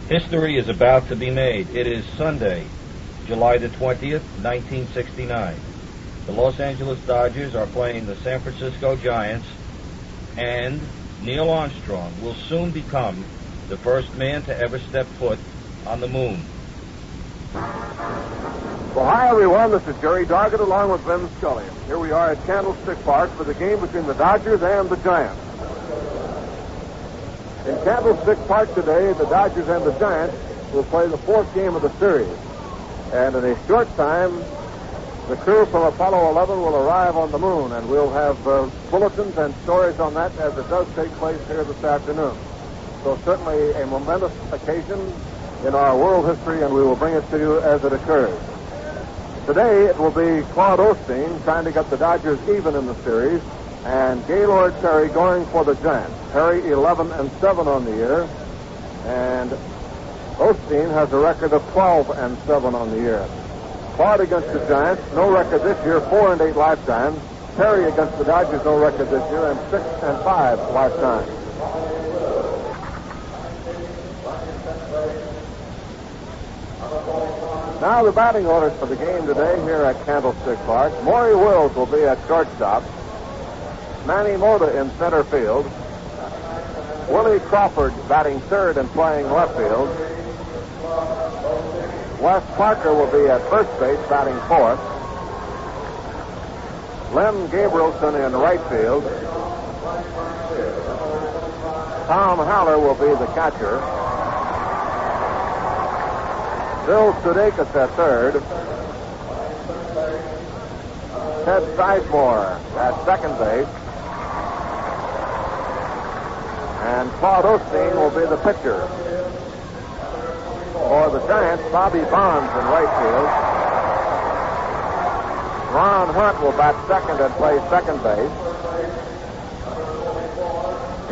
History is about to be made. It is Sunday, July the 20th, 1969. The Los Angeles Dodgers are playing the San Francisco Giants, and Neil Armstrong will soon become the first man to ever step foot on the moon. Well, hi, everyone. This is Jerry Doggett along with Vin Scully. Here we are at Candlestick Park for the game between the Dodgers and the Giants. In Candlestick Park today, the Dodgers and the Giants will play the fourth game of the series. And in a short time, the crew from Apollo 11 will arrive on the moon, and we'll have bulletins and stories on that as it does take place here this afternoon. So certainly a momentous occasion in our world history, and we will bring it to you as it occurs. Today, it will be Claude Osteen trying to get the Dodgers even in the series, and Gaylord Perry going for the Giants. Perry 11-7 on the year, and Osteen has a record of 12-7 on the year. Claude against the Giants, no record this year, 4-8 lifetimes. Perry against the Dodgers, no record this year, and 6-5 lifetimes. Now the batting orders for the game today here at Candlestick Park. Maury Wills will be at shortstop. Manny Mota in center field. Willie Crawford batting third and playing left field. Wes Parker will be at first base batting fourth. Len Gabrielson in right field. Tom Haller will be the catcher. Bill Sudakis at third. Ted Sizemore at second base. And Claude Osteen will be the pitcher. For the Giants, Bobby Bonds in right field. Ron Hunt will bat second and play second base.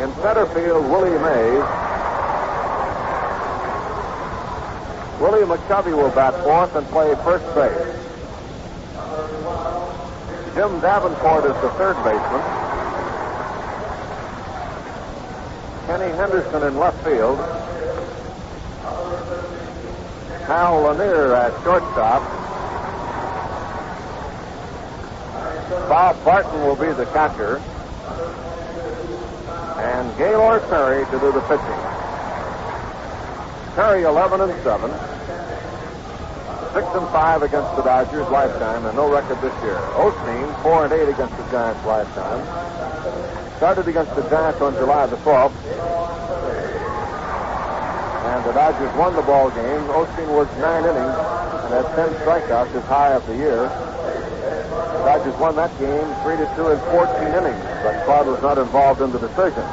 In center field, Willie Mays. Willie McCovey will bat fourth and play first base. Jim Davenport is the third baseman. Ken Henderson in left field. Hal Lanier at shortstop. Bob Barton will be the catcher. And Gaylord Perry to do the pitching. Perry 11-7. 6-5 against the Dodgers lifetime, and no record this year. Osteen 4-8 against the Giants lifetime. Started against the Giants on July the 12th. And the Dodgers won the ball game. Osteen worked 9 innings and had 10 strikeouts, his high of the year. The Dodgers won that game 3-2 in 14 innings, but Claude was not involved in the decision.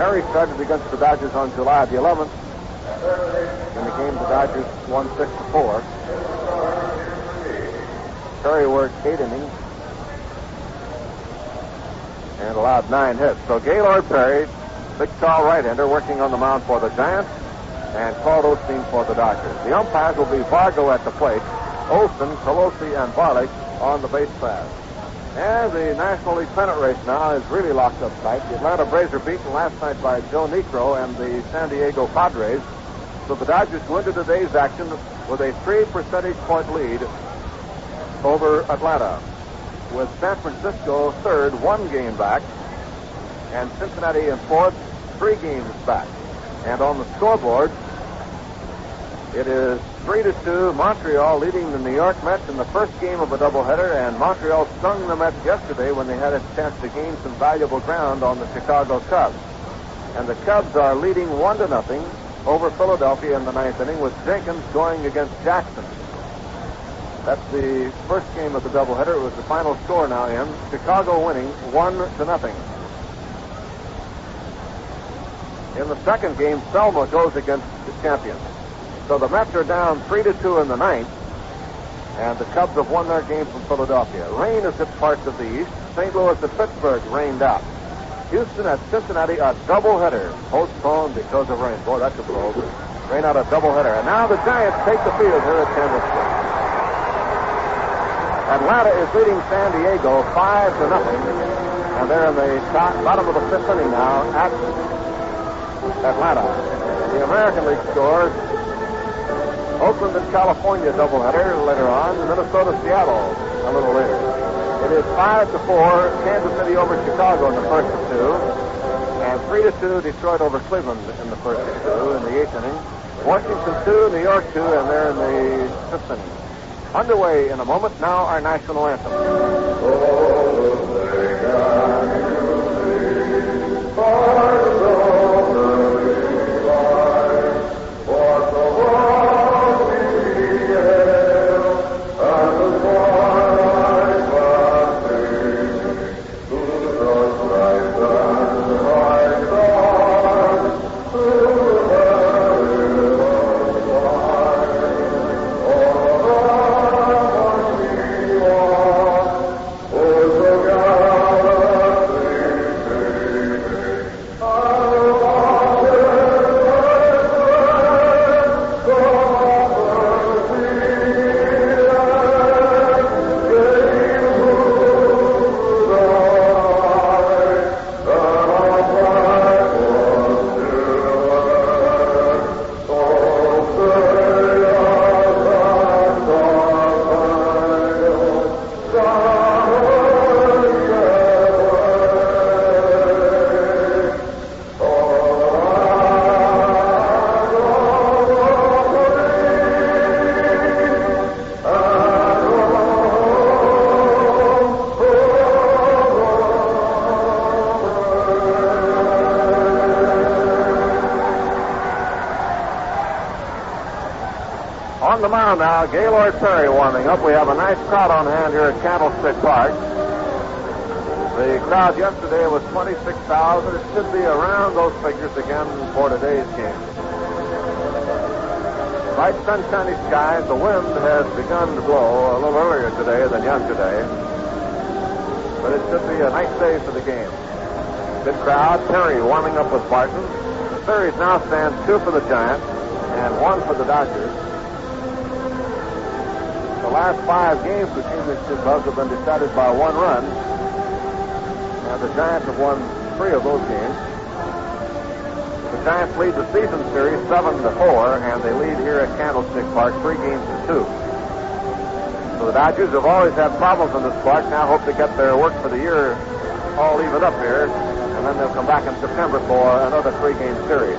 Perry started against the Dodgers on July the 11th. In the game, the Dodgers won 6-4. Perry worked 8 innings and allowed 9 hits. So Gaylord Perry, big tall right-hander, working on the mound for the Giants, and Claude Osteen for the Dodgers. The umpires will be Vargo at the plate, Olson, Pelosi, and Barlick on the base paths. And the National League pennant race now is really locked up tight. The Atlanta Braves are beaten last night by Joe Niekro and the San Diego Padres. So the Dodgers go into today's action with a 3 percentage point lead over Atlanta, with San Francisco third, 1 game back, and Cincinnati in fourth, 3 games back. And on the scoreboard, it is 3-2, Montreal leading the New York Mets in the first game of a doubleheader, and Montreal stung the Mets yesterday when they had a chance to gain some valuable ground on the Chicago Cubs. And the Cubs are leading 1-0 over Philadelphia in the 9th inning, with Jenkins going against Jackson. That's the first game of the doubleheader. It was the final score now in. Chicago winning 1-0. In the second game, Selma goes against the champions. So the Mets are down 3-2 in the 9th, and the Cubs have won their game from Philadelphia. Rain has hit parts of the East. St. Louis at Pittsburgh rained out. Houston at Cincinnati, a doubleheader postponed because of rain. Boy, that's a blow. Rain out a doubleheader. And now the Giants take the field here at Candlestick. Atlanta is leading San Diego 5-0, and they're in the bottom of the 5th inning now at Atlanta. The American League scores: Oakland and California doubleheader later on, Minnesota, Seattle a little later. It is 5-4, Kansas City over Chicago in the first of two, and 3-2, Detroit over Cleveland in the first of two in the eighth inning. Washington 2, New York 2, and they're in the fifth inning. Underway in a moment. Now our national anthem. On the mound now, Gaylord Perry warming up. We have a nice crowd on hand here at Candlestick Park. The crowd yesterday was 26,000. It should be around those figures again for today's game. Bright sunshiny skies. The wind has begun to blow a little earlier today than yesterday. But it should be a nice day for the game. Good crowd. Perry warming up with Barton. The series now stands 2 for the Giants and 1 for the Dodgers. The last 5 games between these two clubs have been decided by 1 run. And the Giants have won 3 of those games. The Giants lead the season series 7-4, and they lead here at Candlestick Park 3 games to 2. So the Dodgers have always had problems in this park. Now hope to get their work for the year all even up here, and then they'll come back in September for another 3-game series.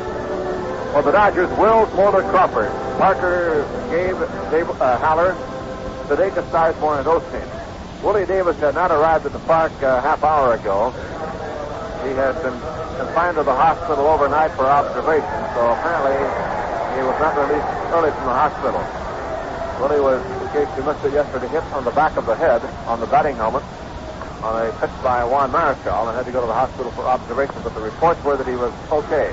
For the Dodgers, Wills, Mota, Crawford, Parker, Haller, Sudakis, Sizemore, and Osteen. Willie Davis had not arrived at the park a half hour ago. He had been confined to the hospital overnight for observation, so apparently he was not released early from the hospital. Willie was, in case you missed it yesterday, hit on the back of the head on the batting helmet on a pitch by Juan Marichal and had to go to the hospital for observation, but the reports were that he was okay.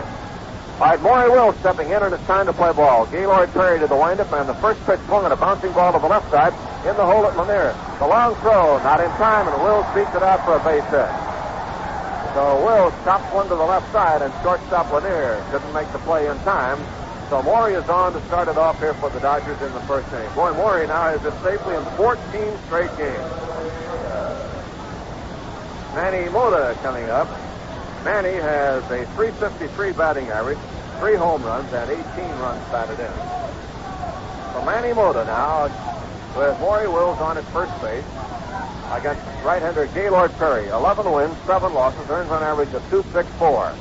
All right, Maury Wills stepping in, and it's time to play ball. Gaylord Perry to the windup, and the first pitch swung on a bouncing ball to the left side in the hole at Lanier. The long throw, not in time, and Wills beats it out for a base hit. So Wills chops one to the left side, and shortstop Lanier couldn't make the play in time. So Maury is on to start it off here for the Dodgers in the first inning. Boy, Maury now has been safely in 14 straight games. Manny Mota coming up. Manny has a .353 batting average, 3 home runs, and 18 runs batted in. So Manny Mota now with Maury Wills on at first base against right-hander Gaylord Perry. 11 wins, 7 losses, earned run average of .264.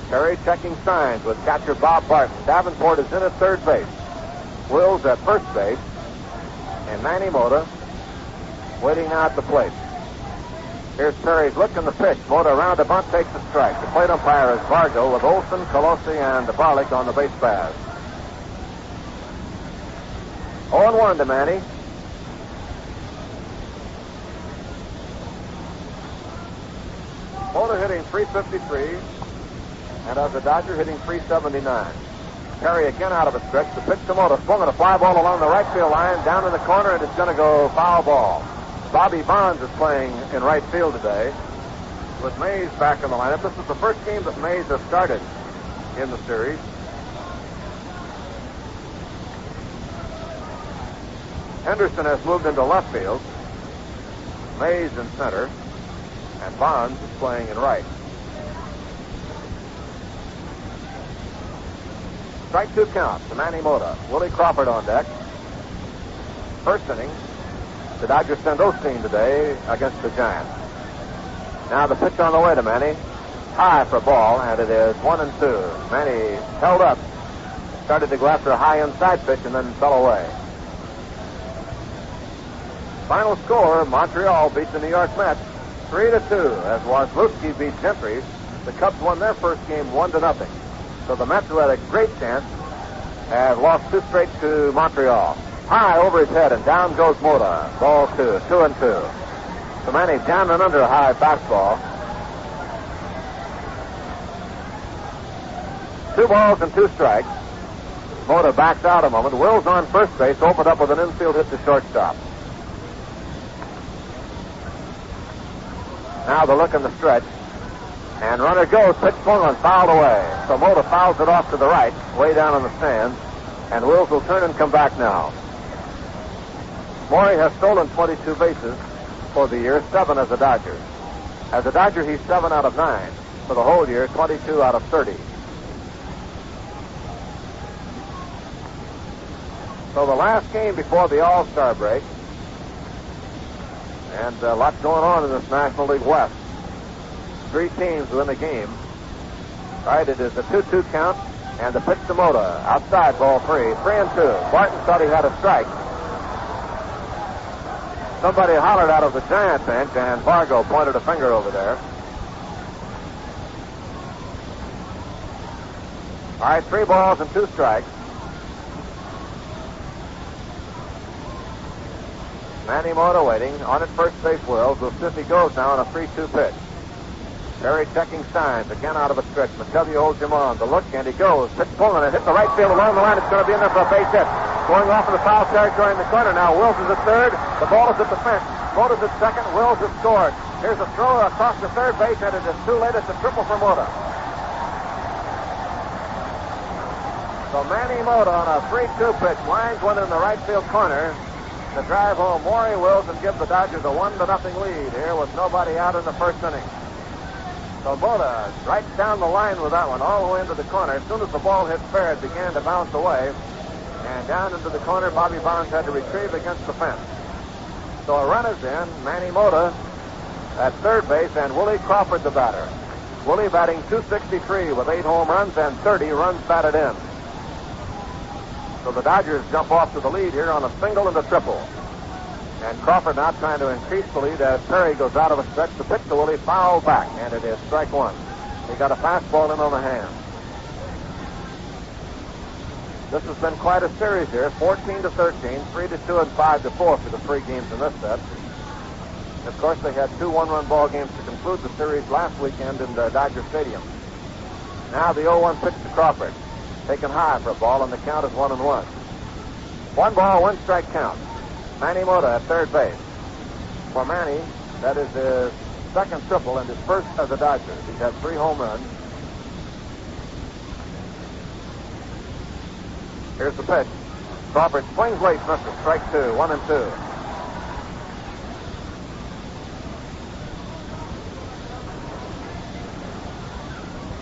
Perry checking signs with catcher Bob Barton. Davenport is in at third base. Wills at first base. And Manny Mota waiting now at the plate. Here's Perry's look in the pitch. Mota around the bunt takes a strike. The plate umpire is Vargo with Olson, Colosi, and Barlick on the base paths. 0-1 to Manny. Mota hitting .353, and as a Dodger hitting .379. Perry again out of a stretch. The pitch to Mota swung on a fly ball along the right field line, down in the corner, and it's going to go foul ball. Bobby Bonds is playing in right field today with Mays back in the lineup. This is the first game that Mays has started in the series. Henderson has moved into left field. Mays in center. And Bonds is playing in right. Strike 2 count to Manny Mota. Willie Crawford on deck. First inning. The Dodgers send Osteen today against the Giants. Now the pitch on the way to Manny. High for a ball, and it is 1-2. Manny held up. Started to go after a high inside pitch and then fell away. Final score, Montreal beats the New York Mets 3-2 as Waslewski beat Gentry. The Cubs won their first game 1-0. So the Mets, who had a great chance, have lost 2 straight to Montreal. High over his head, and down goes Mota. Ball 2, 2-2. So Manny down and under a high fastball. 2 balls and 2 strikes. Mota backs out a moment. Wills on first base, opened up with an infield hit to shortstop. Now the look in the stretch. And runner goes, pitch swung on, fouled away. So Mota fouls it off to the right, way down in the stands. And Wills will turn and come back now. Maury has stolen 22 bases for the year, 7 as a Dodger. As a Dodger, he's 7 out of 9. For the whole year, 22 out of 30. So the last game before the All-Star break. And a lot going on in this National League West. 3 teams within the game. All right, it is a 2-2 count, and the pitch to Mota. Outside, ball 3. 3-2. Barton thought he had a strike. Somebody hollered out of the Giant bench, and Fargo pointed a finger over there. All right, 3 balls and 2 strikes. Manny Mota waiting. On at first base, Wills. We'll see if he goes now on a 3-2 pitch. Perry checking signs. Again out of a stretch. McCovey holds him on. The look, and he goes. Pitch pulling it. Hit the right field along the line. It's going to be in there for a base hit. Going off in the foul territory in the corner now. Wills is at third. The ball is at the fence. Mota's at second. Wills has scored. Here's a throw across the third base, and it is too late. It's a triple for Mota. So Manny Mota on a 3-2 pitch lines one in the right field corner to drive home Maury Wills and give the Dodgers a 1-0 lead here with nobody out in the first inning. So Mota right down the line with that one, all the way into the corner. As soon as the ball hit fair, it began to bounce away. And down into the corner, Bobby Bonds had to retrieve against the fence. So a run is in. Manny Mota at third base, and Willie Crawford the batter. Willie batting .263 with 8 home runs and 30 runs batted in. So the Dodgers jump off to the lead here on a single and a triple. And Crawford now trying to increase the lead as Perry goes out of a stretch. The pitch to Willie, foul back, and it is strike 1. He got a fastball in on the hand. This has been quite a series here, 14-13, 3-2, and 5-4 for the 3 games in this set. Of course, they had 2 one-run ball games to conclude the series last weekend in the Dodger Stadium. Now the 0-1 pitch to Crawford. Taken high for a ball, and the count is 1-1. 1 ball, 1 strike count. Manny Mota at third base. For Manny, that is his second triple and his first as a Dodger. He's had 3 home runs. Here's the pitch. Crawford swings late, misses. Strike 2, 1-2.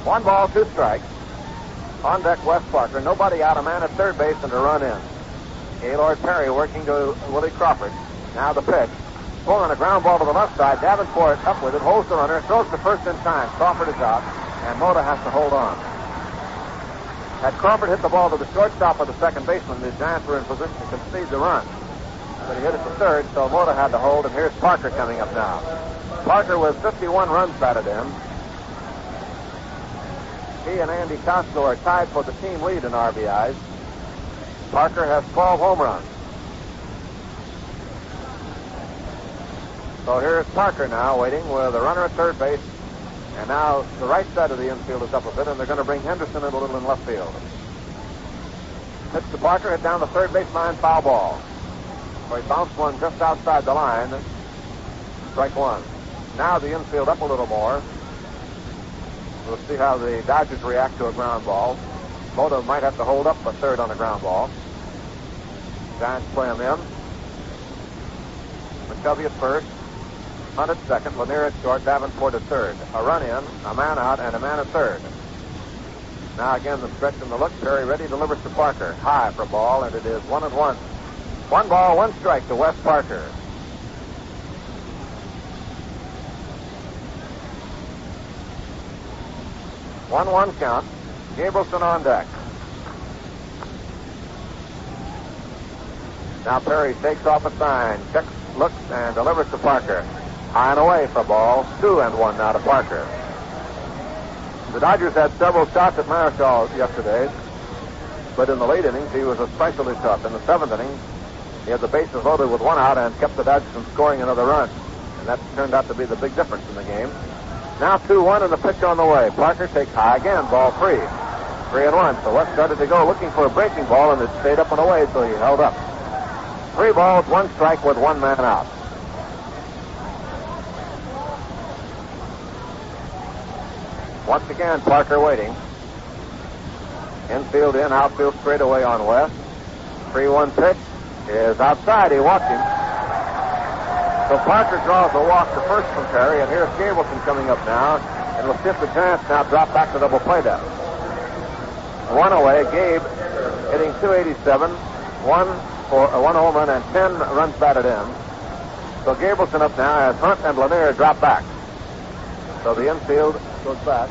One ball, 2 strikes. On deck, Wes Parker. Nobody out. A man at third base and a run in. Gaylord Perry working to Willie Crawford. Now the pitch. Pulling a ground ball to the left side. Davenport up with it. Holds the runner. Throws to first in time. Crawford is out. And Mota has to hold on. Had Crawford hit the ball to the shortstop of the second baseman, the Giants were in position to concede the run. But he hit it to third, so Mota had to hold. And here's Parker coming up now. Parker with 51 runs batted in. He and Andy Costco are tied for the team lead in RBIs. Parker has 12 home runs. So here's Parker now waiting with a runner at third base. And now the right side of the infield is up a bit, and they're going to bring Henderson in a little in left field. Pitch to Parker, hit down the third base line, foul ball. So he bounced one just outside the line. Strike 1. Now the infield up a little more. We'll see how the Dodgers react to a ground ball. Mota might have to hold up a third on a ground ball. Giants play him in. McCovey at first. Hunt at second. Lanier at short. Davenport at third. A run in, a man out, and a man at third. Now again, the stretch and the look. Perry ready, delivers to Parker. High for ball, and it is 1-1. 1 ball, 1 strike to Wes Parker. One count. Gabrielson on deck. Now Perry takes off a sign, checks, looks, and delivers to Parker. High and away for ball. 2-1 now to Parker. The Dodgers had several shots at Marichal yesterday, but in the late innings he was especially tough. In the 7th inning, he had the bases loaded with 1 out and kept the Dodgers from scoring another run. And that turned out to be the big difference in the game. Now 2-1 and the pitch on the way. Parker takes high again, ball 3. 3-1. So West started to go looking for a breaking ball, and it stayed up and away, so he held up. 3 balls, 1 strike with 1 man out. Once again, Parker waiting. Infield in, outfield straight away on West. 3-1 pitch is outside. He walked him. So Parker draws a walk to first from Perry, and here's Gabrielson coming up now, and we'll see if the Giants now drop back to double play depth. 1 away. Gabe hitting .287, 1 home run and 10 runs batted in. So Gabrielson up now as Hunt and Lanier drop back. So the infield goes back.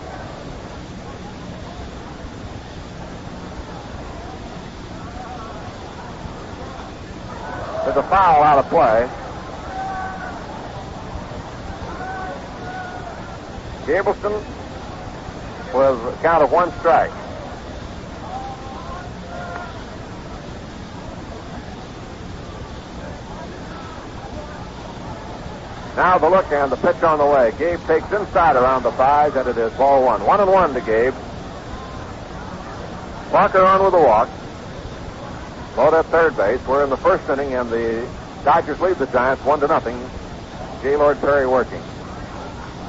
There's a foul out of play. Gabrielson with a count of 1 strike. Now the look and the pitch on the way. Gabe takes inside around the 5s, and it is ball 1. 1-1 to Gabe. Parker on with a walk. Load at third base. We're in the 1st inning, and the Dodgers lead the Giants 1-0. Gaylord Perry working.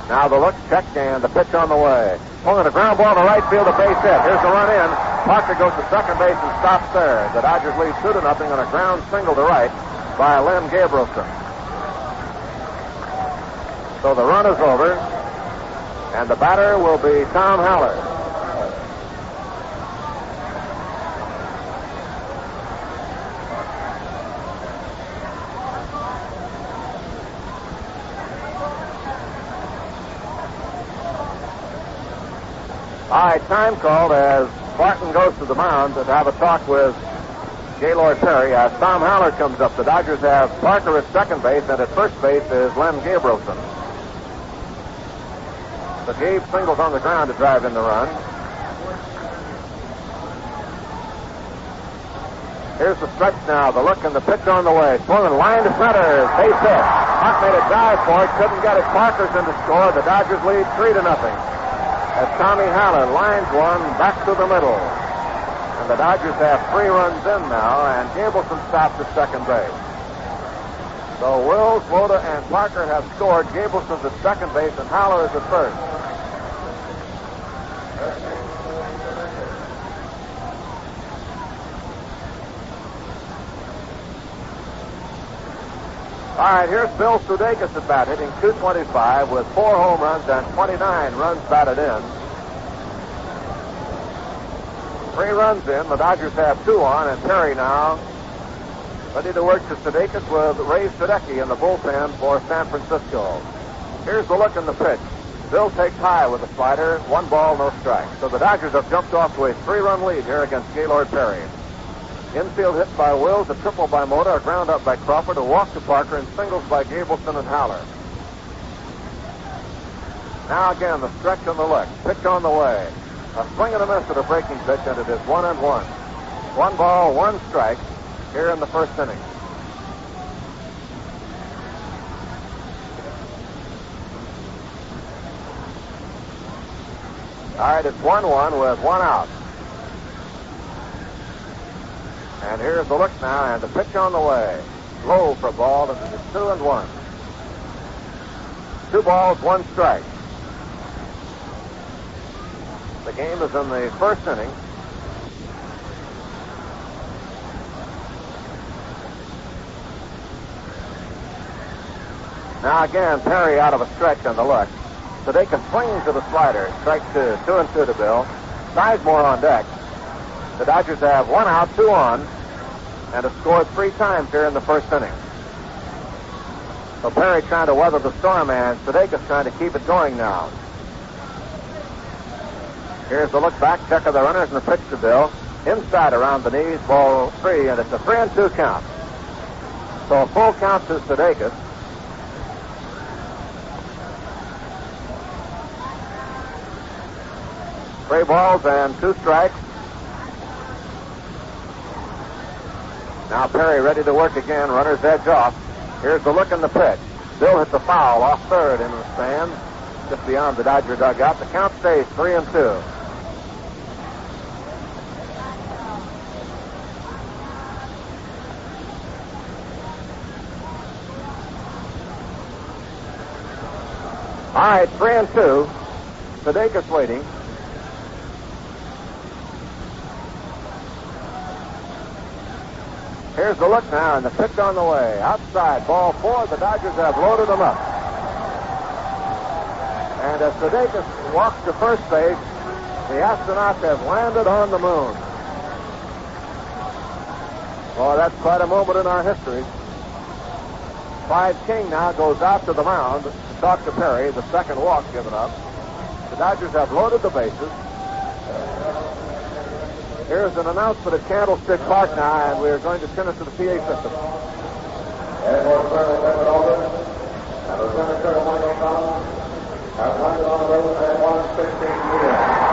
Now the look, check, and the pitch on the way. Pulling a ground ball to right field, a base hit. Here's the run in. Parker goes to second base and stops there. The Dodgers lead 2-0 on a ground single to right by Len Gabrielson. So the run is over, and the batter will be Tom Haller. All right, time called as Barton goes to the mound to have a talk with Gaylord Perry. As Tom Haller comes up, the Dodgers have Parker at second base, and at first base is Len Gabrielson. So Gabe singles on the ground to drive in the run. Here's the stretch now, the look and the pitch on the way. Swung and line to center, base hit. Hunt made a dive for it, couldn't get it. Parker's in to score. The Dodgers lead 3-0. As Tommy Haller lines one back to the middle. And the Dodgers have 3 runs in now, and Gabrielson stops at second base. So Wills, Woda, and Parker have scored. Gabrielson's at second base, and Haller is at first. All right, here's Bill Sudakis at bat, hitting .225 with 4 home runs and 29 runs batted in. 3 runs in. The Dodgers have 2 on, and Perry now ready to work to Sudakis with Ray Sudecki in the bullpen for San Francisco. Here's the look and the pitch. Bill takes high with a slider. 1 ball, no strike. So the Dodgers have jumped off to a 3-run lead here against Gaylord Perry. Infield hit by Wills, a triple by Mota, a ground up by Crawford, a walk to Parker, and singles by Gabrielson and Haller. Now again, the stretch and the look. Pitch on the way. A swing and a miss at a breaking pitch, and it is 1-1. 1 ball, 1 strike here in the 1st inning. All right, it's 1-1 with 1 out. And here's the look now, and the pitch on the way. Low for ball, and it is 2-1. 2 balls, 1 strike. The game is in the 1st inning. Now again, Perry out of a stretch on the look. Sudakis swings to the slider. Strike 2. 2-2 to Bill. Sizemore on deck. The Dodgers have 1 out, 2 on, and have scored 3 times here in the first inning. So Perry trying to weather the storm, and Sudakis trying to keep it going now. Here's the look back, check of the runners, and the pitch to Bill. Inside around the knees, ball 3, and it's a 3-2 count. So a full count to Sudakis. Three balls and 2 strikes. Now Perry ready to work again. Runner's edge off. Here's the look in the pitch. Bill hits a foul off third into the stand, just beyond the Dodger dugout. The count stays 3-2. All right, 3-2. Sudakis waiting. Here's the look now, and the pitch on the way. Outside, ball 4. The Dodgers have loaded them up. And as Sudakis walks to first base, the astronauts have landed on the moon. Well, that's quite a moment in our history. Clyde King now goes out to the mound to talk to Perry, the second walk given up. The Dodgers have loaded the bases. Here's an announcement at Candlestick Park now, and we're going to send it to the PA system. Airport Colonel David Alden and Lieutenant Colonel Michael Collins have landed on the road at 1:16 p.m.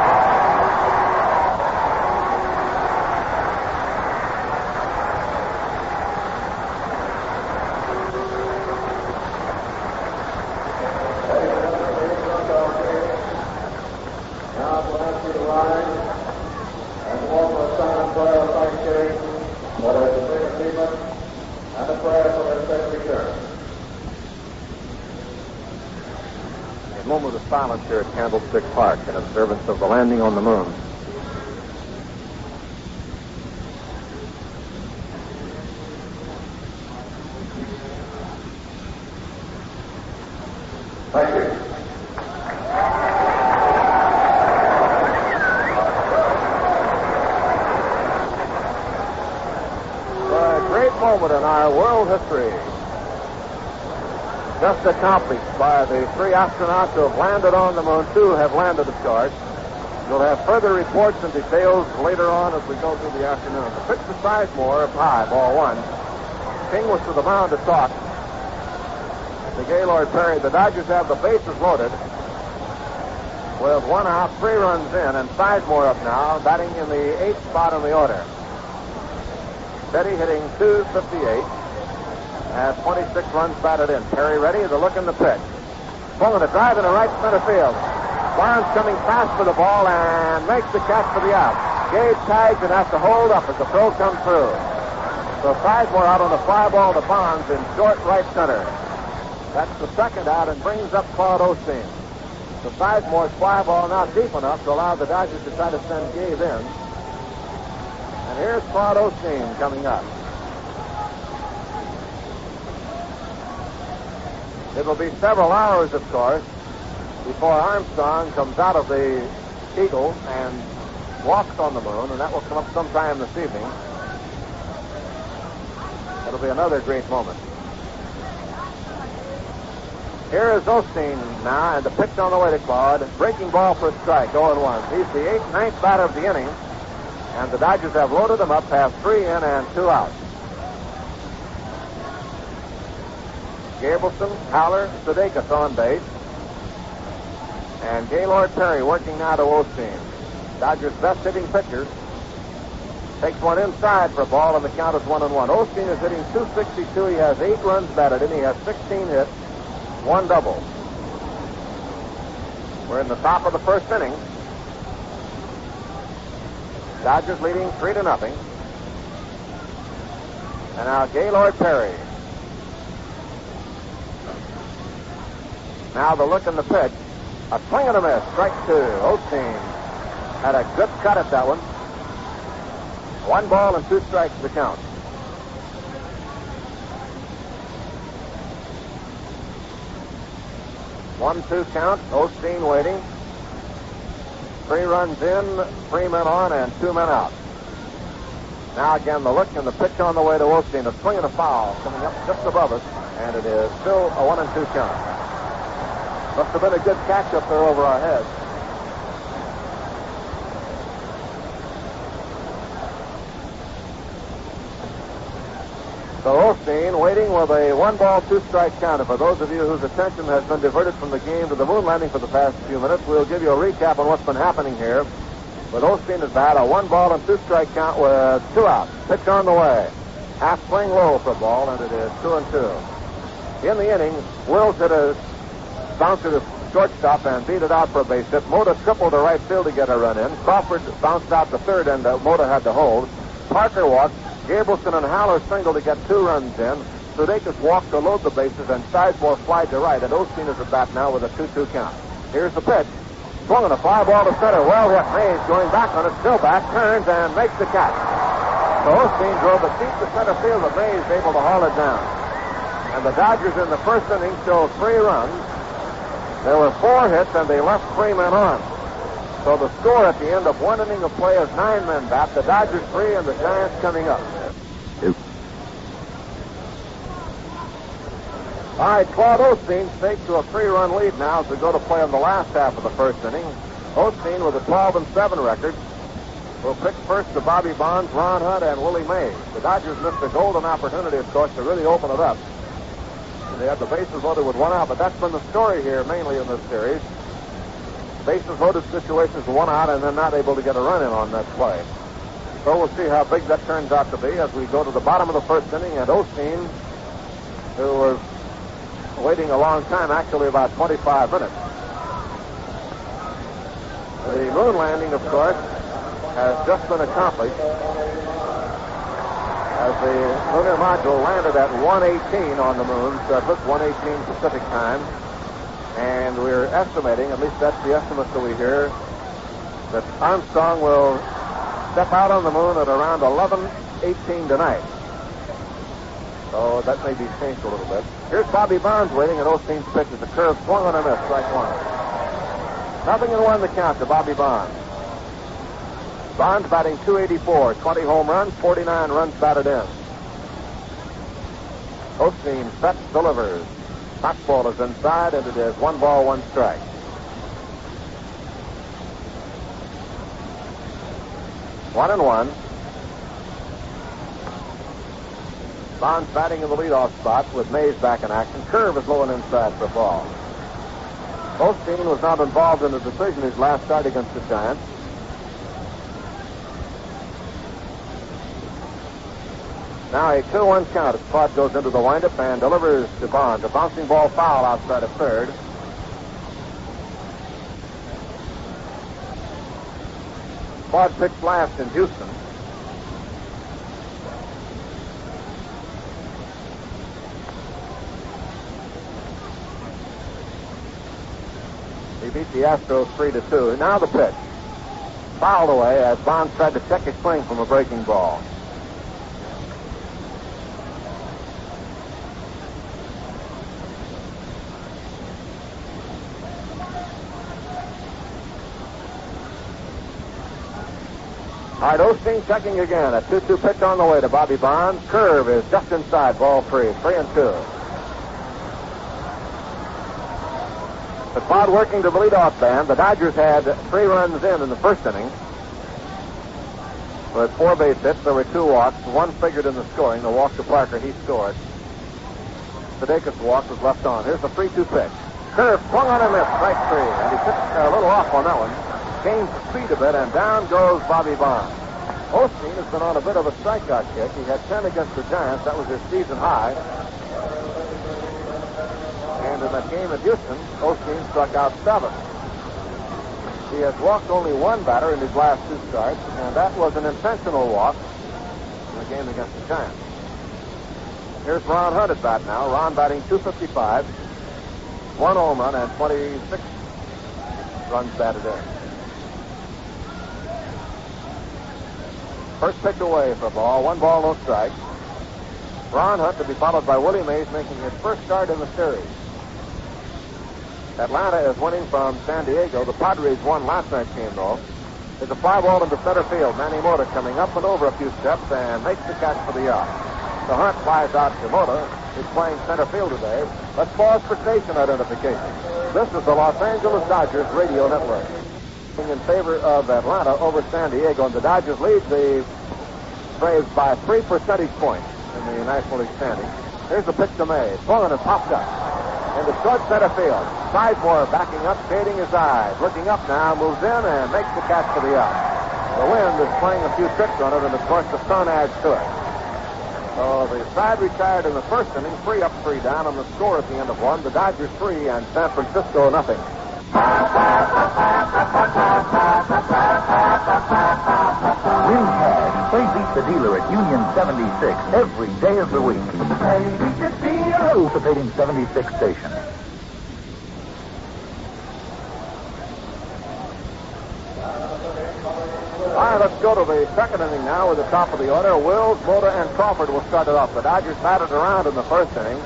Moment of silence here at Candlestick Park in observance of the landing on the moon. Thank you. A great moment in our world history. Just accomplished by the 3 astronauts who have landed on the moon. 2 have landed, of course. You'll have further reports and details later on as we go through the afternoon. The pitch to Sizemore, high, ball 1. King was to the mound to talk to Gaylord Perry. The Dodgers have the bases loaded with 1 out, 3 runs in, and Sizemore up now, batting in the 8th spot in the order. Steady, hitting .258. Has 26 runs batted in. Perry ready, the look in the pitch. Pulling a drive in the right center field. Barnes coming fast for the ball and makes the catch for the out. Gabe tags and has to hold up as the throw comes through. So Sizemore out on the fly ball to Barnes in short right center. That's the second out and brings up Claude Osteen. So Sizemore's fly ball now deep enough to allow the Dodgers to try to send Gabe in. And here's Claude Osteen coming up. It will be several hours, of course, before Armstrong comes out of the Eagle and walks on the moon, and that will come up sometime this evening. It'll be another great moment. Here is Osteen now, and the pitch on the way to Claude. Breaking ball for a strike, 0-1. He's the 9th batter of the inning, and the Dodgers have loaded him up, have 3 in and 2 out. Gabrielson, Haller, Sudakis on base. And Gaylord Perry working now to Osteen. Dodgers' best hitting pitcher. Takes one inside for a ball, and the count is 1-1. Osteen is hitting .262. He has 8 runs batted in. He has 16 hits, 1 double. We're in the top of the first inning. Dodgers leading 3-0. And now Gaylord Perry. Now the look in the pitch. A swing and a miss. Strike 2. Osteen had a good cut at that one. 1 ball and 2 strikes to count. One, 2 count. Osteen waiting. 3 runs in, 3 men on, and 2 men out. Now again, the look and the pitch on the way to Osteen. A swing and a foul coming up just above us, and it is still a 1-2 count. Must have been a good catch up there over our heads. So Osteen waiting with a 1-ball, 2-strike counter. For those of you whose attention has been diverted from the game to the moon landing for the past few minutes, we'll give you a recap on what's been happening here. With Osteen at bat, a 1-ball and 2-strike count with 2 outs. Pitch on the way. Half swing low for a ball, and it is 2-2. In the inning, Wills hit a bouncer to shortstop and beat it out for a base hit. Mota tripled to right field to get a run in. Crawford bounced out to third, and Mota had to hold. Parker walked. Gabrielson and Haller singled to get 2 runs in. Sudakis walked to load the bases, and Sizemore flied to right. And Osteen is at bat now with a 2-2 count. Here's the pitch. Swung on a fly ball to center. Well hit. Mays going back on it. Still back. Turns and makes the catch. So Osteen drove it deep to center field, but Mays able to haul it down. And the Dodgers in the first inning showed 3 runs. There were 4 hits, and they left 3 men on. So the score at the end of 1 inning of play is 9 men back. The Dodgers 3 and the Giants coming up. All right, Claude Osteen stakes to a 3-run lead now as we go to play in the last half of the first inning. Osteen with a 12-7 record will pick first to Bobby Bonds, Ron Hunt, and Willie Mays. The Dodgers missed a golden opportunity, of course, to really open it up. And they had the bases loaded with 1 out, but that's been the story here mainly in this series. Bases loaded situations with 1 out and then not able to get a run in on that play. So we'll see how big that turns out to be as we go to the bottom of the first inning. And Osteen, who was waiting a long time, actually about 25 minutes. The moon landing, of course, has just been accomplished as the lunar module landed at 1:18 on the moon surface, 1:18 Pacific time. And we're estimating, at least that's the estimate that we hear, that Armstrong will step out on the moon at around 11:18 tonight. So that may be changed a little bit. Here's Bobby Bonds waiting, and Osteen's pitch is a curve swung on a miss, strike 1. 0-1 the count to Bobby Bonds. Bonds batting .284, 20 home runs, 49 runs batted in. Osteen sets, delivers. Fastball is inside, and it is 1 ball, 1 strike. One and one. Bonds batting in the leadoff spot with Mays back in action. Curve is low and inside for a ball. Osteen was not involved in the decision his last start against the Giants. Now a 2-1 count as Claude goes into the windup and delivers to Bonds. A bouncing ball foul outside of third. Claude pitched last in Houston. He beat the Astros 3-2. Now the pitch. Fouled away as Bonds tried to check his swing from a breaking ball. All right, Osteen checking again. A 2-2 pitch on the way to Bobby Bonds. Curve is just inside, ball 3, 3-2. The Claude working to the leadoff band. The Dodgers had 3 runs in the first inning. With 4 base hits, there were 2 walks. 1 figured in the scoring. The walk to Parker, he scored. Sudakis' walk was left on. Here's the 3-2 pitch. Curve swung on a miss, strike 3. And he pitched a little off on that one. Gained speed a bit, and down goes Bobby Bonds. Osteen has been on a bit of a strikeout kick. He had 10 against the Giants. That was his season high. And in that game at Houston, Osteen struck out 7. He has walked only 1 batter in his last 2 starts, and that was an intentional walk in the game against the Giants. Here's Ron Hunt at bat now. Ron batting .255, 1 home run, and 26 runs batted in. First pitch away for a ball. 1 ball, no strike. Ron Hunt to be followed by Willie Mays making his first start in the series. Atlanta is winning from San Diego. The Padres won last night's game, though. There's a fly ball into center field. Manny Mota coming up and over a few steps and makes the catch for the out. The hunt flies out to Mota. He's playing center field today. Let's pause for station identification. This is the Los Angeles Dodgers radio network. In favor of Atlanta over San Diego, and the Dodgers lead the Braves by 3 percentage points in the National League standings. Here's the pitch to May. Swung and popped up into short center field. Sizemore backing up, shading his eyes. Looking up now, moves in and makes the catch for the out. The wind is playing a few tricks on it, and of course the sun adds to it. So the side retired in the first inning, 3 up, 3 down on the score at the end of one. The Dodgers 3 and San Francisco nothing. Win cash. Play Beat the Dealer at Union 76 every day of the week. Play Beat the Dealer. Participating 76 station. All right, let's go to the second inning now with the top of the order. Wills, Mota, and Crawford will start it off. The Dodgers batted around in the first inning.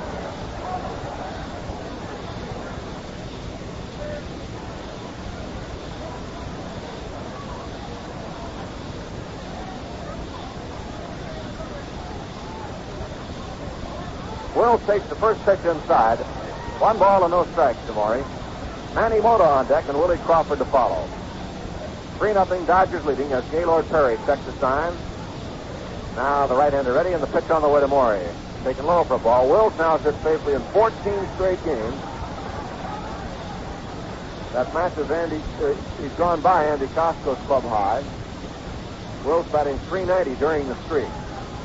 Wills takes the first pitch inside. 1 ball and no strikes to Maury. Manny Mota on deck and Willie Crawford to follow. 3-0 Dodgers leading as Gaylord Perry checks the sign. Now the right-hander ready and the pitch on the way to Maury. Taken low for a ball. Wills now sits safely in 14 straight games. That matches he's gone by Andy Costco's club high. Wills batting .390 during the streak.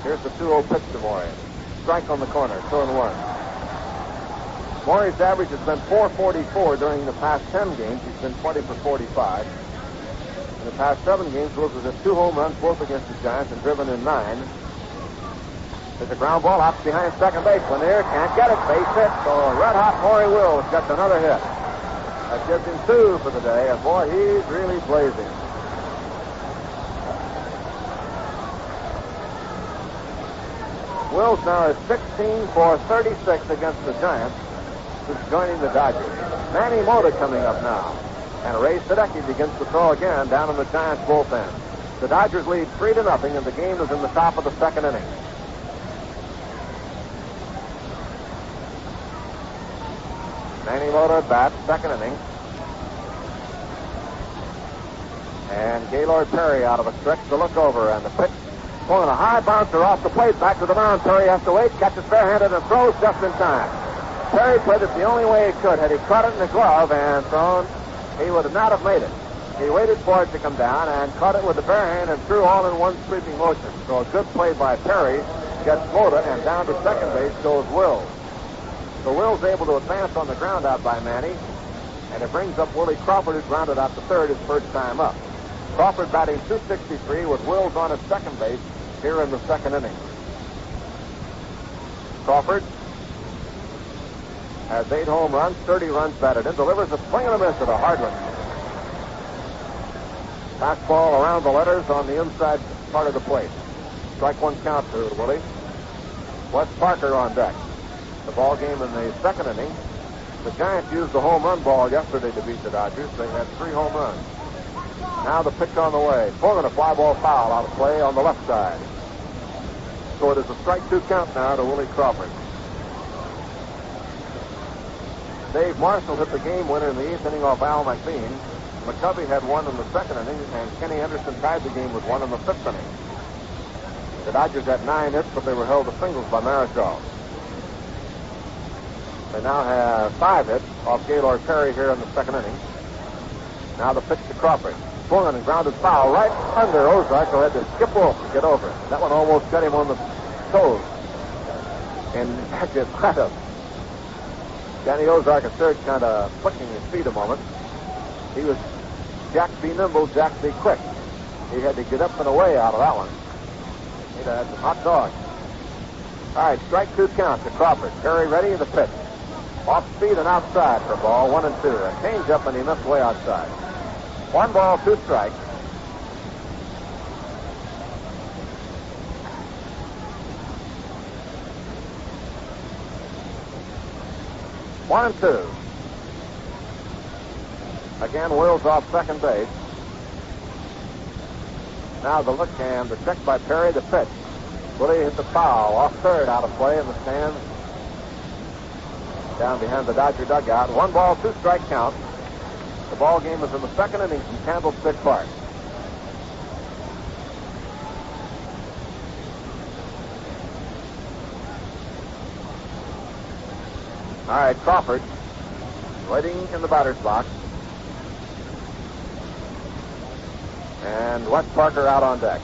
Here's the 2-0 pitch to Maury. Strike on the corner, 2-1. Maury's average has been .444 during the past 10 games. He's been 20 for 45. In the past 7 games, Wills has hit 2 home runs, both against the Giants, and driven in 9. There's a ground ball out behind second base. Lanier can't get it. Base hit. So red-hot Maury Wills gets another hit. That gives him 2 for the day, and boy, he's really blazing. Wills now is 16 for 36 against the Giants, who's joining the Dodgers. Manny Mota coming up now. And Ray Sudakis begins to throw again down in the Giants bullpen. The Dodgers lead 3-0, and the game is in the top of the second inning. Manny Mota bats, second inning. And Gaylord Perry out of a stretch to look over, and the pitch pulling a high bouncer off the plate, back to the mound. Perry has to wait, catches barehanded, and throws just in time. Perry played it the only way he could. Had he caught it in the glove and thrown, he would not have made it. He waited for it to come down and caught it with the bare hand and threw all in one sweeping motion. So a good play by Perry gets Mota, and down to second base goes Wills. So Wills able to advance on the ground out by Manny, and it brings up Willie Crawford, who grounded out to third his first time up. Crawford batting .263 with Wills on at second base here in the second inning. Crawford has 8 home runs, 30 runs batted in, delivers a swing and a miss at a hard one. Fastball around the letters on the inside part of the plate. Strike 1 count to Willie. Wes Parker on deck. The ball game in the second inning. The Giants used the home run ball yesterday to beat the Dodgers. They had 3 home runs. Now the pitch on the way. Swung and a fly ball foul out of play on the left side. So it is a strike 2 count now to Willie Crawford. Dave Marshall hit the game winner in the 8th inning off Al McBean. McCovey had 1 in the second inning, and Kenny Henderson tied the game with 1 in the 5th inning. The Dodgers had 9 hits, but they were held to singles by Marichal. They now have 5 hits off Gaylord Perry here in the second inning. Now the pitch to Crawford. Swung and grounded foul right under Ozark, who had to skip off to get over it. That one almost got him on the toes. And actually, kind of Danny Ozark at third, kind of flicking his feet a moment. He was Jack be nimble, Jack be quick. He had to get up and away out of that one. He'd had some hot dogs. All right, strike 2 count to Crawford. Perry ready, the pitch. Off speed and outside for ball 1 and 2. A change up, and he missed way outside. 1 ball, 2 strikes. One and 2. Again, Wills off second base. Now the look and the check by Perry, the pitch. Willie hit the foul off third, out of play in the stands. Down behind the Dodger dugout. 1 ball, 2 strike count. The ball game is in the second inning from Candlestick Park. All right, Crawford waiting in the batter's box. And Wes Parker out on deck.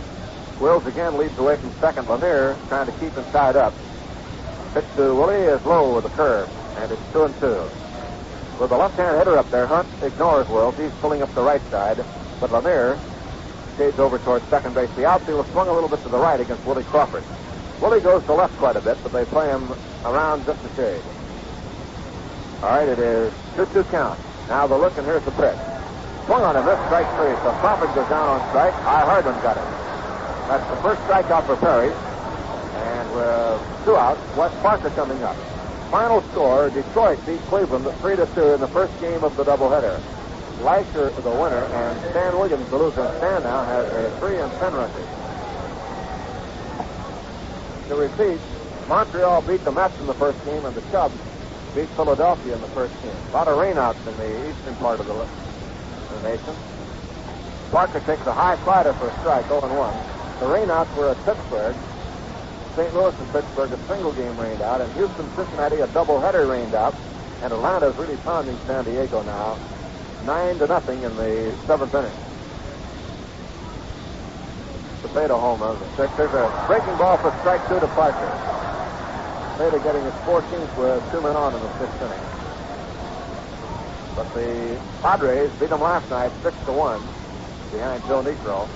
Wills again leads away from second. Lanier trying to keep him tied up. Pitch to Willie is low with a curve, and it's 2-2. With the left-hand hitter up there, Hunt ignores Wills. He's pulling up the right side, but Lanier shades over towards second base. The outfield swung a little bit to the right against Willie Crawford. Willie goes to left quite a bit, but they play him around just a shade. All right, it is 2-2 count. Now the look, and here's the pitch. Swung on a miss, strike 3. So Crawford goes down on strike. Hardman got it. That's the first strikeout for Perry. And with 2 outs, Wes Parker coming up. Final score, Detroit beat Cleveland 3-2 in the first game of the doubleheader. Leisure, the winner, and Stan Williams, the loser. Stan now has a 3-10 record. To repeat, Montreal beat the Mets in the first game, and the Cubs beat Philadelphia in the first game. A lot of rainouts in the eastern part of the nation. Parker takes a high slider for a strike, 0-1. The rainouts were at Pittsburgh. St. Louis and Pittsburgh, a single game rained out, and Houston, Cincinnati, a doubleheader rained out. And Atlanta's really pounding San Diego now, 9-0 in the 7th inning. Cepeda home run, the 6th. There's a breaking ball for strike 2 to Parker. Cepeda getting his 14th with 2 men on in the 6th inning. But the Padres beat them last night 6-1 behind Joe Niekro.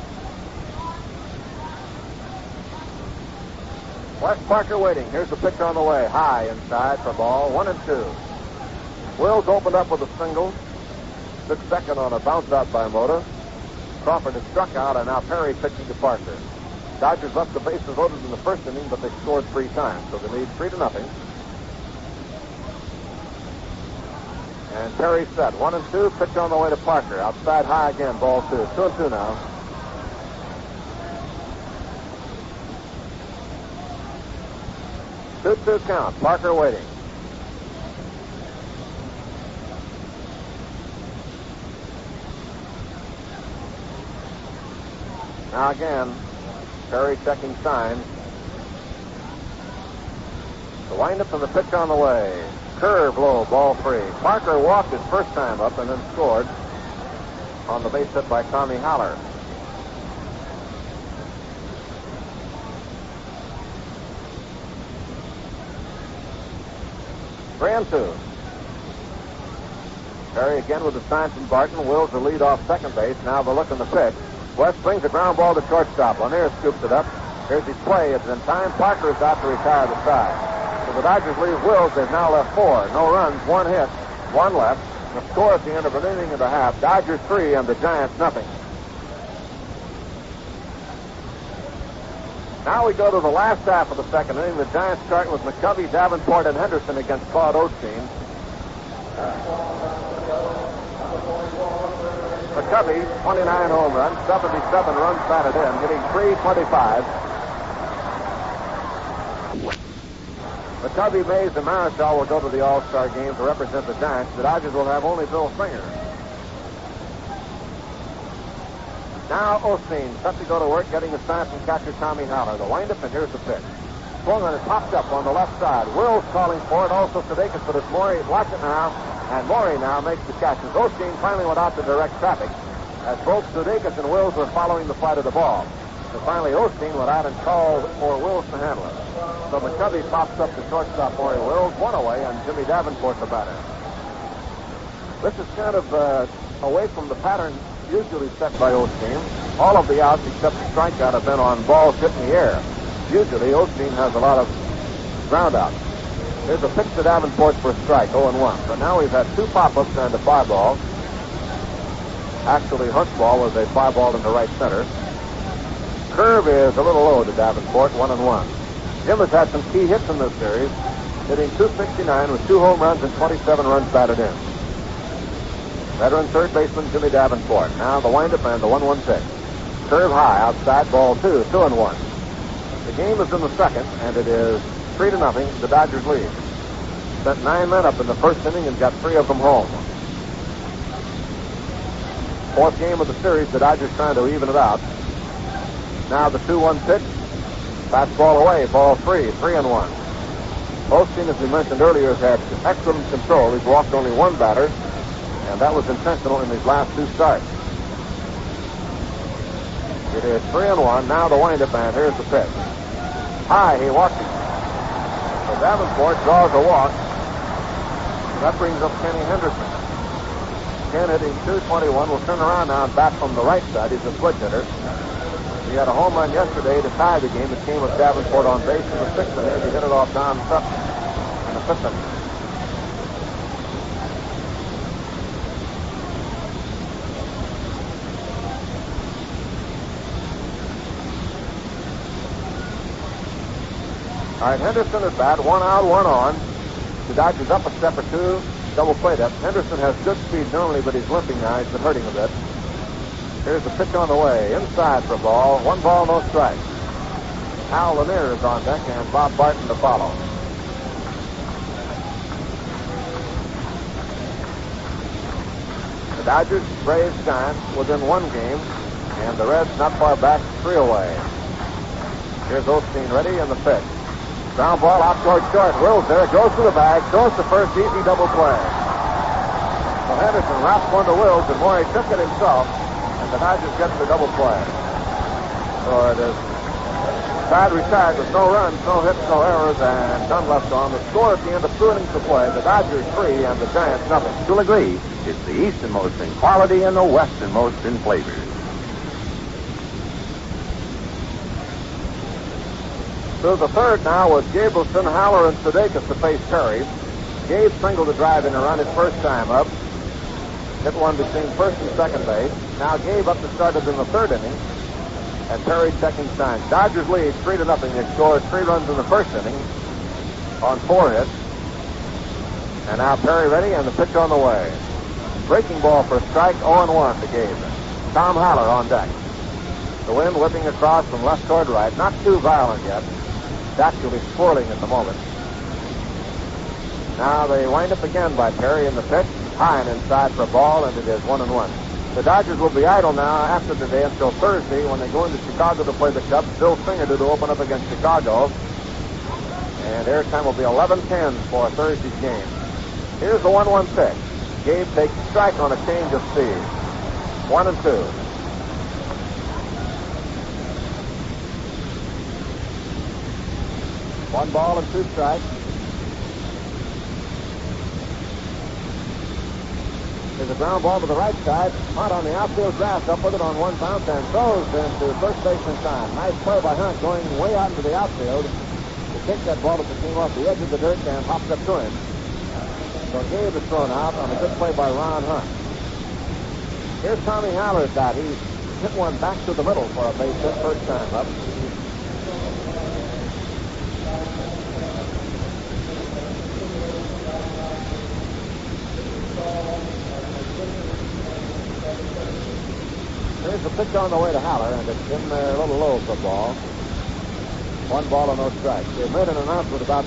Wes Parker waiting. Here's the pitch on the way. High inside for ball. 1-2. Wills opened up with a single. Took second on a bounce out by Mota. Crawford has struck out, and now Perry pitching to Parker. Dodgers left the bases loaded in the first inning, but they scored 3 times, so they lead 3-0. And Perry set. 1-2. Pitch on the way to Parker. Outside high again. Ball 2. 2-2 now. Two count. Parker waiting. Now again, Perry checking signs. The windup and the pitch on the way. Curve low, ball 3. Parker walked his first time up and then scored on the base hit by Tommy Haller. Grand 2. Perry again with the sign from Barton. Wills the lead off second base. Now the look in the pitch. West brings a ground ball to shortstop. Lanier scoops it up. Here's his play. It's in time. Parker is out to retire the side. So the Dodgers leave Wills. They've now left 4. No runs, 1 hit, 1 left. The score at the end of an inning and a half. Dodgers 3 and the Giants nothing. Now we go to the last half of the second inning. The Giants starting with McCovey, Davenport, and Henderson against Claude Osteen. McCovey, 29 home runs, 77 runs batted in, hitting .325. McCovey, Mays, and Marichal will go to the All-Star game to represent the Giants. The Dodgers will have only Bill Singer. Now Osteen, set to go to work, getting a sign from catcher Tommy Haller. The windup, and here's the pitch. Swung on it, popped up on the left side. Wills calling for it, also Sudakis, but it's Maury. Watch it now, and Maury now makes the catches. Osteen finally went out to direct traffic, as both Sudakis and Wills were following the flight of the ball. So finally Osteen went out and called for Wills to handle it. So McCovey pops up to shortstop Maury Wills, 1 away, and Jimmy Davenport the batter. This is kind of away from the pattern usually set by Osteen. All of the outs except the strikeout have been on balls hit in the air. Usually Osteen has a lot of ground outs. There's a pitch to Davenport for a strike, 0-1. But now we've had 2 pop-ups and a fly ball. Actually, Hunt's ball was a fly ball into right center. Curve is a little low to Davenport, 1-1. Jim has had some key hits in this series, hitting .269 with 2 home runs and 27 runs batted in. Veteran third baseman Jimmy Davenport. Now the windup and the 1-1 pitch. Curve high, outside, ball 2-1. The game is in the second, and it is 3-0. The Dodgers lead. Sent 9 men up in the first inning and got 3 of them home. Fourth game of the series, the Dodgers trying to even it out. Now the 2-1 pitch. Fastball away, ball 3-1. Osteen, as we mentioned earlier, has had excellent control. He's walked only 1 batter, and that was intentional in his last 2 starts. It is 3-1. Now the windup, and here's the pitch. High, he walks it. So Davenport draws a walk. That brings up Kenny Henderson. Ken hitting .221 will turn around now and bat from the right side. He's a switch hitter. He had a home run yesterday to tie the game. It came with Davenport on base in the 6th inning. He hit it off Don Sutton in the 5th inning. All right, Henderson at bat, 1 out, 1 on. The Dodgers up a step or 2, double play depth. Henderson has good speed normally, but he's limping now. He's been hurting a bit. Here's the pitch on the way, inside for a ball. 1 ball, no strike. Hal Lanier is on deck, and Bob Barton to follow. The Dodgers, Braves, Giants within 1 game, and the Reds not far back, 3 away. Here's Osteen ready, and the pitch. Ground ball out toward short. Wills there, goes to the bag, throws to first, easy double play. So Henderson wraps one to Wills, and Maury took it himself, and the Dodgers get the double play. So it is tied retired with no runs, no hits, no errors, and none left on. The score at the end of 2 innings to play, the Dodgers 3 and the Giants nothing. You'll agree, it's the easternmost in quality and the westernmost in flavor. So the third now was Gabrielson, Haller, and Sudakis to face Perry. Gabe singled the drive in a run his first time up. Hit one between first and second base. Now Gabe up to started in the 3rd inning. And Perry checking signs. Dodgers lead 3-0. They scored 3 runs in the first inning on 4 hits. And now Perry ready, and the pitch on the way. Breaking ball for a strike, 0-1 to Gabe. Tom Haller on deck. The wind whipping across from left toward right. Not too violent yet. It's actually swirling at the moment. Now they wind up again by Perry in the pitch. High and inside for a ball, and it is 1-1. The Dodgers will be idle now after today until Thursday when they go into Chicago to play the Cubs. Bill Singer to open up against Chicago. And airtime will be 11:10 for Thursday's game. Here's the 1-1 pitch. Gabe takes strike on a change of speed. 1-2. One ball and 2 strikes. There's a ground ball to the right side. Hunt on the outfield grass, up with it on 1 bounce and throws into first base in time. Nice play by Hunt, going way out into the outfield to take that ball as it came off the edge of the dirt and hopped up to him. So Gabe is thrown out on a good play by Ron Hunt. Here's Tommy Haller's bat. He hit one back to the middle for a base hit first time up. Here's the pitch on the way to Haller, and it's in there a little low for a ball. 1 ball and no strikes. They've made an announcement about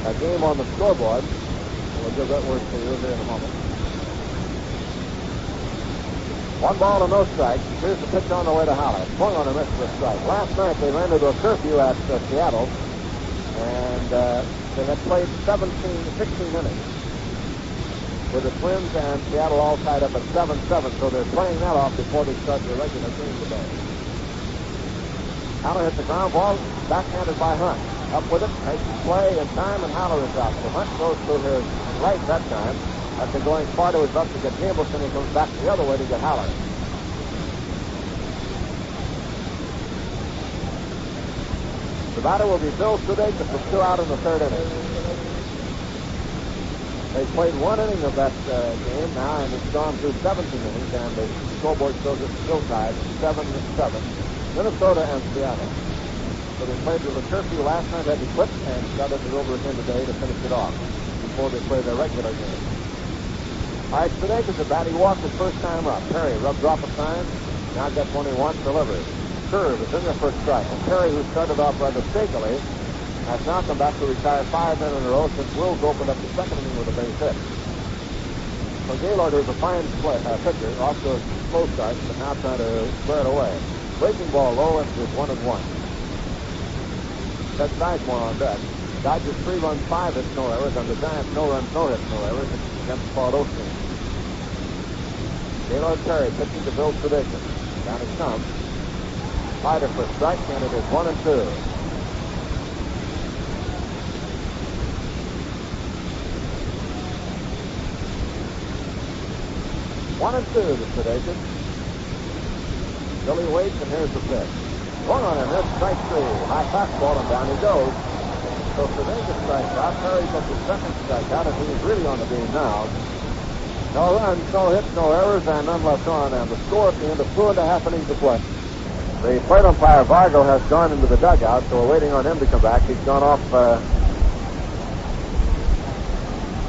a game on the scoreboard. We'll give that word to you here in a moment. 1 ball and no strikes. Here's the pitch on the way to Haller. Swung on a miss for a strike. Last night they ran into a curfew at Seattle, and they had played 16 innings with the Twins and Seattle all tied up at 7-7, so they're playing that off before they start their regular game today. Haller hits the ground ball, backhanded by Hunt. Up with it, makes the play in time, and Haller is out. So Hunt goes to his right that time. After going far to his left to get Gabrielson, he comes back the other way to get Haller. The batter will be Bill Sudakis with 2 out in the 3rd inning. They played 1 inning of that game now, and it's gone through 17 innings, and the scoreboard shows it's still tied 7-7. Minnesota and Seattle. So they played with a curfew last night, had to quit, and started it over again today to finish it off before they play their regular game. All right, Sudakis at bat. He walked his first time up. Perry rubs off a sign. Now gets one he wants, delivers. Curve is in there for a strike. And Perry, who started off rather stakily, has now come back to retire 5 men in a row since Wills opened up the second inning with a base hit. So Gaylord, who's a fine pitcher, off to a slow start, but now trying to square it away. Breaking ball low, and it's 1-1. Ted Sizemore on deck. Dodgers 3 runs, 5 hits, no errors, and the Giants no runs, no hits, no errors against Claude Osteen. Gaylord Perry pitching to Bill Sudakis. Down he comes. Slider for strike, and it is 1-2. One and two to Sudakis. Billy waits, and here's the pitch. Swung on him, here's strike 3. High fastball, and down he goes. So Sudakis strikes out. Perry gets his second strikeout, and he's really on the beam now. No runs, no hits, no errors, and none left on. And the score at the end of 2.5 innings to play. The plate umpire, Vargo, has gone into the dugout, so we're waiting on him to come back. He's gone off,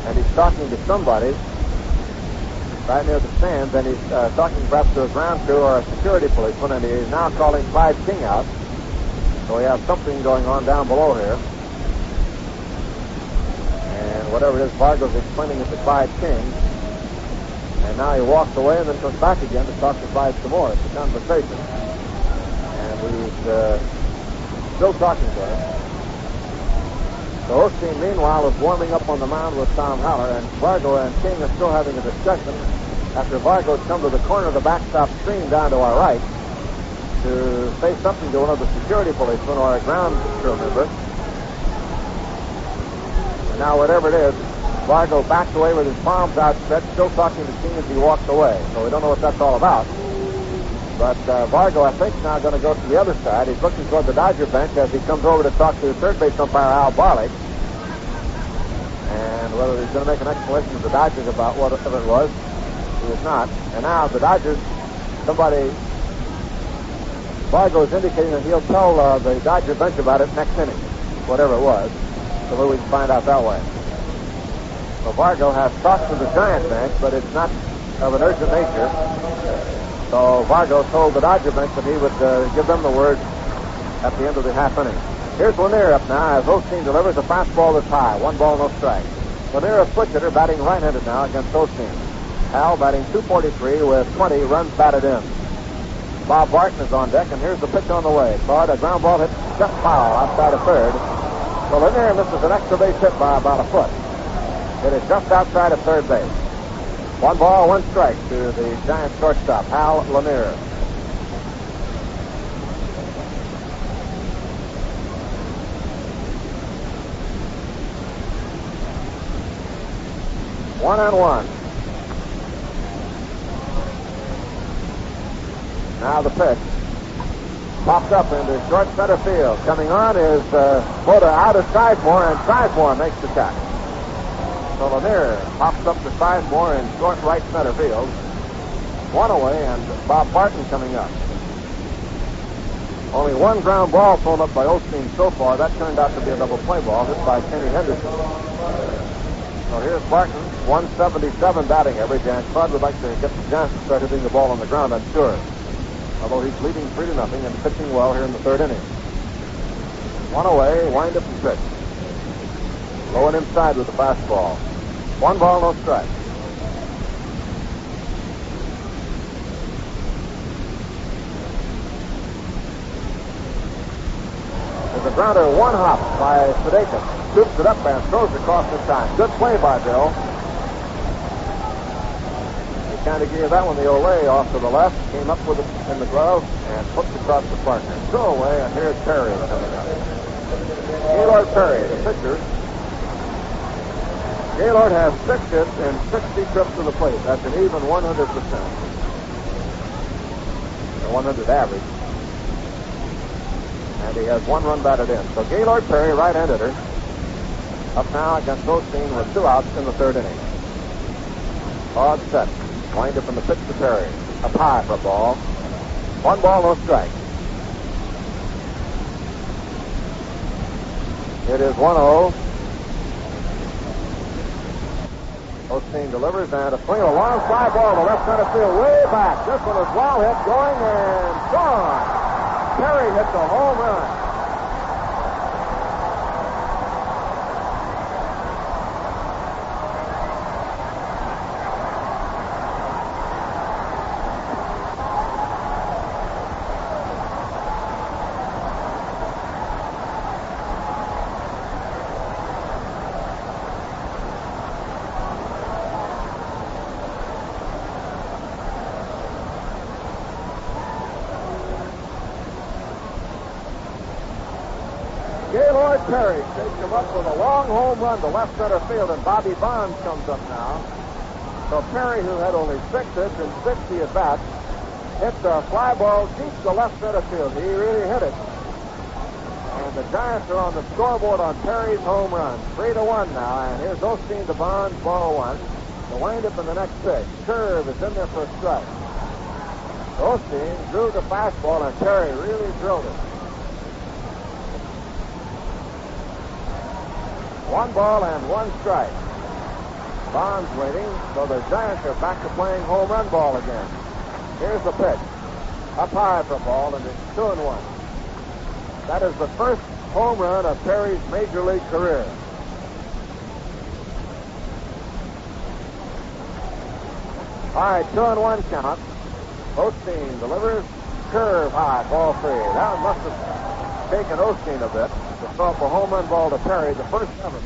and he's talking to somebody right near the stands, and he's talking perhaps to a ground crew or a security policeman, and he's now calling Clyde King out. So we have something going on down below here. And whatever it is, Vargo's explaining it to Clyde King. And now he walks away and then comes back again to talk to Clyde some more. It's a conversation. And he's still talking to him. So Osteen, meanwhile, is warming up on the mound with Tom Haller, and Vargo and King are still having a discussion after Vargo's come to the corner of the backstop screen down to our right to say something to one of the security policemen or a ground crew member. And now, whatever it is, Vargo backed away with his palms outstretched, still talking to King as he walks away. So we don't know what that's all about. But Vargo, I think, is now going to go to the other side. He's looking toward the Dodger bench as he comes over to talk to third base umpire Al Barley. And whether he's going to make an explanation to the Dodgers about whatever it was, he is not. And now the Dodgers, Vargo is indicating that he'll tell the Dodger bench about it next inning, whatever it was. So maybe we can find out that way. So Vargo has talked to the Giant bench, but it's not of an urgent nature. So Vargo told the Dodger bench that he would give them the word at the end of the half inning. Here's Lanier up now as Osteen delivers a fastball that's high. 1 ball, no strike. Lanier, a switch hitter, batting right-handed now against Osteen. Hal batting .243 with 20 runs batted in. Bob Barton is on deck, and here's the pitch on the way. Claude, a ground ball hit just foul outside of third. So Lanier misses an extra base hit by about a foot. It is just outside of third base. 1 ball, 1 strike to the Giant shortstop, Hal Lanier. One and one. Now the pitch. Popped up into short center field. Coming on is Mota out of Sizemore, and Sizemore makes the catch. So Lanier pops up to Sizemore in short right center field. 1 away, and Bob Barton coming up. Only 1 ground ball thrown up by Osteen so far. That turned out to be a double play ball hit by Ken Henderson. So here's Barton, 177 batting average, and Claude would like to get the Giants to start hitting the ball on the ground, I'm sure. Although he's leading 3-0 and pitching well here in the third inning. 1 away, wind up and pitch. Low and inside with the fastball. 1 ball, no strike. There's a grounder, 1 hop by Sudakis. Scoops it up and throws across the time. Good play by Bill. He kind of gave that one the Olay off to the left. Came up with it in the glove and flipped across the partner. Throw away, and here's Perry coming up. Gaylord Perry, the pitcher. Gaylord has 6 hits and 60 trips to the plate. That's an even 100%. A 100 average. And he has 1 run batted in. So Gaylord Perry, right-handed hitter, up now against Osteen with 2 outs in the third inning. Odd set. Wind up in the pitch to Perry. Up high for a ball. 1 ball, no strike. It is 1-0. Osteen Osteen delivers, and a swing of a long fly ball to left center field, way back. This one is well hit, going and gone. Perry hits a home run. Gaylord Perry takes him up with a long home run to left center field, and Bobby Bonds comes up now. So Perry, who had only 6 hits and 60 at bats, hits a fly ball deep to left center field. He really hit it. And the Giants are on the scoreboard on Perry's home run. 3-1 now, and here's Osteen to Bonds, ball 1. The windup in the next pitch. Curve is in there for a strike. Osteen drew the fastball, and Perry really drilled it. 1 ball and 1 strike. Bonds waiting, so the Giants are back to playing home run ball again. Here's the pitch. Up high for a ball, and it's 2-1. That is the first home run of Perry's major league career. All right, 2-1 count. Osteen delivers, curve high, ball 3. That one must have taken Osteen a bit to throw up a home run ball to Perry, the first ever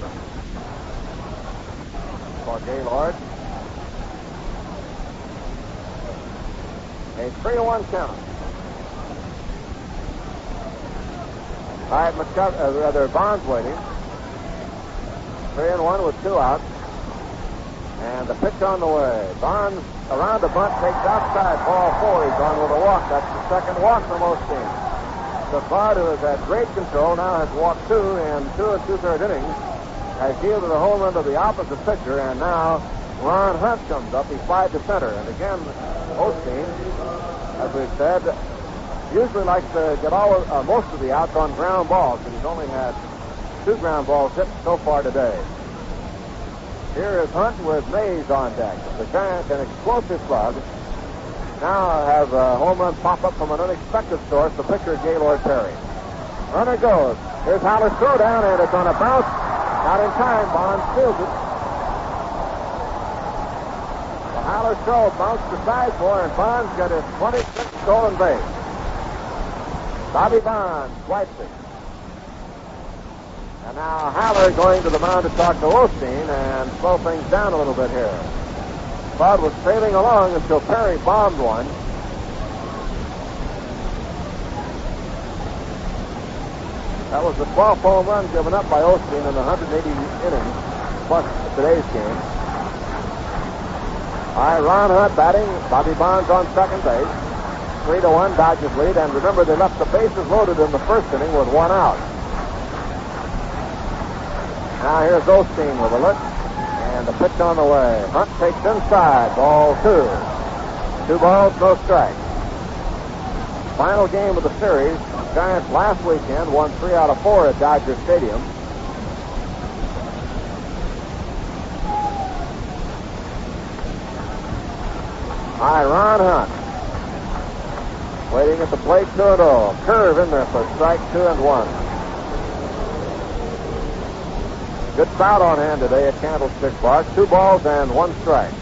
for Gaylord. A 3-1 count. All right, McCovey, Bonds waiting. 3-1 with 2 outs. And the pitch on the way. Bonds around the bunt, takes outside, ball 4. He's on with a walk. That's the second walk from Osteen. So Bud, who has had great control, now has walked 2 in 2 2/3 innings, has yielded a home run to the opposite pitcher, and now Ron Hunt comes up. He flied to center. And again, Osteen, as we've said, usually likes to get most of the outs on ground balls, but he's only had 2 ground balls hit so far today. Here is Hunt with Mays on deck. The Giants, an explosive slug, now have a home run pop up from an unexpected source, the pitcher Gaylord Perry. Runner goes. Here's Haller's throw down, and it's on a bounce. Not in time. Bonds steals it. The Haller's throw bounced to Sizemore, and Bonds got his 26th stolen base. Bobby Bonds swipes it. And now Haller going to the mound to talk to Osteen and slow things down a little bit here. Bud was sailing along until Perry bombed one. That was the 12th home run given up by Osteen in the 180 innings, plus today's game. All right, Ron Hunt batting. Bobby Bonds on second base. 3-1, Dodgers lead. And remember, they left the bases loaded in the first inning with 1 out. Now here's Osteen with a look. And the pitch on the way. Hunt takes inside. Ball 2. 2 balls, no strikes. Final game of the series. Giants last weekend won 3 out of 4 at Dodger Stadium. All right, Ron Hunt. Waiting at the plate, 2-0. Curve in there for strike 2-1. Good crowd on hand today at Candlestick Park. 2 balls and 1 strike.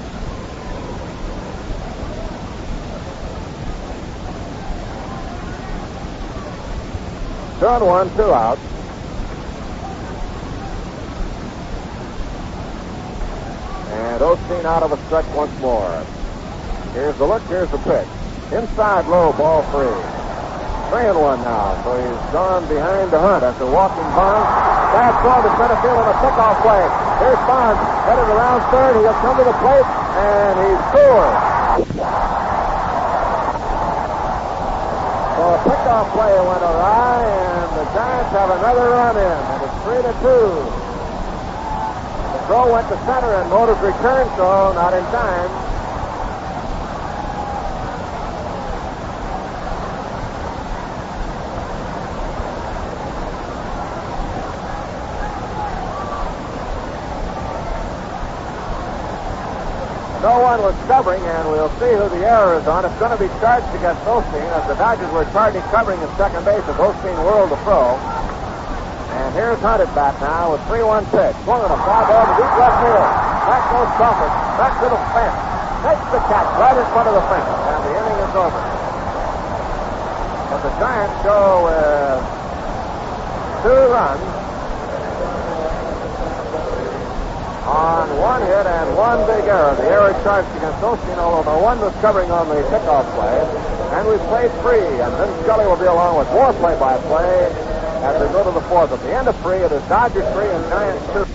Turn 1, 2 outs. And Osteen out of a stretch once more. Here's the look, here's the pitch. Inside low, ball 3. 3-1 now, so he's gone behind the Hunt after walking Bonds. Bad throw to center field on a pickoff play. Here's Bonds, headed around third. He'll come to the plate, and he's scored. So a pickoff play went awry, and the Giants have another run in, and it's 3-2. The throw went to center, and Mota's return throw not in time. No one was covering, and we'll see who the error is on. It's going to be charged against Osteen, as the Dodgers were charging covering at second base as Osteen whirled the throw. And here's Hunt at bat now with 3-1 pitch. Swung on a fly ball to deep left field. Back goes Crawford. Back to the fence. Takes the catch right in front of the fence. And the inning is over. But the Giants go with 2 runs on 1 hit and 1 big error. The error charged against Osteen, although no one was covering on the pickoff play. And we've played 3, and then Scully will be along with more play-by-play as we go to the 4th. At the end of 3, it is Dodgers 3 and Giants 2.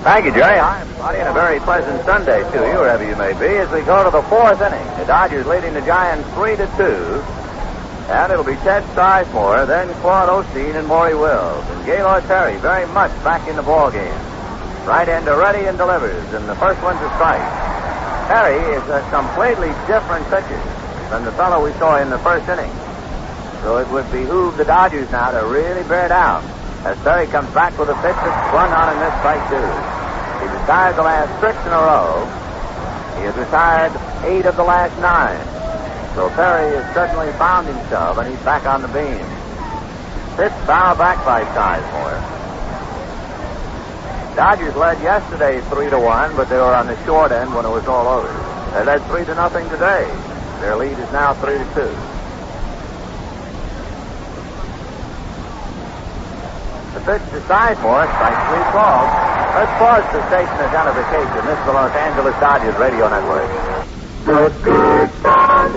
Thank you, Jerry. Hi, everybody, and a very pleasant Sunday to you, wherever you may be, as we go to the 4th inning. The Dodgers leading the Giants 3-2. And it'll be Ted Sizemore, then Claude Osteen and Maury Wills. And Gaylord Perry very much back in the ball game. Right-hander ready and delivers, and the first one's a strike. Perry is a completely different pitcher than the fellow we saw in the first inning. So it would behoove the Dodgers now to really bear down as Perry comes back with a pitch that's swung on in this strike, too. He retired the last 6 in a row. He has retired 8 of the last 9. So Perry has certainly found himself, and he's back on the beam. Pitch foul back by Sizemore. Dodgers led yesterday 3-1, but they were on the short end when it was all over. They led 3-0 today. Their lead is now 3-2. The pitch to Sizemore, strike 3 called. Let's pause the station identification. This is the Los Angeles Dodgers Radio Network. Good God.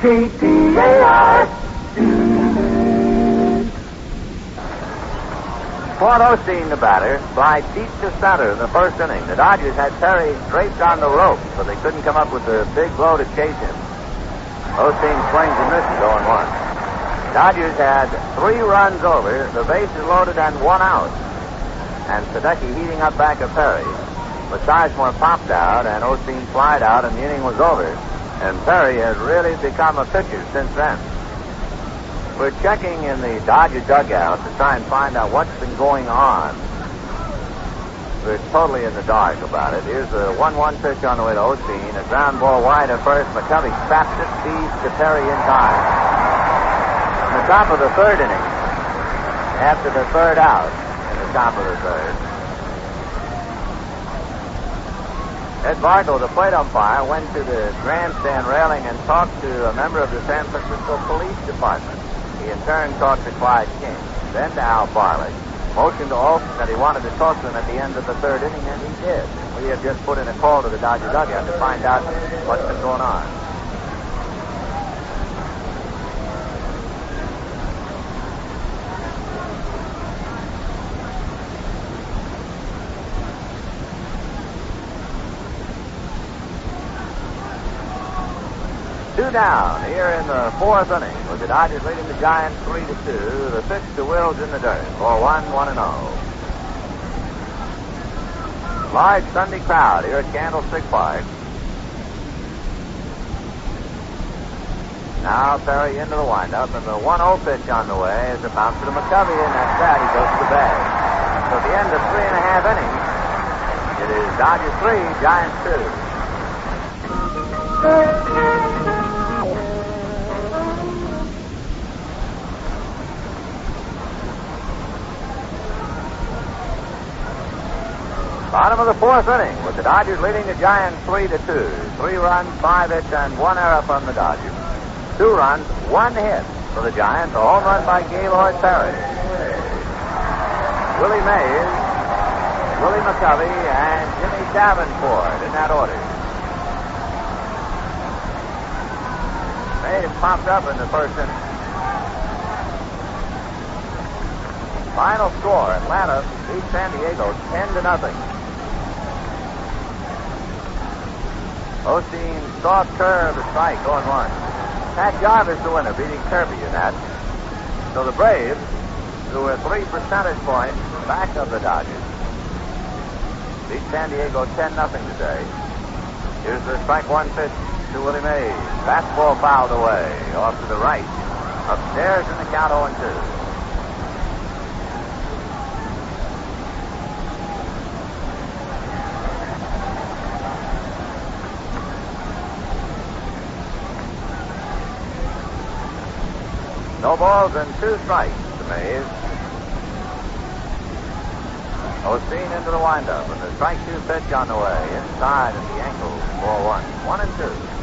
KTAR. Claude Osteen, the batter, fly deep to center in the first inning. The Dodgers had Perry draped on the rope, but they couldn't come up with a big blow to chase him. Osteen swings and misses 0-1. Dodgers had 3 runs over, the bases loaded and 1 out. And Sudakis heating up back of Perry. But Sizemore popped out and Osteen flied out and the inning was over. And Perry has really become a pitcher since then. We're checking in the Dodger dugout to try and find out what's been going on. We're totally in the dark about it. Here's a 1-1 pitch on the way to Osteen. A ground ball wide at first. McCovey traps it, feeds to Perry in time. In the top of the 3rd inning, after the 3rd out, in the top of the 3rd, Ed Vargo, the plate umpire, went to the grandstand railing and talked to a member of the San Francisco Police Department. He in turn talked to Clyde King, then to Al Farley. Motioned to Olson that he wanted to talk to him at the end of the 3rd inning, and he did. We have just put in a call to the Dodger dugout to find out what's been going on. Two down here in the 4th inning with the Dodgers leading the Giants 3-2. The pitch to Wills in the dirt for 1-0. Large Sunday crowd here at Candlestick Park. Now Perry into the windup, and the 1-0 pitch on the way is a bounce to McCovey, and that's that. He goes to the bag. So at the end of 3.5 innings, it is Dodgers 3, Giants 2. Bottom of the 4th inning with the Dodgers leading the Giants 3-2. 3 runs, 5 hits, and 1 error from the Dodgers. 2 runs, 1 hit for the Giants. A home run by Gaylord Perry. Willie Mays, Willie McCovey, and Jimmy Davenport in that order. Mays popped up in the first inning. Final score, Atlanta beat San Diego 10-0. Osteen soft curve, the strike, 0-1. Pat Jarvis, the winner, beating Kirby in that. So the Braves, who were 3 percentage points back of the Dodgers, beat San Diego 10-0 today. Here's the strike one pitch to Willie Mays. Fastball fouled away. Off to the right. Upstairs in the count 0-2. No balls and 2 strikes to Mays. Osteen into the windup, and the strike 2 pitch on the way. Inside at the ankle. Ball 1. 1-2.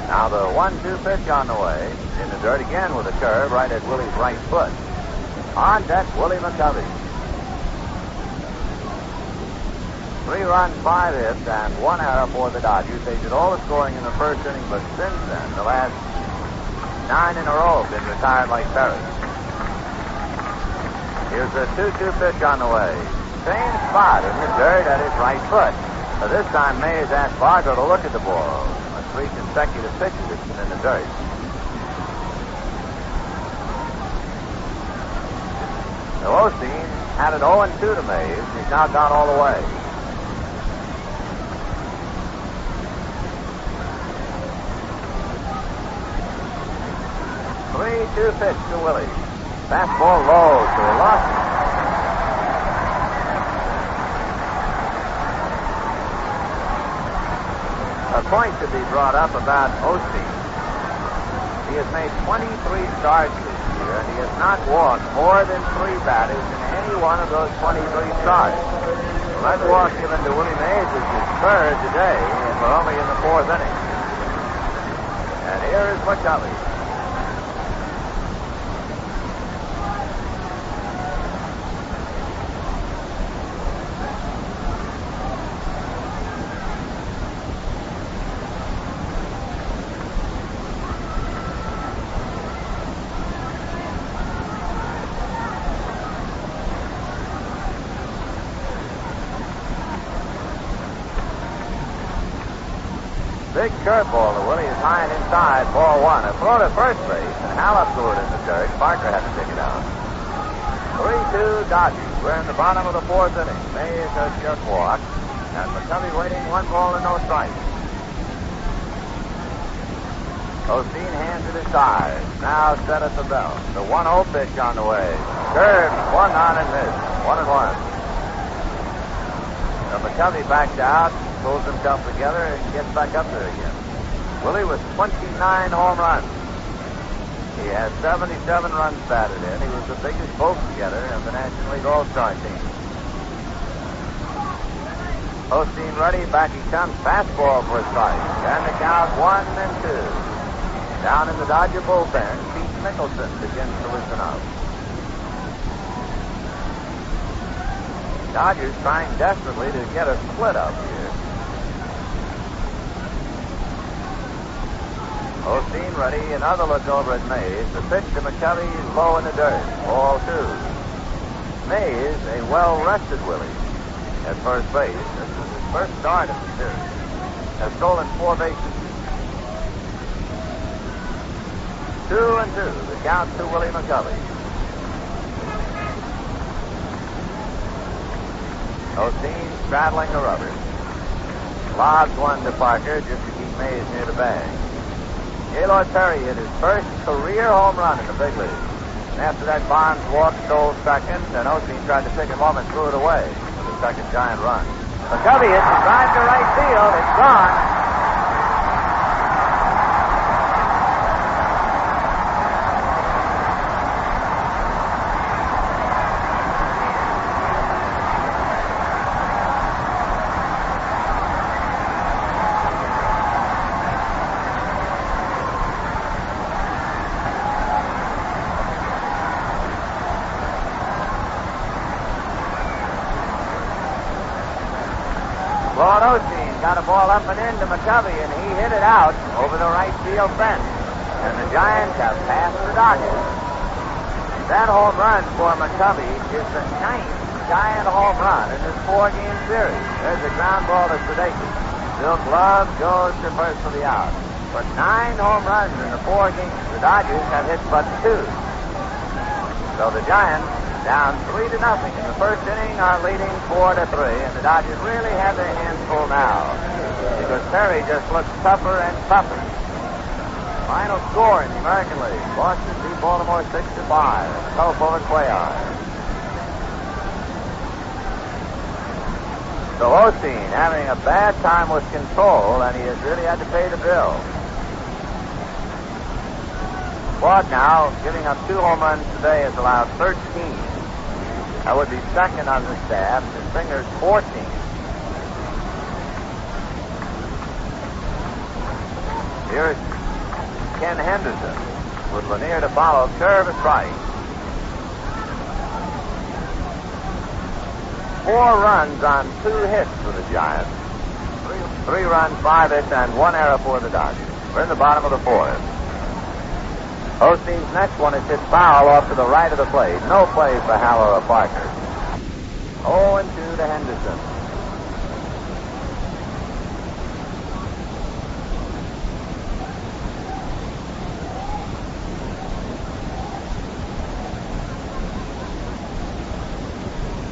Now the 1-2 pitch on the way. In the dirt again with a curve right at Willie's right foot. On deck, Willie McCovey. 3 runs, 5 hits, and 1 error for the Dodgers. They did all the scoring in the first inning, but since then, the last 9 in a row have been retired like Perry. Here's a 2-2 pitch on the way. Same spot in the dirt at his right foot. But this time, Mays asked Barker to look at the ball. 3 consecutive pitches it's been in the dirt. So Osteen had it 0-2 to Mays. He's now gone all the way. 3-2 pitch to Willie. Fastball low to lost. A point to be brought up about Osteen. He has made 23 starts this year, and he has not walked more than 3 batters in any one of those 23 starts. That walk given to Willie Mays is his 3rd today, and we're only in the 4th inning. And here is McCovey. Big curveball to Willie is high and inside, ball 1. A throw to first base, and Hal up to it in the dirt. Parker had to take it out. 3-2 Dodgers. We're in the bottom of the 4th inning. Mays has just walked, and McCovey waiting, 1 ball and no strikes. Osteen hands at his side. Now set at the belt. The 1-0 pitch on the way. Curved, 1 on and missed. 1-1. So McCovey backed out, pulls himself together, and gets back up there again. Willie with 29 home runs. He has 77 runs batted in. He was the biggest vote getter of the National League All-Star team. Osteen ready, back he comes. Fastball for a strike. And the count 1-2. Down in the Dodger bullpen, Pete Mickelson begins to listen up. Dodgers trying desperately to get a split up here. Osteen ready, another look over at Mays. The pitch to McCovey low in the dirt. Ball 2. Mays, a well-rested Willie at first base. This is his first start of the series. Has stolen 4 bases. 2-2. The count to Willie McCovey. Osteen straddling the rubber. Lobs 1 to Parker just to keep Mays near the bag. Gaylord Perry hit his first career home run in the big league. And after that, Bonds walked, stole second, and Osteen tried to pick him up and threw it away for the second giant run. McCovey hits the drive to right field. It's gone. Claude Osteen got a ball up and into McCovey, and he hit it out over the right field fence. And the Giants have passed the Dodgers. That home run for McCovey is the 9th Giant home run in this 4-game series. There's a ground ball to Sudakis. Bill Glove goes to first for the out. But 9 home runs in the 4 games. The Dodgers have hit but 2. So the Giants, down 3-0 in the first inning, are leading 4-3, and the Dodgers really have their hands full now because Perry just looks tougher and tougher. Final score in the American League: Boston beat Baltimore 6-5. Cope over Cuellar. So Osteen having a bad time with control, and he has really had to pay the bill. Claude now, giving up 2 home runs today, has allowed 13. That would be second on the staff. His Singer's 14. Here's Ken Henderson with Lanier to follow. Curve and strike. 4 runs on 2 hits for the Giants. 3 runs, 5 hits, and 1 error for the Dodgers. We're in the bottom of the 4th. Osteen's next one is hit foul off to the right of the plate. No play for Hal or Parker. 0-2 to Henderson.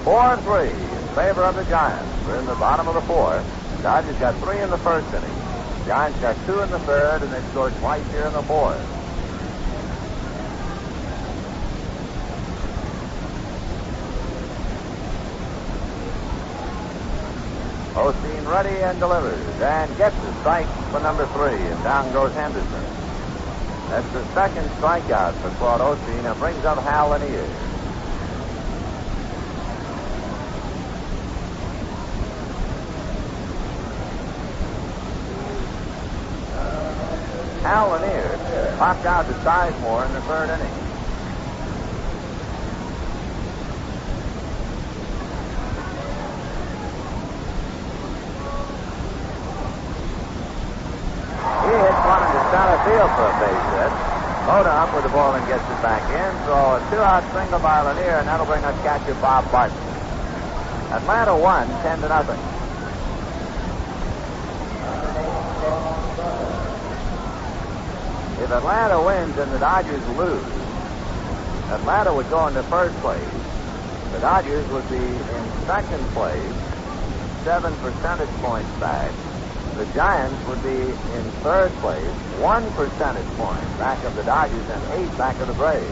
Four and 3 in favor of the Giants. We're in the bottom of the 4th. Dodgers got 3 in the first inning. Giants got 2 in the 3rd, and they scored twice here in the 4th. Osteen ready and delivers and gets a strike for number 3, and down goes Henderson. That's the second strikeout for Claude Osteen, and brings up Hal Lanier. Hal Lanier popped out to Sizemore in the 3rd inning. Field for a base hit. Mota up with the ball and gets it back in. So a 2-out single by Lanier, and that'll bring us catcher Bob Barton. Atlanta won 10-0. If Atlanta wins and the Dodgers lose, Atlanta would go into first place. The Dodgers would be in second place, 7 percentage points back. The Giants would be in 3rd place, 1 percentage point back of the Dodgers and 8 back of the Braves.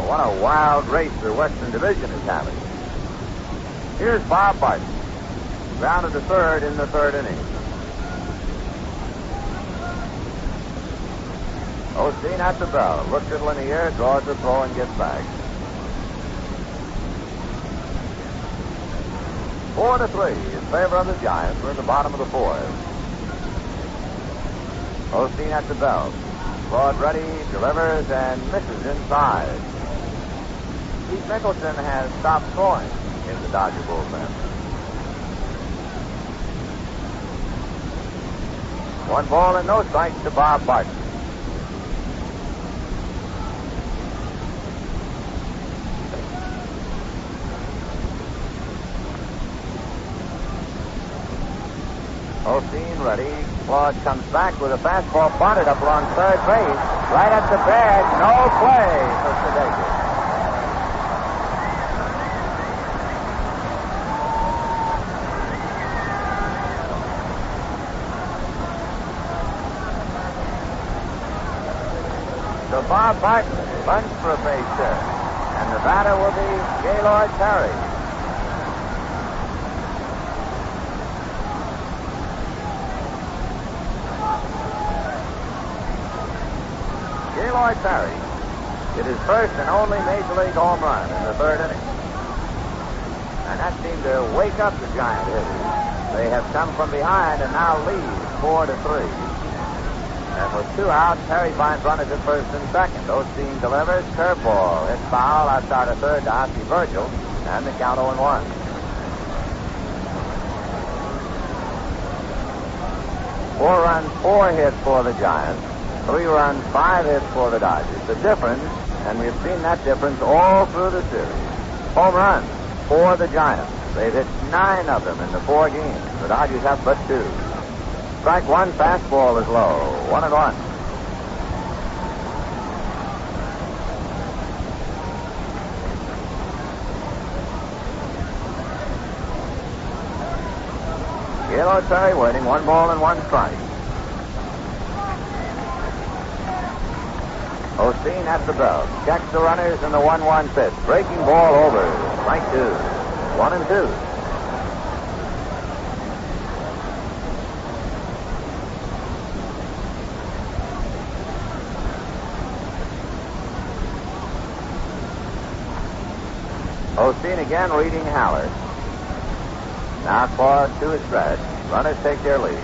What a wild race the Western Division is having. Here's Bob Barton, grounded to 3rd in the 3rd inning. Osteen at the bell, looks at Lanier, draws the throw, and gets back. 4-3 in favor of the Giants. We're in the bottom of the 4th. Osteen at the belt. Claude ready, delivers, and misses inside. Steve Nicholson has stopped throwing in the Dodger bullpen. 1 ball and no strikes to Bob Barton. Osteen ready. Claude comes back with a fastball bunted up along 3rd base. Right at the bag. No play for Sudakis. So Bob Barton bunts for a base hit. And the batter will be Gaylord Perry. Gaylord Perry hit his first and only Major League home run in the 3rd inning. And that seemed to wake up the Giant hitters. They have come from behind and now lead 4-3. And with 2 out, Perry finds runners at 1st and 2nd. Osteen delivers, curveball, hits foul outside of 3rd to Ossie Virgil, and the count 0-1. 4 runs, 4 hits for the Giants. 3 runs, 5 hits for the Dodgers. The difference, and we've seen that difference all through the series. Home runs for the Giants. They've hit 9 of them in the 4 games. The Dodgers have but 2. Strike 1, fastball is low. 1-1. Gaylord Perry waiting, 1 ball and 1 strike. Osteen at the belt. Checks the runners in the 1-1 pitch. Breaking ball over. Strike 2. 1-2. Osteen again reading Haller. Now Claude to his stretch. Runners take their lead.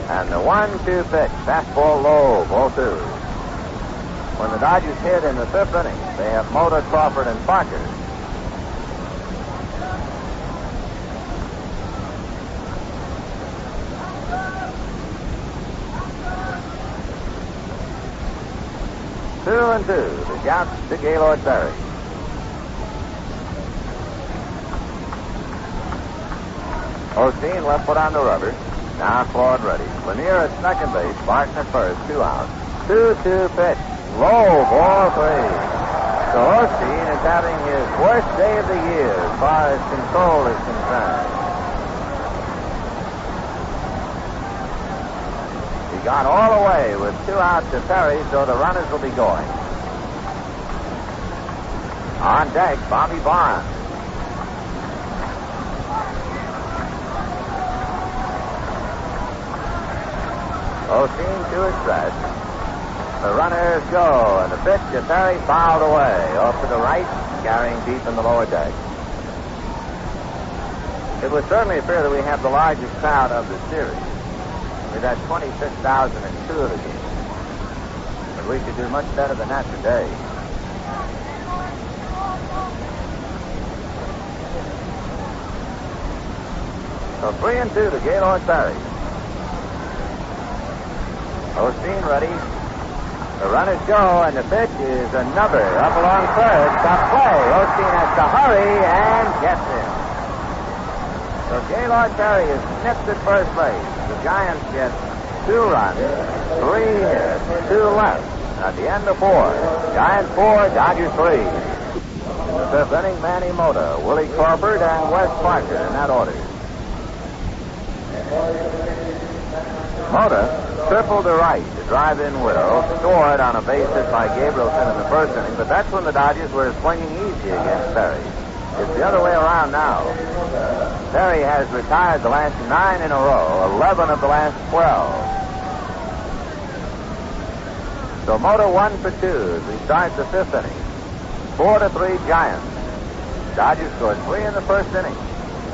And the 1-2 pitch. Fastball low. Ball 2. When the Dodgers hit in the 5th inning, they have Mota, Crawford, and Parker. Two and 2. The count to Gaylord Perry. Osteen left foot on the rubber. Now Claude ready. Lanier at second base. Barton at first. 2 out. 2-2 pitch. Low, ball 3. So Osteen is having his worst day of the year as far as control is concerned. He got all the way with 2 outs to Perry, so the runners will be going. On deck, Bobby Barnes. Osteen to his stretch. The runners go, and the pitch to Perry fouled away off to the right, carrying deep in the lower deck. It would certainly appear that we have the largest crowd of the series. We've had 26,000 in 2 of the games. But we could do much better than that today. So 3-2 to Gaylord Perry. Osteen ready. The runners go, and the pitch is another up along third. Stop play. Osteen has to hurry and gets him. So Gaylord Perry is snipped at first base. The Giants get 2 runs, 3 hits, 2 left. At the end of 4. Giants 4, Dodgers 3. In the 5th inning, Manny Mota, Willie Crawford, and Wes Parker in that order. Mota tripled to right to drive in Widow, scored on a base hit by Gabrielson in the 1st inning, but that's when the Dodgers were swinging easy against Perry. It's the other way around now. Perry has retired the last 9 in a row, 11 of the last 12. So Mota 1 for 2 as we start the 5th inning. 4-3 Giants. Dodgers scored 3 in the 1st inning.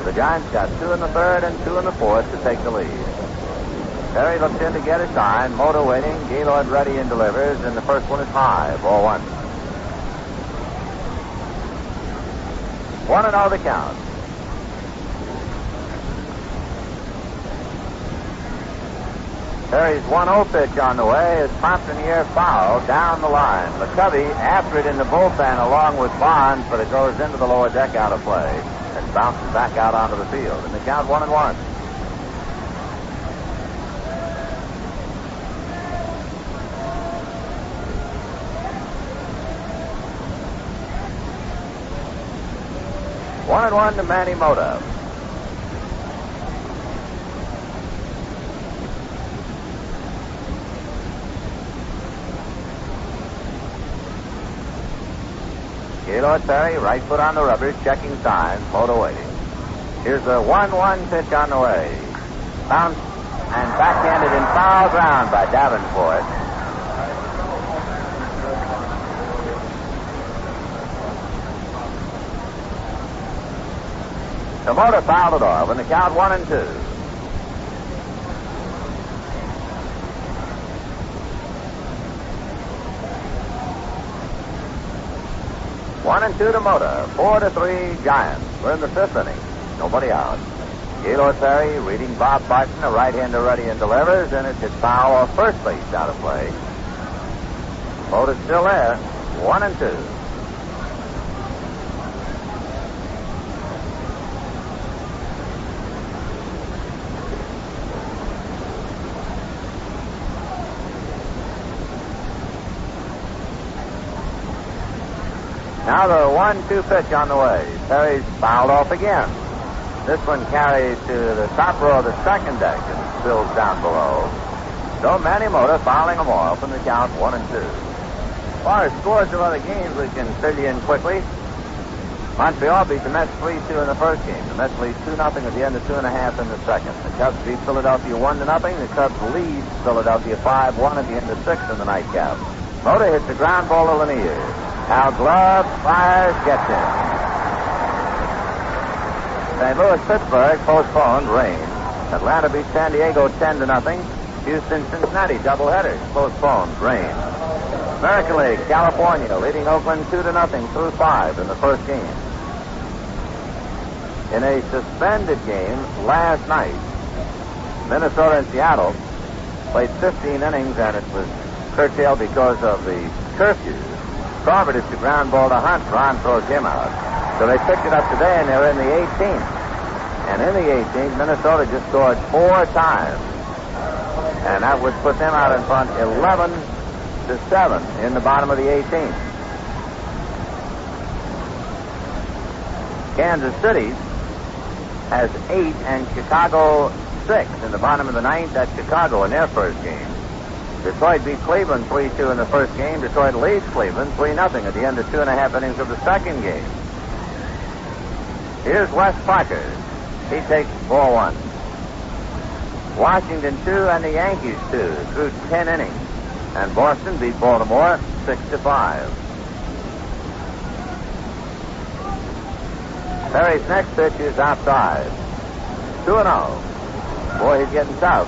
The Giants got 2 in the 3rd and 2 in the 4th to take the lead. Perry looks in to get a sign. Mota waiting. Gaylord ready and delivers. And the first one is high. Ball 1. 1-0 the count. Perry's 1-0 pitch on the way is popped in the air foul down the line. McCovey after it in the bullpen along with Bonds, but it goes into the lower deck out of play and bounces back out onto the field. And the count 1-1. One and 1 to Manny Mota. Gaylord Perry, right foot on the rubber, checking signs. Mota waiting. Here's the 1-1 pitch on the way. Bounced and backhanded in foul ground by Davenport. The Mota fouled it off, and the count 1-2. One and 2 to Mota. 4-3 Giants. We're in the 5th inning. Nobody out. Gaylord Perry reading Bob Barton, a right-hander ready and delivers, and it's hit foul off first base out of play. Mota's still there. 1-2. Now the 1-2 pitch on the way. Perry's fouled off again. This one carries to the top row of the second deck and spills down below. So Manny Mota fouling them off in the count 1-2. As far as scores of other games, we can fill you in quickly. Montreal beat the Mets 3-2 in the first game. The Mets lead 2-0 at the end of 2.5 in the second. The Cubs beat Philadelphia 1-0. The Cubs lead Philadelphia 5-1 at the end of 6 in the nightcap. Mota hits a ground ball to Lanier. Now Glove fires, gets in. St. Louis, Pittsburgh postponed, rain. Atlanta beat San Diego 10-0. Houston, Cincinnati doubleheader postponed, rain. American League, California leading Oakland 2-0 through 5 in the first game. In a suspended game last night, Minnesota and Seattle played 15 innings and it was curtailed because of the curfew. Crawford hits the ground ball to Hunt. Ron throws him out. So they picked it up today and they're in the 18th. And in the 18th, Minnesota just scored 4 times. And that would put them out in front 11-7 in the bottom of the 18th. Kansas City has 8 and Chicago 6 in the bottom of the 9th. That's Chicago in their first game. Detroit beat Cleveland 3-2 in the first game. Detroit leads Cleveland 3-0 at the end of 2.5 innings of the second game. Here's Wes Parker. He takes ball 1. Washington 2 and the Yankees 2 through 10 innings. And Boston beat Baltimore 6-5. Perry's next pitch is outside. 2-0. Boy, he's getting tough.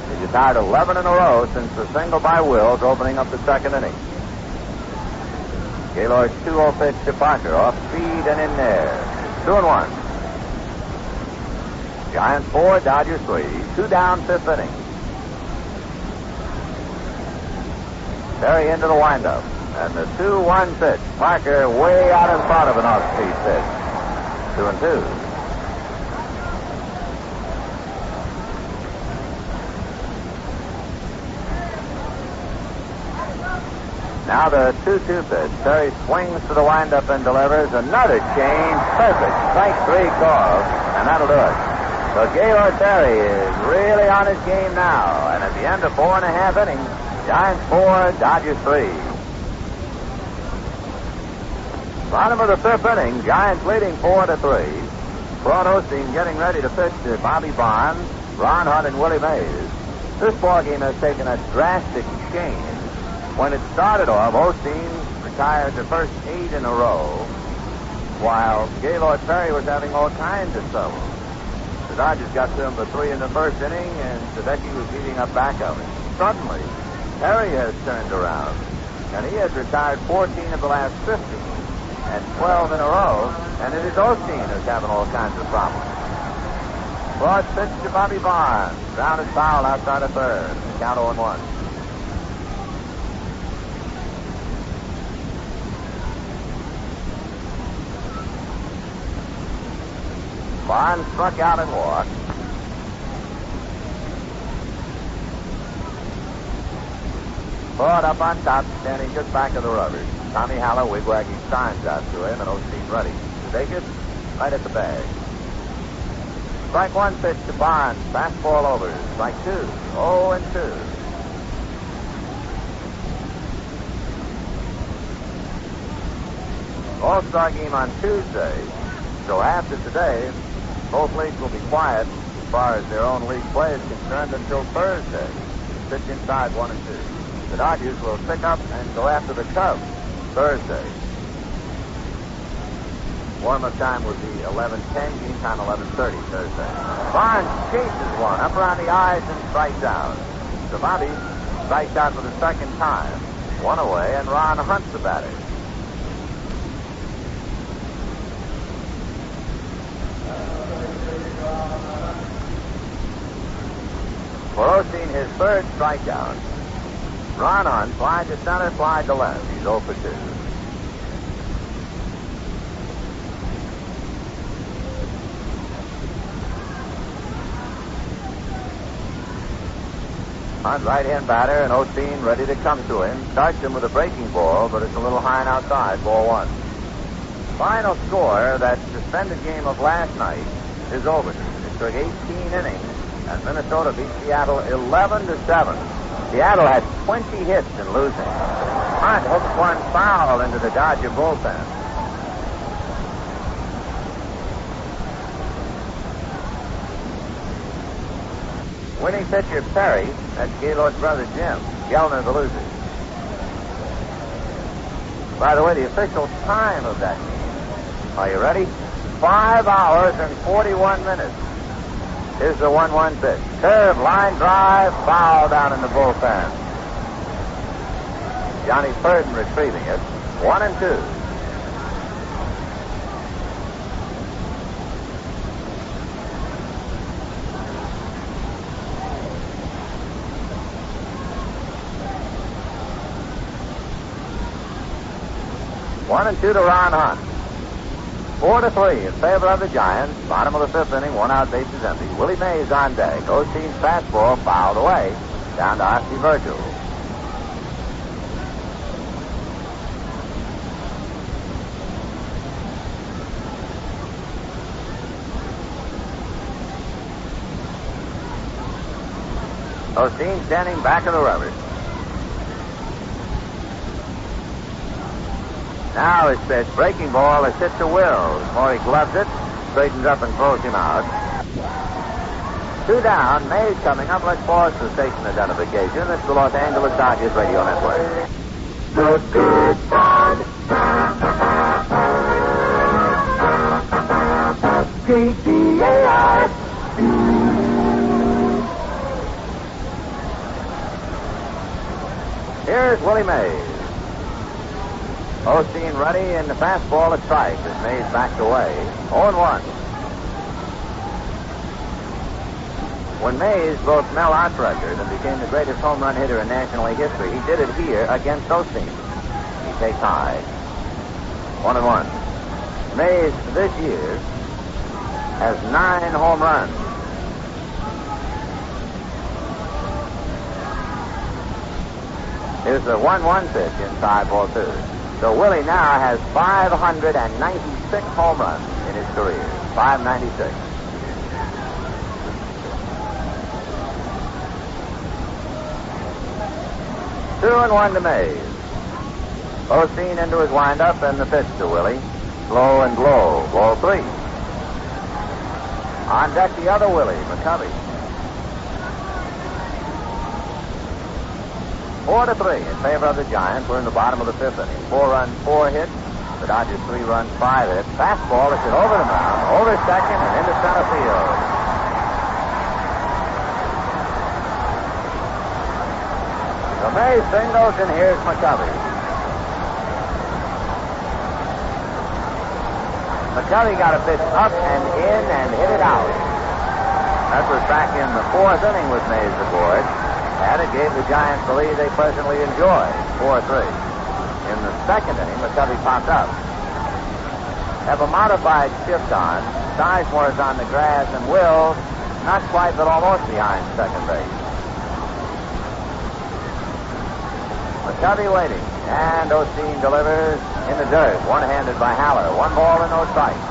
He's retired 11 in a row since the single by Wills opening up the second inning. Gaylord's 2-0 pitch to Parker. Off speed and in there. 2-1. Giants 4, Dodgers 3. 2 down, 5th inning. Perry into the windup. And the 2-1 pitch. Parker way out in front of an off-speed pitch. 2-2. Now the 2-2 pitch. Perry swings to the windup and delivers another change. Perfect. Strike 3 call. And that'll do it. So Gaylord Perry is really on his game now. And at the end of 4.5 innings, Giants 4, Dodgers 3. Bottom of the 5th inning, Giants leading 4-3. Claude Osteen getting ready to pitch to Bobby Barnes, Ron Hunt, and Willie Mays. This ballgame has taken a drastic change. When it started off, Osteen retired the first 8 in a row, while Gaylord Perry was having all kinds of trouble. The Dodgers got to him for 3 in the first inning, and Sudakis was beating up back of it. Suddenly, Perry has turned around, and he has retired 14 of the last 15 and 12 in a row, and it is Osteen who's having all kinds of problems. Claude pitch to Bobby Barnes. Grounded foul outside of third. Count 0-1. Barnes struck out and walked. Claude up on top, standing just back of the rubbers. Tommy Haller wigwagging signs out to him, and Osteen ready. Sudakis right at the bag. Strike 1 pitch to Barnes. Fastball over. Strike 2. 0-2. All-Star game on Tuesday. So after today, both leagues will be quiet as far as their own league play is concerned until Thursday. Pitch inside 1-2. The Dodgers will pick up and go after the Cubs Thursday. Warm-up time would be 11:10. Game time 11:30 Thursday. Barnes chases one up around the eyes and strikes out. So Bobby strikes out for the second time. One away, and Ron Hunt's the batter. For Osteen, his third strikeout. Ron Hunt, fly to center, fly to left. He's 0 for 2. Hunt, right-hand batter, and Osteen ready to come to him. Starts him with a breaking ball, but it's a little high and outside. Ball 1. final score, that suspended game of last night, is over. It took 18 innings, and Minnesota beat Seattle 11-7. Seattle had 20 hits in losing. Hunt hooked one foul into the Dodger bullpen. Winning pitcher Perry, that's Gaylord's brother Jim. Gellner the loser. By the way, the official time of that game, are you ready? 5 hours and 41 minutes. Here's the 1-1 pitch. Curve, line drive, foul down in the bullpen. Johnny Purdon retrieving it. 1-2. One and two to Ron Hunt. 4-3 in favor of the Giants. Bottom of the fifth inning, one out, bases empty. Willie Mays on deck. Osteen's fastball fouled away. Down to Ossie Virgil. Osteen standing back of the rubber. Now his pitch, breaking ball, is hit to Wills. Maury gloves it, straightens up and throws him out. 2 down, Mays coming up. Let's pause for station identification. This is the Los Angeles Dodgers Radio Network. The Good Side. KTAR. Here's Willie Mays. Osteen ready, and the fastball at strike as Mays backed away. 0-1. When Mays broke Mel Ott's record and became the greatest home run hitter in National League history, he did it here against Osteen. He takes high. 1-1. Mays this year has 9 home runs. Here's the 1-1 pitch inside ball 2. So Willie now has 596 home runs in his career. 596. Two and 1 to Mays. Osteen into his windup and the pitch to Willie. Slow and low. Ball 3. On deck the other Willie, McCovey. 4-3 in favor of the Giants. We're in the bottom of the fifth inning. 4 runs, 4 hits. The Dodgers 3 runs, 5 hits. Fastball is hit over the mound, over second, and into center field. The Mays singles, and here's McCovey. McCovey got a pitch up and in and hit it out. That was back in the 4th inning with Mays aboard. And it gave the Giants the lead they presently enjoy, 4-3. In the 2nd inning, McCovey popped up. Have a modified shift on. Sizemore is on the grass, and Wills not quite, but almost behind second base. McCovey waiting, and Osteen delivers in the dirt, one-handed by Haller. 1 ball and no strikes.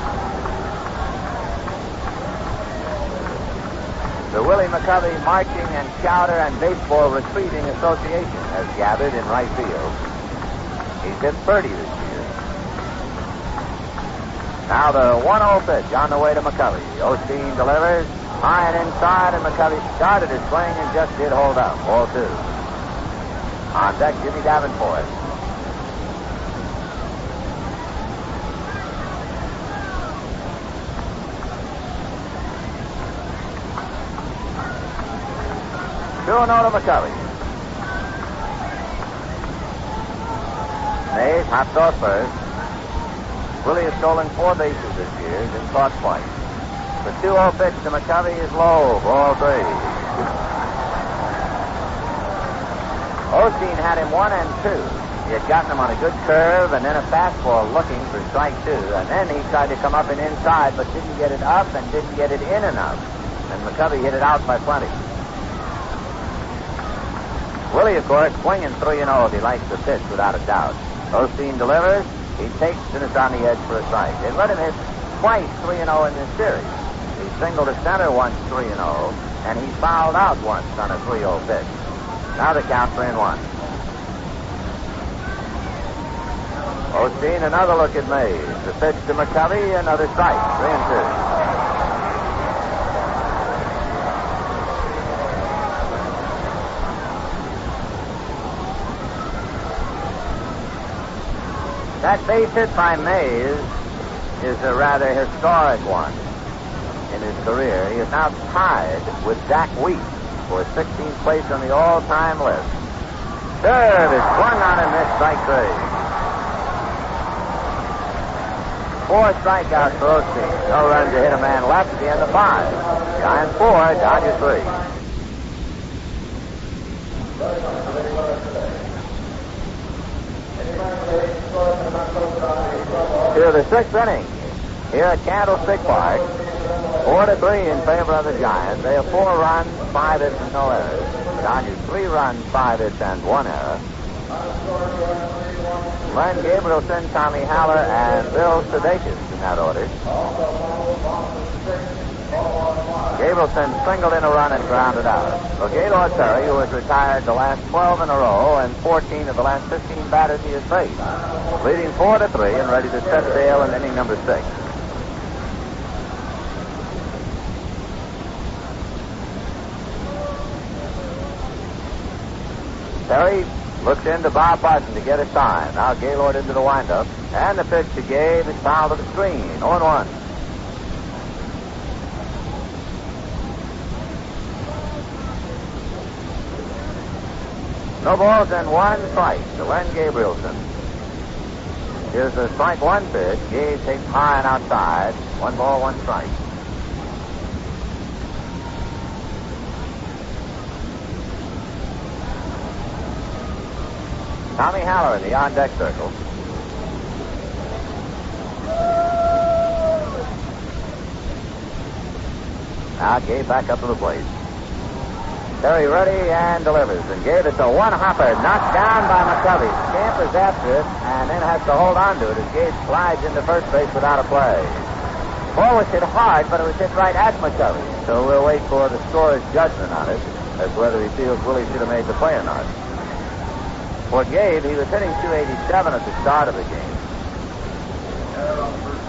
The Willie McCovey Marching and Chowder and Baseball Retreating Association has gathered in right field. He's hit 30 this year. Now the 1-0 pitch on the way to McCovey. Osteen delivers high and inside, and McCovey started his swing and just did hold up. Ball 2. On deck, Jimmy Davenport. To McCovey. Mays hops off first. Willie has stolen 4 bases this year. He's been caught twice. The 2-0 pitch to McCovey is low. Ball 3. Osteen had him 1 and 2. He had gotten him on a good curve and then a fastball looking for strike 2. And then he tried to come up and inside, but didn't get it up and didn't get it in enough. And McCovey hit it out by plenty. Willie, of course, swinging 3-0 if he likes the pitch, without a doubt. Osteen delivers, He takes and is on the edge for a strike. They let him hit twice 3-0 in this series. He singled to center once 3-0, and he fouled out once on a 3-0 pitch. Now the count 3-1. Osteen, another look at Mays. The pitch to McCovey, another strike, 3-2. That base hit by Mays is a rather historic one in his career. He is now tied with Zach Wheat for 16th place on the all-time list. Serve is swung on and missed, strike 3. 4 strikeouts for Osteen. No runs to hit a man left at the end of 5. Giants 4, Dodgers 3. To the 6th inning here at Candlestick Park. 4-3 in favor of the Giants. They have 4 runs, 5 hits, and no errors. Dodgers 3 runs, 5 hits, and 1 error. Len Gabrielson, Tommy Haller, and Bill Sudakis in that order. Gabrielson singled in a run and grounded out. Well, Gaylord Perry, who has retired the last 12 in a row and 14 of the last 15 batters he has faced, leading 4-3 and ready to set sail in inning number 6. Perry looks into Bob Barton to get a sign. Now Gaylord into the windup, and the pitch to Gabe is fouled to the screen. 0-1. No balls and 1 strike to Len Gabrielson. Here's the strike 1 pitch. Gabe takes high and outside. 1 ball, 1 strike. Tommy Haller in the on-deck circle. Now Gabe back up to the plate. Perry ready and delivers. And Gabe, it's a one-hopper knocked down by McCovey. Scampers after it and then has to hold on to it as Gabe slides into first base without a play. Ball was hit hard, but it was hit right at McCovey. So we'll wait for the scorer's judgment on it as whether he feels Willie should have made the play or not. For Gabe, he was hitting .287 at the start of the game.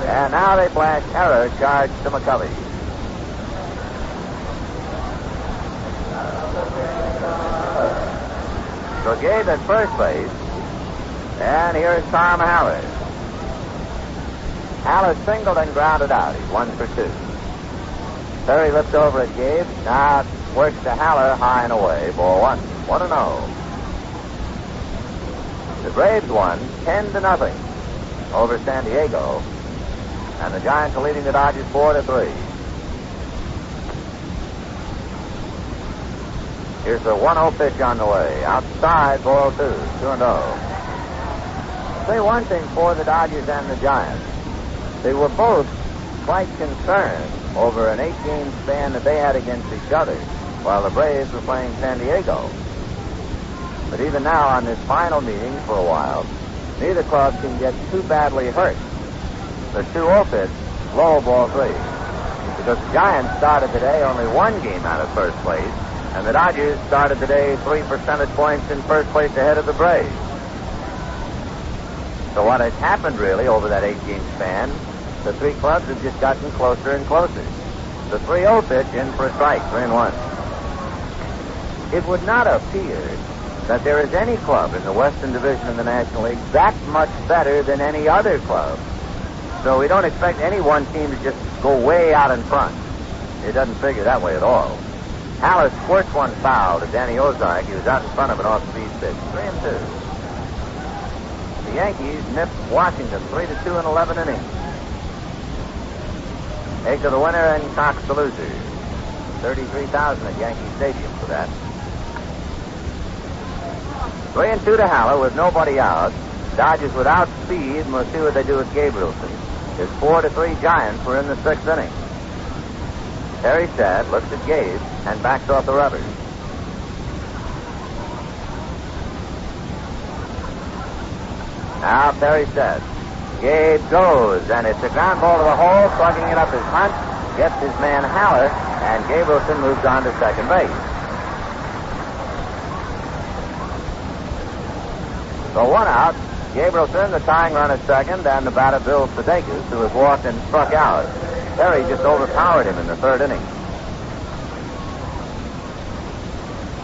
And now they flash error charged to McCovey. So Gabe at first base. And here's Tom Haller. Haller singled and grounded out. He's 1 for 2. Perry lifts over at Gabe. Now works to Haller high and away. Ball 1. 1-0. The Braves won 10-0 over San Diego. And the Giants are leading the Dodgers 4-3. Here's the 1-0 pitch on the way. Outside, ball 2. 2-0. Say one thing for the Dodgers and the Giants. They were both quite concerned over an 8-game span that they had against each other while the Braves were playing San Diego. But even now, on this final meeting for a while, neither club can get too badly hurt. The 2-0 pitch, low, ball 3. Because the Giants started today only 1 game out of first place, and the Dodgers started today 3 percentage points in first place ahead of the Braves. So what has happened really over that 8-game span, the 3 clubs have just gotten closer and closer. The 3-0 pitch in for a strike, 3-1. It would not appear that there is any club in the Western Division of the National League that much better than any other club. So we don't expect any one team to just go way out in front. It doesn't figure that way at all. Haller squirts one foul to Danny Ozark. He was out in front of an off-speed pitch. 3-2. The Yankees nipped Washington 3-2 in 11 innings. Egg the winner and Cox the loser. 33,000 at Yankee Stadium for that. 3-2 to Haller with nobody out. Dodgers without speed, and we'll see what they do with Gabrielson. His 4-3 Giants were in the 6th inning. Perry Sad looks at Gabe and backs off the rubbers. Now Perry Sad. Gabe goes, and it's a ground ball to the hole, plugging it up his Hunt, gets his man Haller, and Gabrielson moves on to second base. So one out. Gabrielson, the tying run at second, and the batter Bill Sudakis, who has walked and struck out. Perry just overpowered him in the third inning.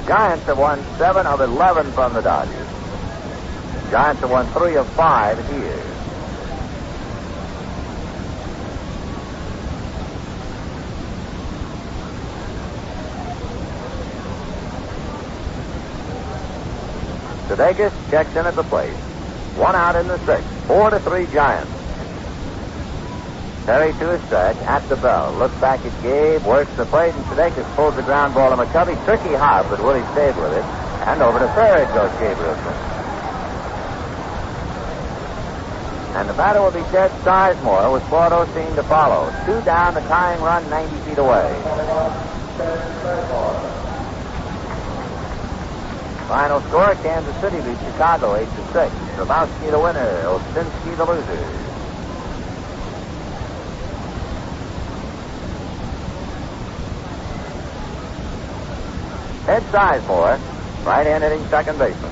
Giants have won 7 of 11 from the Dodgers. Giants have won 3 of 5 here. Sudakis checks in at the plate. 1 out in the 6th. 4-3 Giants. Perry to his stretch at the bell. Looks back at Gabe, works the plate, and Sudakis pulls the ground ball to McCovey. Tricky hop, but Willie stayed with it. And over to third goes Gabrielson. And the batter will be Ted Sizemore with Claude Osteen to follow. 2 down, the tying run 90 feet away. Final score, Kansas City beats Chicago 8-6. Grabowski the winner, Ostinski the loser. Ted Sizemore, right-hand hitting second baseman.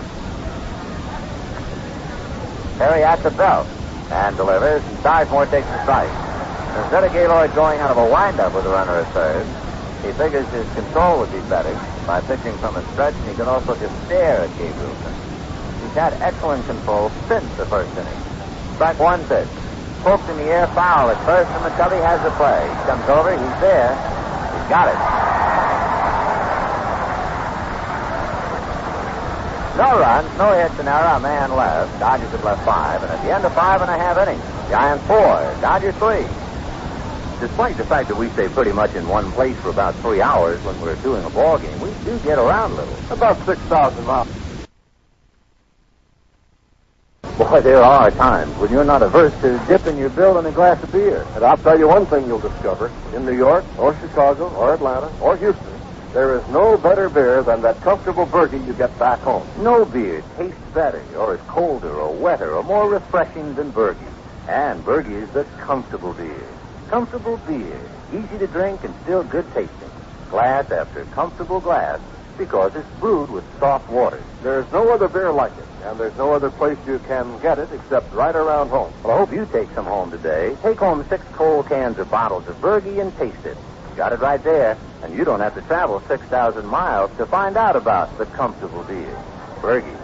Perry at the belt and delivers, and Sizemore takes the strike. Instead of Gaylord going out of a windup with a runner at third, he figures his control would be better by pitching from a stretch, and he can also just stare at Gabrielson. He's had excellent control since the first inning. Strike one pitch. Poked in the air, foul at first, and McCovey has the play. He comes over, he's there. He's got it. No runs, no hits, an error, a man left. Dodgers have left 5, and at the end of 5.5 innings, Giants 4, Dodgers 3. Despite the fact that we stay pretty much in one place for about 3 hours when we're doing a ball game, we do get around a little. About 6,000 miles. Boy, there are times when you're not averse to dipping your bill in a glass of beer. And I'll tell you one thing you'll discover. In New York, or Chicago, or Atlanta, or Houston, there is no better beer than that comfortable Bergie you get back home. No beer tastes better, or is colder, or wetter, or more refreshing than Bergie. And Bergie is the comfortable beer. Comfortable beer. Easy to drink and still good tasting. Glass after comfortable glass, because it's brewed with soft water. There's no other beer like it, and there's no other place you can get it except right around home. Well, I hope you take some home today. Take home 6 cold cans or bottles of Bergie and taste it. Got it right there, and you don't have to travel 6,000 miles to find out about the comfortable beer. Bergie.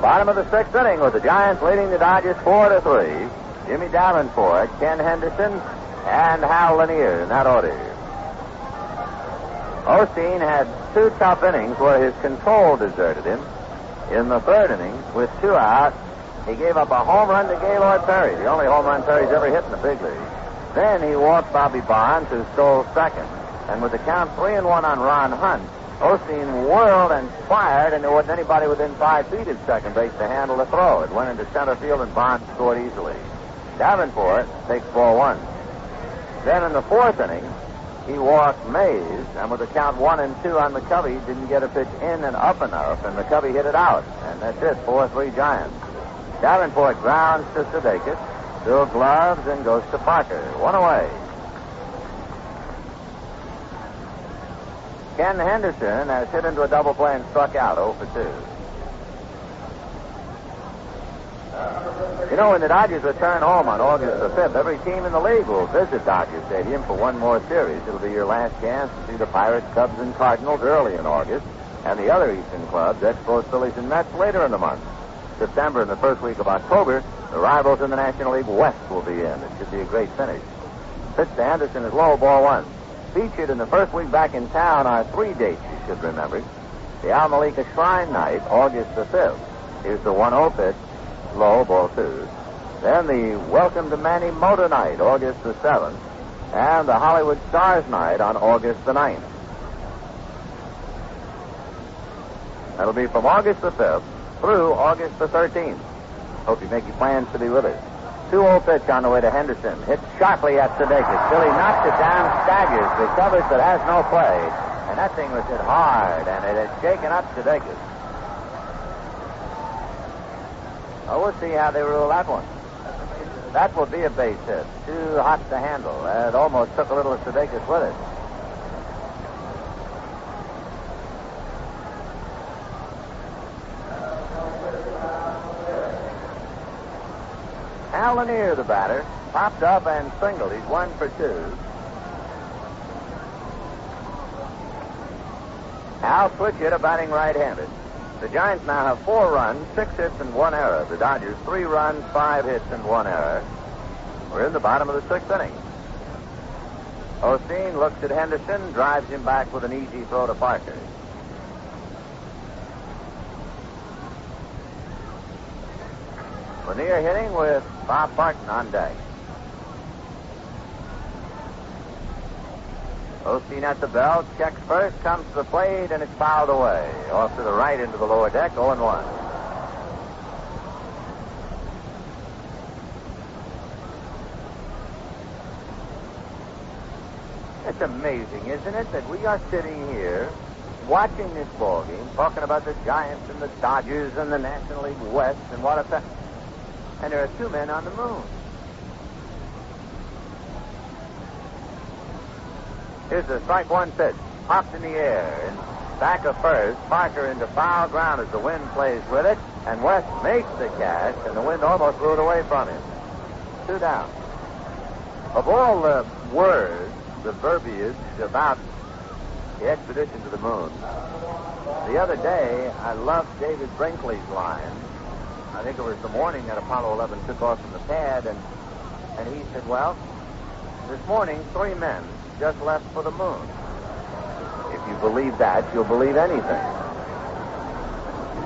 Bottom of the 6th inning with the Giants leading the Dodgers 4-3. Jimmy Davenport, Ken Henderson, and Hal Lanier in that order. Osteen had 2 tough innings where his control deserted him. In the 3rd inning, with 2 out, he gave up a home run to Gaylord Perry, the only home run Perry's ever hit in the big league. Then he walked Bobby Barnes, who stole second. And with the count 3-1 on Ron Hunt, Osteen whirled and fired, and there wasn't anybody within 5 feet at second base to handle the throw. It went into center field, and Barnes scored easily. Davenport takes ball 1. Then in the 4th inning, he walked Mays, and with the count 1-2 on McCovey, didn't get a pitch in and up enough, and McCovey hit it out. And that's it, 4-3 Giants. Davenport grounds to Sudakis, Bill gloves, and goes to Parker. 1 away. Ken Henderson has hit into a double play and struck out 0-2. You know, when the Dodgers return home on August the 5th, every team in the league will visit Dodger Stadium for one more series. It'll be your last chance to see the Pirates, Cubs, and Cardinals early in August, and the other Eastern clubs, Expos, Phillies, and Mets later in the month. September and the first week of October, the rivals in the National League West will be in. It should be a great finish. Pitch to Anderson is low, ball 1. Featured in the first week back in town are 3 dates you should remember. The Al Malika Shrine Night, August the 5th. Here's the 1-0 pitch, low, ball 2. Then the Welcome to Manny Mota Night, August the 7th. And the Hollywood Stars Night on August the 9th. That'll be from August the 5th through August the 13th. Hope you make your plans to be with us. 2-0 pitch on the way to Henderson. Hits sharply at Sudakis. Billy knocks it down, staggers, recovers, but has no play. And that thing was hit hard, and it had shaken up Sudakis. Oh, we'll see how they rule that one. That will be a base hit. Too hot to handle. It almost took a little of Sudakis with it. Hal Lanier, the batter, popped up and singled. He's 1 for 2. Hal Switch hit, batting right-handed. The Giants now have 4 runs, 6 hits, and 1 error. The Dodgers 3 runs, 5 hits, and 1 error. We're in the bottom of the 6th inning. Osteen looks at Henderson, drives him back with an easy throw to Parker. Lanier hitting with Bob Barton on deck. Osteen at the belt, checks first, comes to the plate, and it's fouled away. Off to the right into the lower deck, 0-1. It's amazing, isn't it, that we are sitting here watching this ball game, talking about the Giants and the Dodgers and the National League West and what effect. And there are 2 men on the moon. Here's the strike 1 pitch. Popped in the air. And back of first. Parker into foul ground as the wind plays with it. And West makes the catch, and the wind almost blew it away from him. 2 down. Of all the words, the verbiage about the expedition to the moon, the other day I loved David Brinkley's line. I think it was the morning that Apollo 11 took off from the pad, and he said, well, this morning 3 men just left for the moon. If you believe that, you'll believe anything.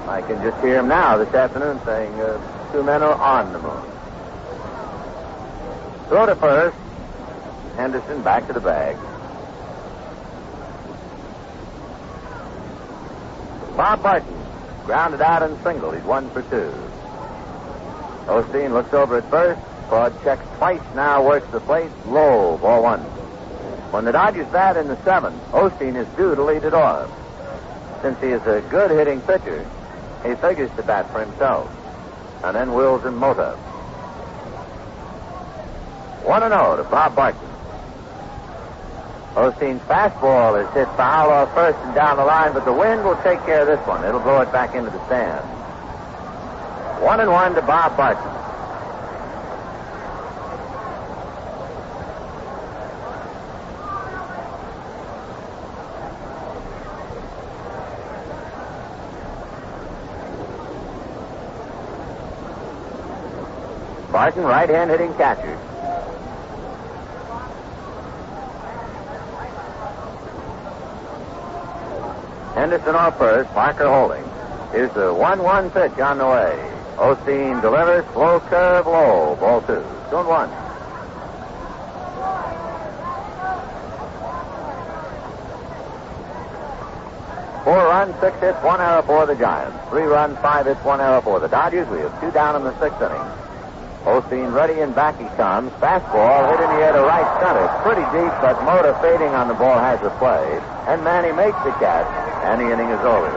I can just hear him now this afternoon saying 2 men are on the moon. Throw to first. Henderson back to the bag. Bob Barton grounded out and singled. He's 1 for 2. Osteen looks over at first. Claude checks twice now, works the plate. Low, ball 1. When the Dodgers bat in the 7th, Osteen is due to lead it off. Since he is a good hitting pitcher, he figures to bat for himself. And then Wills and Mota. 1-0 to Bob Barton. Osteen's fastball is hit foul off first and down the line, but the wind will take care of this one. It'll blow it back into the stand. 1-1 to Bob Barton. Barton, right-hand hitting catcher. Henderson off first, Parker holding. Here's the 1-1 pitch on the way. Osteen delivers, slow curve, low, ball 2. 2-1. Four runs, 6 hits, 1 error for the Giants. 3 runs, 5 hits, 1 error for the Dodgers. We have 2 down in the 6th inning. Osteen ready and back he comes. Fastball hit in the air to right center. Pretty deep, but Mota fading on the ball has the play. And Manny makes the catch, and the inning is over.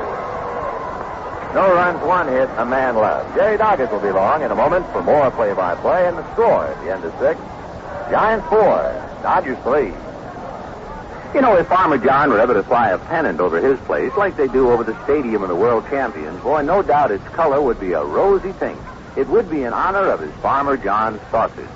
No runs, 1 hit, a man left. Jerry Doggett will be along in a moment for more play-by-play and the score at the end of 6. Giants 4, Dodgers 3. You know, if Farmer John were ever to fly a pennant over his place like they do over the stadium of the world champions, boy, no doubt its color would be a rosy pink. It would be in honor of his Farmer John sausage.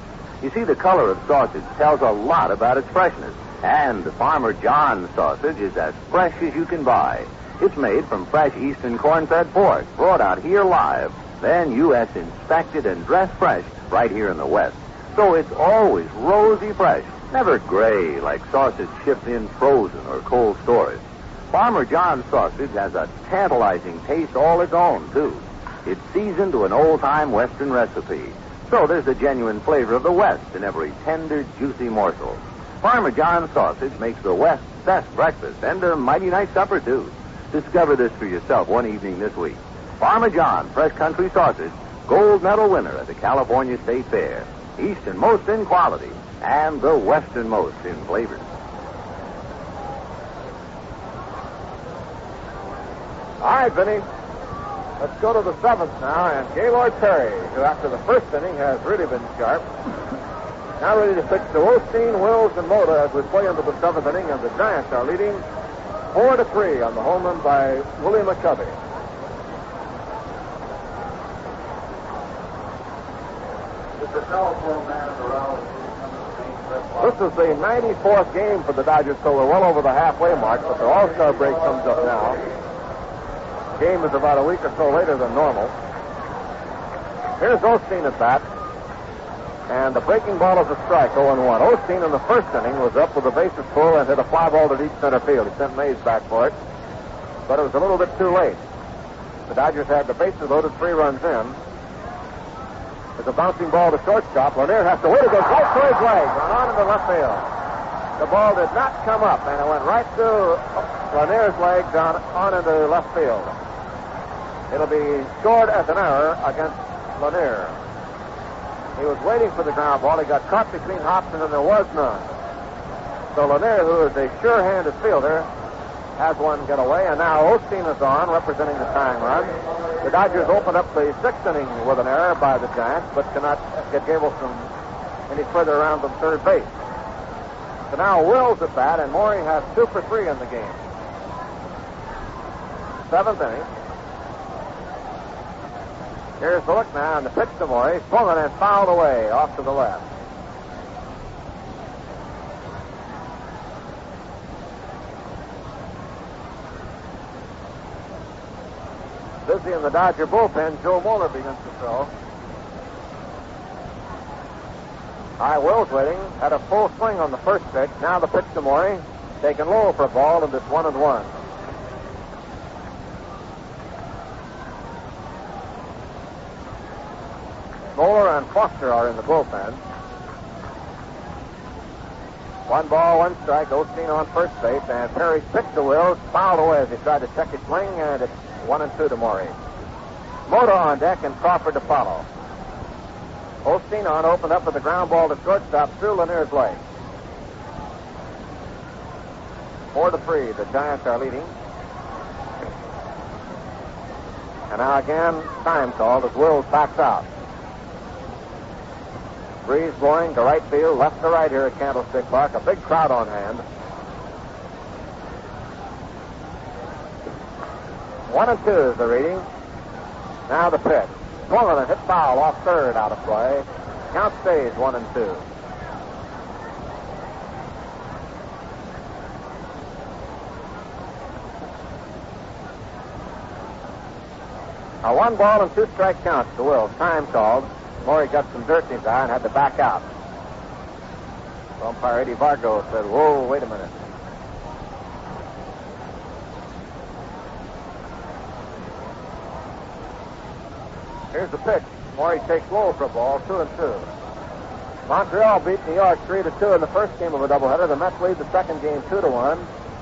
You see, the color of sausage tells a lot about its freshness. And the Farmer John sausage is as fresh as you can buy. It's made from fresh eastern corn-fed pork, brought out here live, then U.S. inspected and dressed fresh right here in the West. So it's always rosy fresh, never gray like sausage shipped in frozen or cold storage. Farmer John sausage has a tantalizing taste all its own, too. It's seasoned to an old-time Western recipe. So there's the genuine flavor of the West in every tender, juicy morsel. Farmer John sausage makes the West's best breakfast and a mighty nice supper, too. Discover this for yourself one evening this week. Farmer John Fresh Country Sausage, gold medal winner at the California State Fair. Easternmost in quality and the westernmost in flavor. All right, Vinny. Let's go to the seventh now, and Gaylord Perry, who after the first inning has really been sharp, now ready to pitch to Osteen, Wills, and Mota as we play into the seventh inning, and the Giants are leading 4-3 on the home run by Willie McCovey. This is the 94th game for the Dodgers, so we're well over the halfway mark, but the All-Star break comes up now. Game is about a week or so later than normal. Here's Osteen at bat. And the breaking ball is a strike, 0-1. Osteen in the first inning was up with the bases full and hit a fly ball to deep center field. He sent Mays back for it, but it was a little bit too late. The Dodgers had the bases loaded, 3 runs in. There's a bouncing ball to shortstop. Lanier has to wait. It goes right through his legs and on into left field. The ball did not come up, and it went right through Lanier's legs on into left field. It'll be scored as an error against Lanier. He was waiting for the ground ball. He got caught between Hobson, and there was none. So Lanier, who is a sure-handed fielder, has one get away, and now Osteen is on, representing the tying run. The Dodgers opened up the sixth inning with an error by the Giants, but cannot get Gabrielson any further around than third base. So now Wills at bat, and Maury has 2 for 3 in the game. Seventh inning. Here's the look now, and the pitch to Maury. Swung it and fouled away off to the left. Busy in the Dodger bullpen. Joe Moeller begins to throw. Wills waiting. Had a full swing on the first pitch. Now the pitch to Maury. Taken low for a ball, and it's 1-1. Moeller and Foster are in the bullpen. 1 ball, 1 strike. Osteen on first base, and Perry's pitch to Wills fouled away as he tried to check his swing, and it's 1-2 to Maury. Mota on deck and Crawford to follow. Osteen on, opened up with the ground ball to shortstop through Lanier's leg. 4-3, the Giants are leading. And now again, time called as Wills backs out. Breeze blowing to right field, left to right here at Candlestick Park. A big crowd on hand. 1-2 is the reading. Now the pitch. Swung on and hit foul off third, out of play. Count stays 1-2. A 1 ball and 2 strike counts to Wills. Time called. Maury got some dirt in his eye and had to back out. Umpire Eddie Vargo said, "Whoa, wait a minute." Here's the pitch. Maury takes low for a ball, 2-2. Montreal beat New York 3-2 in the first game of a doubleheader. The Mets lead the second game 2-1.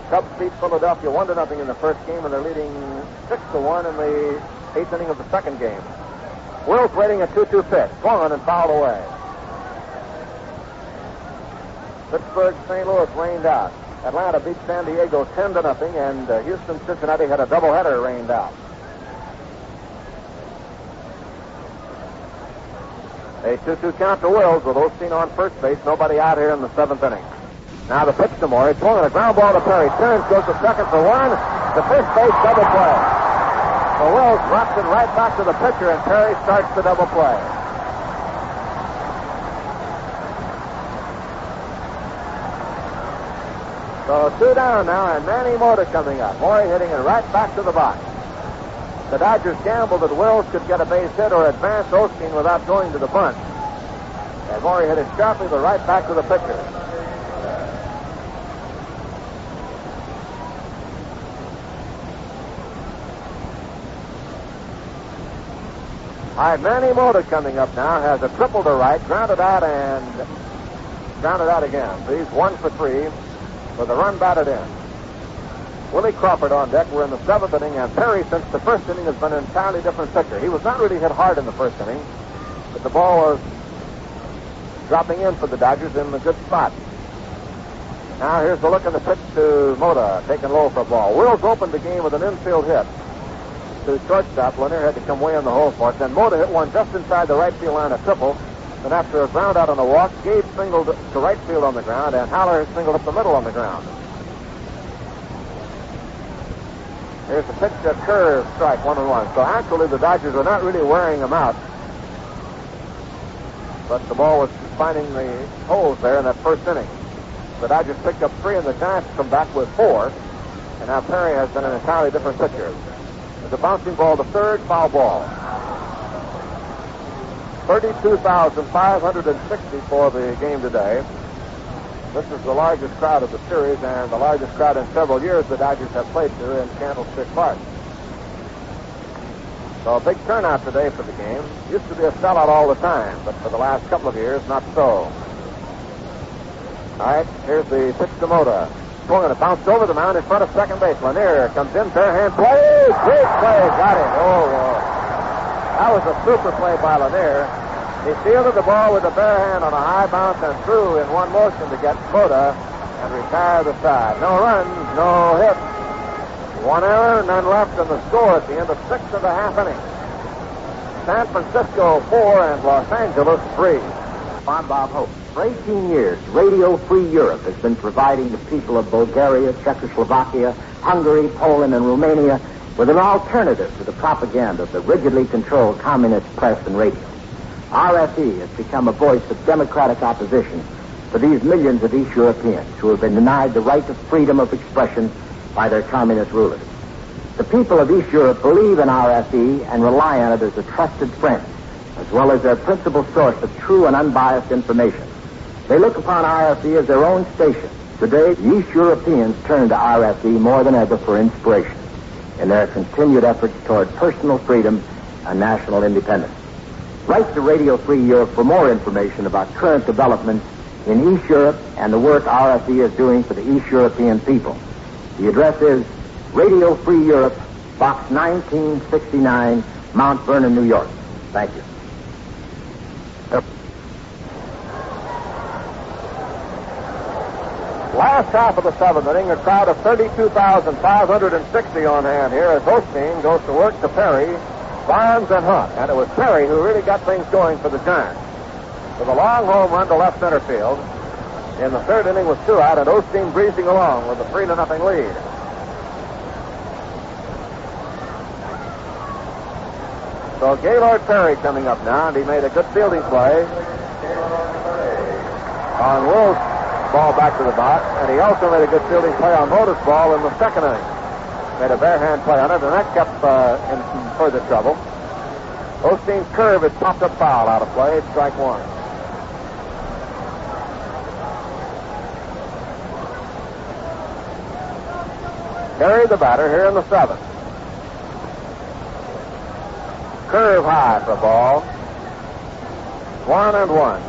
Cubs beat Philadelphia 1-0 in the first game, and they're leading 6-1 in the 8th inning of the second game. Wills waiting a 2-2 pitch. Swung on and fouled away. Pittsburgh, St. Louis rained out. Atlanta beat San Diego 10-0, and Houston, Cincinnati had a doubleheader rained out. A 2-2 count to Wills with Osteen on first base. Nobody out here in the 7th inning. Now the pitch to Maury. Swung on a ground ball to Perry. Turns, goes to second for 1. The first base double play. So Wills drops it right back to the pitcher, and Perry starts the double play. So 2 down now, and Manny Mota coming up. Maury hitting it right back to the box. The Dodgers gambled that Wills could get a base hit or advance Osteen without going to the bunt. And Maury hit it sharply, but right back to the pitcher. Manny Mota coming up now, has a triple to right, grounded out again. So he's 1 for 3 with a run batted in. Willie Crawford on deck. We're in the 7th inning, and Perry, since the first inning, has been an entirely different pitcher. He was not really hit hard in the first inning, but the ball was dropping in for the Dodgers in a good spot. Now here's the look of the pitch to Mota, taken low for a ball. Wills opened the game with an infield hit. to shortstop. Lanier had to come way in the hole for it. Then Mota hit one just inside the right field line, a triple. Then after a ground out on the walk, Gabe singled to right field on the ground, and Haller singled up the middle on the ground. Here's the pitch, a curve strike, 1-1. So actually the Dodgers were not really wearing him out. But the ball was finding the holes there in that first inning. The Dodgers picked up 3, and the Giants come back with 4. And now Perry has been an entirely different pitcher. There's a bouncing ball to third, foul ball. 32,560 for the game today. This is the largest crowd of the series and the largest crowd in several years the Dodgers have played to in Candlestick Park. So a big turnout today for the game. Used to be a sellout all the time, but for the last couple of years, not so. All right, here's the pitch to Mota. Swung and it bounced over the mound in front of second base. Lanier comes in, bare hand play. Great play, got it. Oh, that was a super play by Lanier. He fielded the ball with a bare hand on a high bounce and threw in one motion to get Mota and retire the side. No runs, no hits. 1 error, none left in the score at the end of 6 1/2 innings. San Francisco 4 and Los Angeles 3. I'm Bob Hope. For 18 years, Radio Free Europe has been providing the people of Bulgaria, Czechoslovakia, Hungary, Poland, and Romania with an alternative to the propaganda of the rigidly controlled communist press and radio. RFE has become a voice of democratic opposition for these millions of East Europeans who have been denied the right to freedom of expression by their communist rulers. The people of East Europe believe in RFE and rely on it as a trusted friend, as well as their principal source of true and unbiased information. They look upon RFE as their own station. Today, the East Europeans turn to RFE more than ever for inspiration in their continued efforts toward personal freedom and national independence. Write to Radio Free Europe for more information about current developments in East Europe and the work RFE is doing for the East European people. The address is Radio Free Europe, Box 1969, Mount Vernon, New York. Thank you. Last half of the 7th inning, a crowd of 32,560 on hand here as Osteen goes to work to Perry, Barnes, and Hunt. And it was Perry who really got things going for the Giants. With a long home run to left center field. In the 3rd inning with 2 out, and Osteen breezing along with a 3-0 lead. So Gaylord Perry coming up now, and he made a good fielding play on Wills' ball back to the box, and he also made a good fielding play on Mota's ball in the 2nd inning. Made a bare hand play on it, and that kept in further trouble. Osteen's curve is popped up foul out of play. It's strike 1. Perry the batter here in the 7th. Curve high for a ball. 1-1.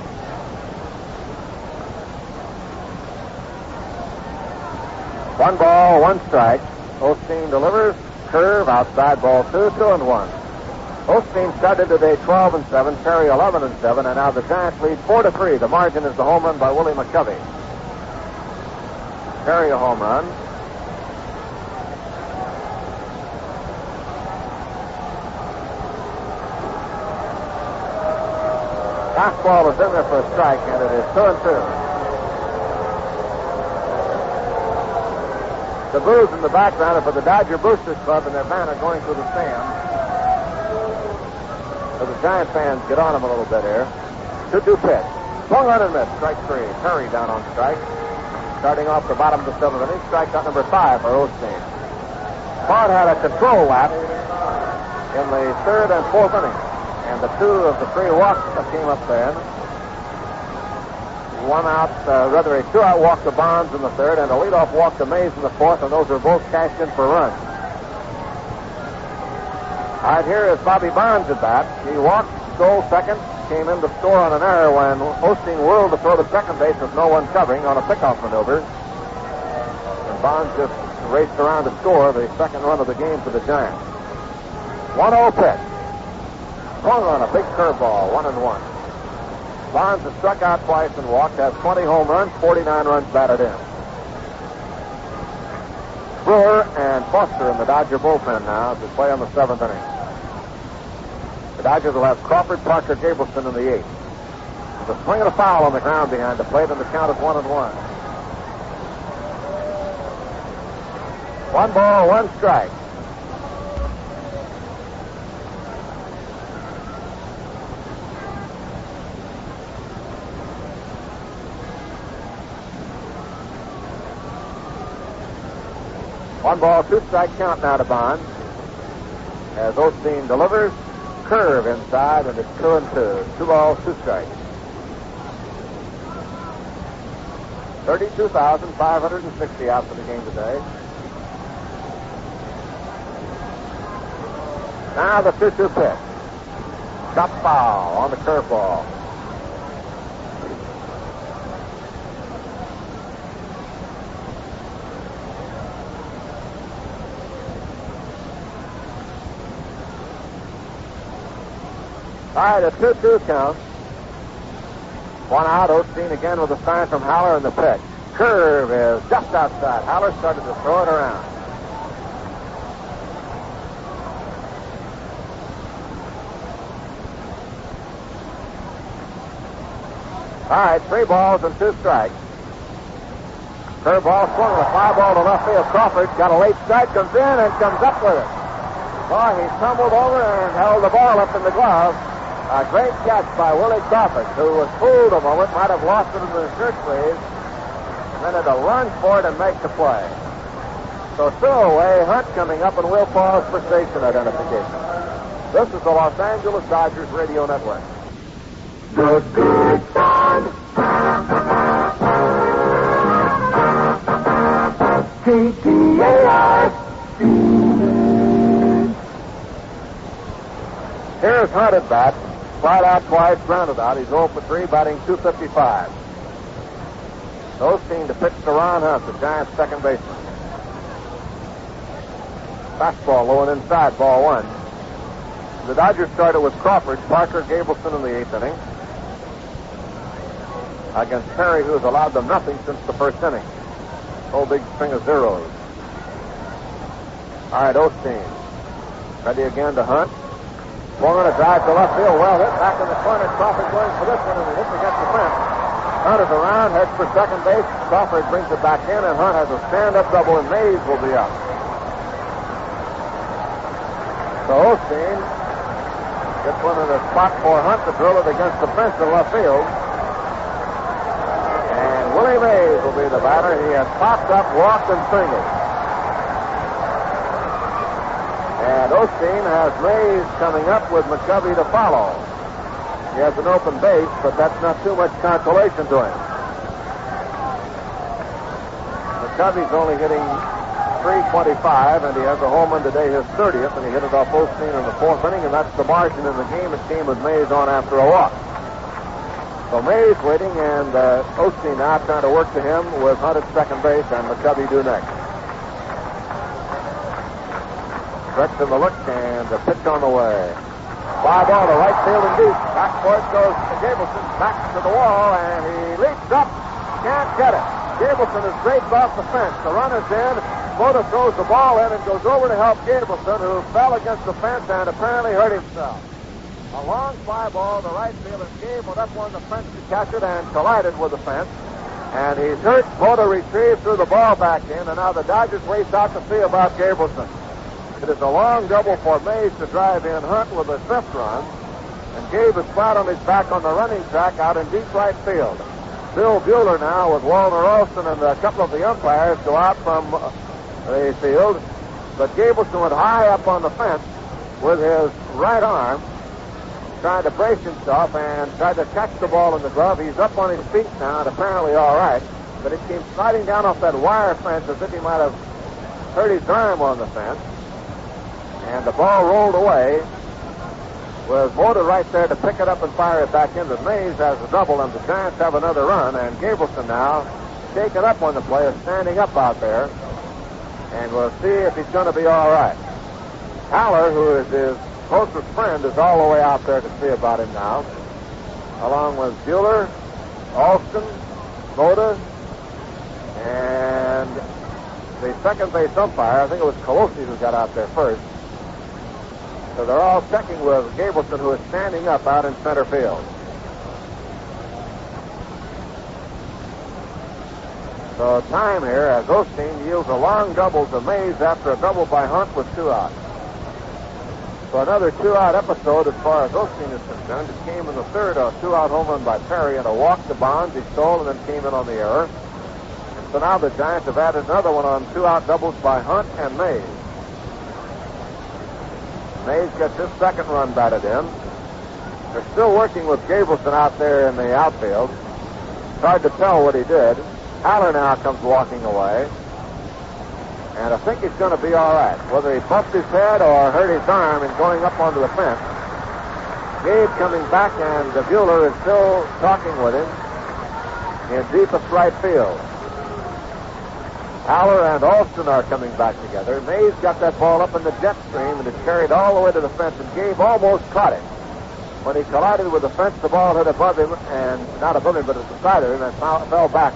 One ball, 1 strike. Osteen delivers. Curve outside, ball 2, 2-1. Osteen started today 12-7, Perry 11-7, and now the Giants lead 4-3. The margin is the home run by Willie McCovey. Perry a home run. Fastball is in there for a strike, and it is 2-2. The boos in the background are for the Dodger Boosters Club, and their banner going through the stands. So the Giant fans get on them a little bit here. 2-2 pitch. Swung on and missed. Strike 3. Perry down on strike. Starting off the bottom of the 7th inning. Strikeout number 5 for Osteen. Claude had a control lap in the 3rd and 4th innings. And the 2 of the 3 walks that came up then. 1 out, rather a 2-out walk to Bonds in the 3rd and a leadoff walk to Mays in the 4th, and those are both cashed in for runs. All right, here is Bobby Bonds at bat. He walked, stole second, came in to score on an error when Osteen whirled to throw to second base with no one covering on a pickoff maneuver. And Bonds just raced around to score the 2nd run of the game for the Giants. 1-0 pitch. Swung on a big curveball, 1-1. Bonds has struck out twice and walked, has 20 home runs, 49 runs batted in. Brewer and Foster in the Dodger bullpen now to play on the 7th inning. The Dodgers will have Crawford, Parker, Gabrielson in the 8th. There's a swing and a foul on the ground behind the plate, and the count is 1-1. 1 ball, 1 strike. One ball, 2 strike count now to Bond. As Osteen delivers, curve inside, and it's 2-2. 2 balls, 2 strikes. 32,560 out for the game today. Now the 2-2 pitch. Chop foul on the curveball. All right, a 2-2 count. 1 out. Osteen again with a sign from Haller in the pitch. Curve is just outside. Haller started to throw it around. All right, 3 balls and 2 strikes. Curveball swung, a fly ball to left field. Crawford got a late strike, comes in and comes up with it. Boy, he tumbled over and held the ball up in the glove. A great catch by Willie Crawford, who was fooled a moment, might have lost it in the shirt sleeves, and then had to run for it and make the play. So still away, Hunt coming up, and we'll pause for station identification. This is the Los Angeles Dodgers Radio Network. The good son. KTAR. Here's Hunt at bat. Flied out twice, grounded out. He's 0 for 3, batting .255. Osteen to pitch to Ron Hunt, the Giants' second baseman. Fastball low and inside, ball 1. The Dodgers started with Crawford, Parker, Gabrielson in the 8th inning. Against Perry, who has allowed them nothing since the 1st inning. Whole big string of zeros. All right, Osteen. Ready again to Hunt. Swung on a drive to left field. Well hit. Back in the corner. Crawford going for this one, and he hits against the fence. Hunt is around, heads for second base. Crawford brings it back in, and Hunt has a stand-up double, and Mays will be up. So Osteen gets one in the spot for Hunt to drill it against the fence in left field. And Willie Mays will be the batter. He has popped up, walked, and singled. And Osteen has Mays coming up with McCovey to follow. He has an open base, but that's not too much consolation to him. McCovey's only hitting .325, and he has a home run today, his 30th, and he hit it off Osteen in the 4th inning, and that's the margin in the game. It came with Mays on after a walk. So Mays waiting, and Osteen now trying to work to him with Hunt at second base, and McCovey due next. Stretch in the look, and the pitch on the way. Fly ball to right field and deep. Back for it goes to Gabrielson. Back to the wall, and he leaps up. Can't get it. Gabrielson is draped off the fence. The runner's in. Mota throws the ball in and goes over to help Gabrielson, who fell against the fence and apparently hurt himself. A long fly ball to right field, and Gabe went up on the fence to catch it and collided with the fence. And he's hurt. Mota retrieved, threw the ball back in, and now the Dodgers race out to see about Gabrielson. It is a long double for Mays to drive in Hunt with a 5th run, and Gabe is flat on his back on the running track out in deep right field. Bill Bueller now with Walner Olson and a couple of the umpires go out from the field, but Gabrielson went high up on the fence with his right arm, trying to brace himself and tried to catch the ball in the glove. He's up on his feet now and apparently all right, but it came sliding down off that wire fence as if he might have hurt his arm on the fence. And the ball rolled away with Mota right there to pick it up and fire it back in. But Mays has a double, and the Giants have another run. And Gabrielson now taken up on the play, is standing up out there. And we'll see if he's going to be all right. Haller, who is his closest friend, is all the way out there to see about him now, along with Bueller, Alston, Mota, and the second base umpire. I think it was Colosi who got out there first. So they're all checking with Gabrielson, who is standing up out in center field. So time here as Osteen yields a long double to Mays after a double by Hunt with 2 outs. So another 2-out episode as far as Osteen is concerned. It came in the third, a 2-out home run by Perry and a walk to Bonds. He stole and then came in on the error. And so now the Giants have added another one on 2-out doubles by Hunt and Mays. Mays gets his second run batted in. They're still working with Gabrielson out there in the outfield. It's hard to tell what he did. Haller now comes walking away. And I think he's going to be all right. Whether he bumped his head or hurt his arm in going up onto the fence. Gabe coming back, and Buehler is still talking with him in deepest right field. Haller and Alston are coming back together. Mays got that ball up in the jet stream, and it carried all the way to the fence, and Gabe almost caught it. When he collided with the fence, the ball hit above him, and not above him, but beside him, and fell back.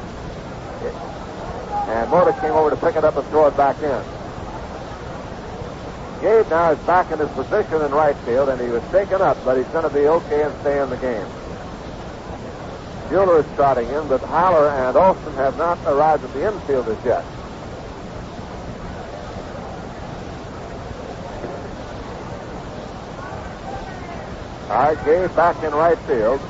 And Mota came over to pick it up and throw it back in. Gabe now is back in his position in right field, and he was taken up, but he's going to be okay and stay in the game. Buehler is trotting in, but Haller and Alston have not arrived at the infield as yet. All right, Gabe back in right field.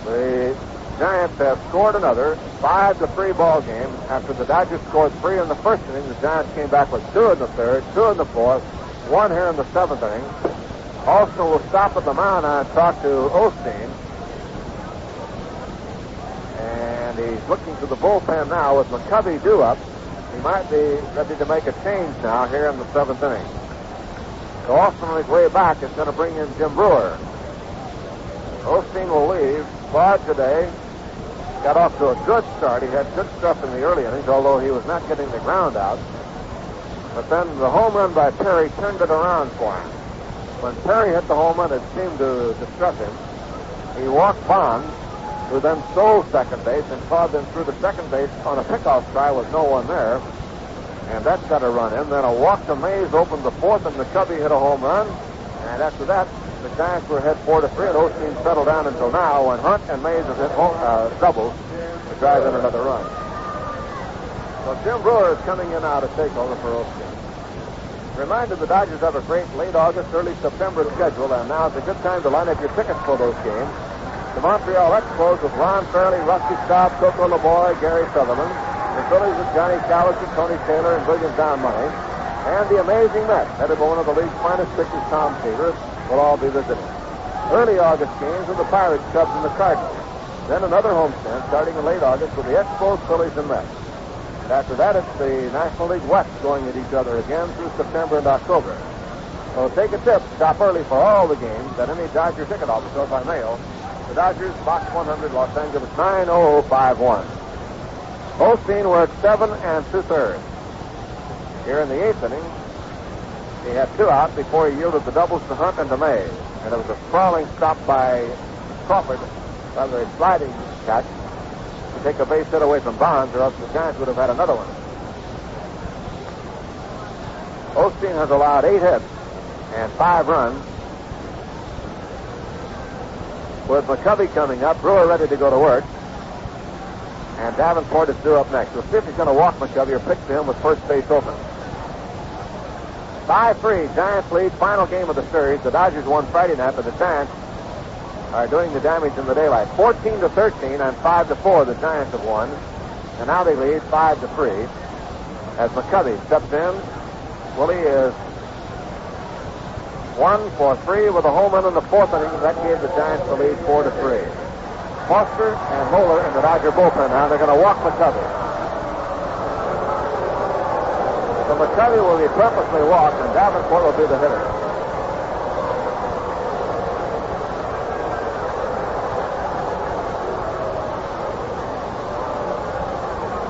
The Giants have scored another 5-3 ball game. After the Dodgers scored 3 in the first inning, the Giants came back with 2 in the third, 2 in the fourth, 1 here in the 7th inning. Alston will stop at the mound and talk to Osteen. And he's looking to the bullpen now with McCovey due up. He might be ready to make a change now here in the 7th inning. So Alston on his way back is going to bring in Jim Brewer. Osteen will leave. Claude today got off to a good start. He had good stuff in the early innings, although he was not getting the ground out. But then the home run by Perry turned it around for him. When Perry hit the home run, it seemed to distress him. He walked Bonds, who then stole second base, and Claude then threw the second base on a pickoff try with no one there. And that's got a run in. Then a walk to Mays opened the fourth, and McCovey hit a home run. And after that, the Giants were ahead 4-3, and Osteen settled down until now, when Hunt and Mays have hit doubles to drive in another run. So Jim Brewer is coming in now to take over for Osteen. Reminded the Dodgers have a great late August, early September schedule, and now is a good time to line up your tickets for those games. The Montreal Expos with Ron Fairley, Rusty Staub, Coco LeBoy, Gary Sutherland. The Phillies with Johnny Callison, Tony Taylor, and William Down Money. And the Amazing Mets, headed by one of the league's finest pitchers, Tom Seaver, will all be visiting. Early August games with the Pirates, Cubs, and the Cardinals. Then another homestand starting in late August with the Expos, Phillies, and Mets. And after that, it's the National League West going at each other again through September and October. So take a tip, stop early for all the games at any Dodger ticket office or by mail. The Dodgers, Box 100, Los Angeles, 90051. Osteen worked 7 2/3. Here in the 8th inning, he had 2 out before he yielded the doubles to Hunt and to Mays. And it was a sprawling stop by Crawford, rather a sliding catch, to take a base hit away from Bonds, or else the Giants would have had another one. Osteen has allowed 8 hits and 5 runs. With McCovey coming up, Brewer ready to go to work. And Davenport is due up next. We'll see if he's going to walk McCovey or pitch to him with first base open. 5-3, Giants lead, final game of the series. The Dodgers won Friday night, but the Giants are doing the damage in the daylight. 14-13 and 5-4 the Giants have won. And now they lead 5-3 as McCovey steps in. Willie is 1 for 3 with a home run in the 4th inning. That gave the Giants the lead 4-3. Foster and Moeller in the Dodger bullpen now. They're going to walk McCovey. So McCovey will be purposely walked, and Davenport will be the hitter.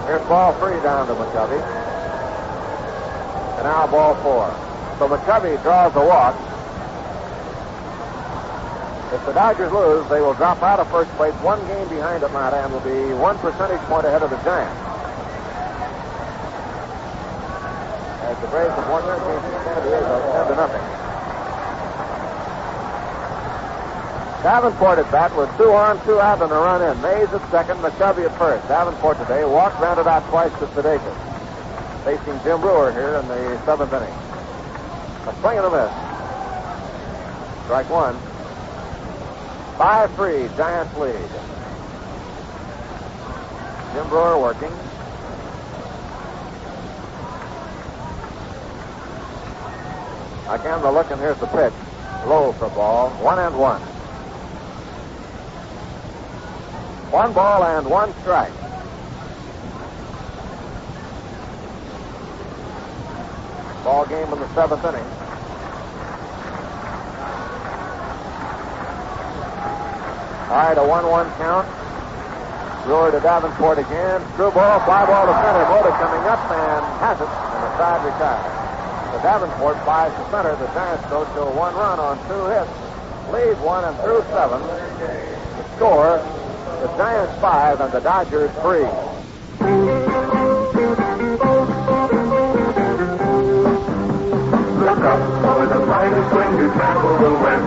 Here's ball 3 down to McCovey. And now ball 4. So McCovey draws a walk. If the Dodgers lose, they will drop out of first place 1 game behind Atlanta and will be 1 percentage point ahead of the Giants. as the Braves have won their game in San Diego 10-0. Davenport at bat with 2 on, 2 out, and a run in. Mays at second, McCovey at first. Davenport today walked, grounded out twice to Sudakis. Facing Jim Brewer here in the 7th inning. A swing and a miss. Strike one. 5-3, Giants lead. Jim Brewer working. Again, the look, and here's the pitch. Low for ball. 1-1. 1 ball and 1 strike. Ball game in the 7th inning. All right, a 1-1 count. Brewer to Davenport again. Screw ball, fly ball to center. Mota coming up and has it, and the side retires. The Davenport flies to center. The Giants go to a 1 run on 2 hits. Lead 1 and through 7. The score, the Giants 5 and the Dodgers 3. Look up for the brightest when you travel the west.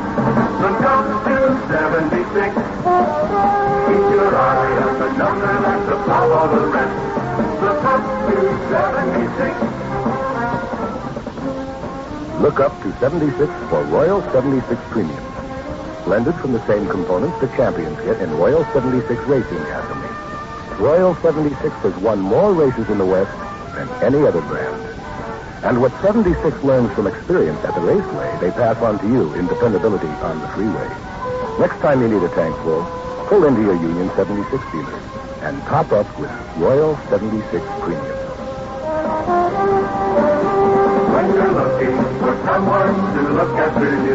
Look up to 76. Keep your eye on the number that's above all the rest. Look up to 76. Look up to 76 for Royal 76 Premium. Blended from the same components the champions get in Royal 76 Racing Gasoline. Royal 76 has won more races in the West than any other brand. And what 76 learns from experience at the raceway, they pass on to you in dependability on the freeway. Next time you need a tank full, pull into your Union 76 dealer and top up with Royal 76 Premium. When you're looking for someone to look after you,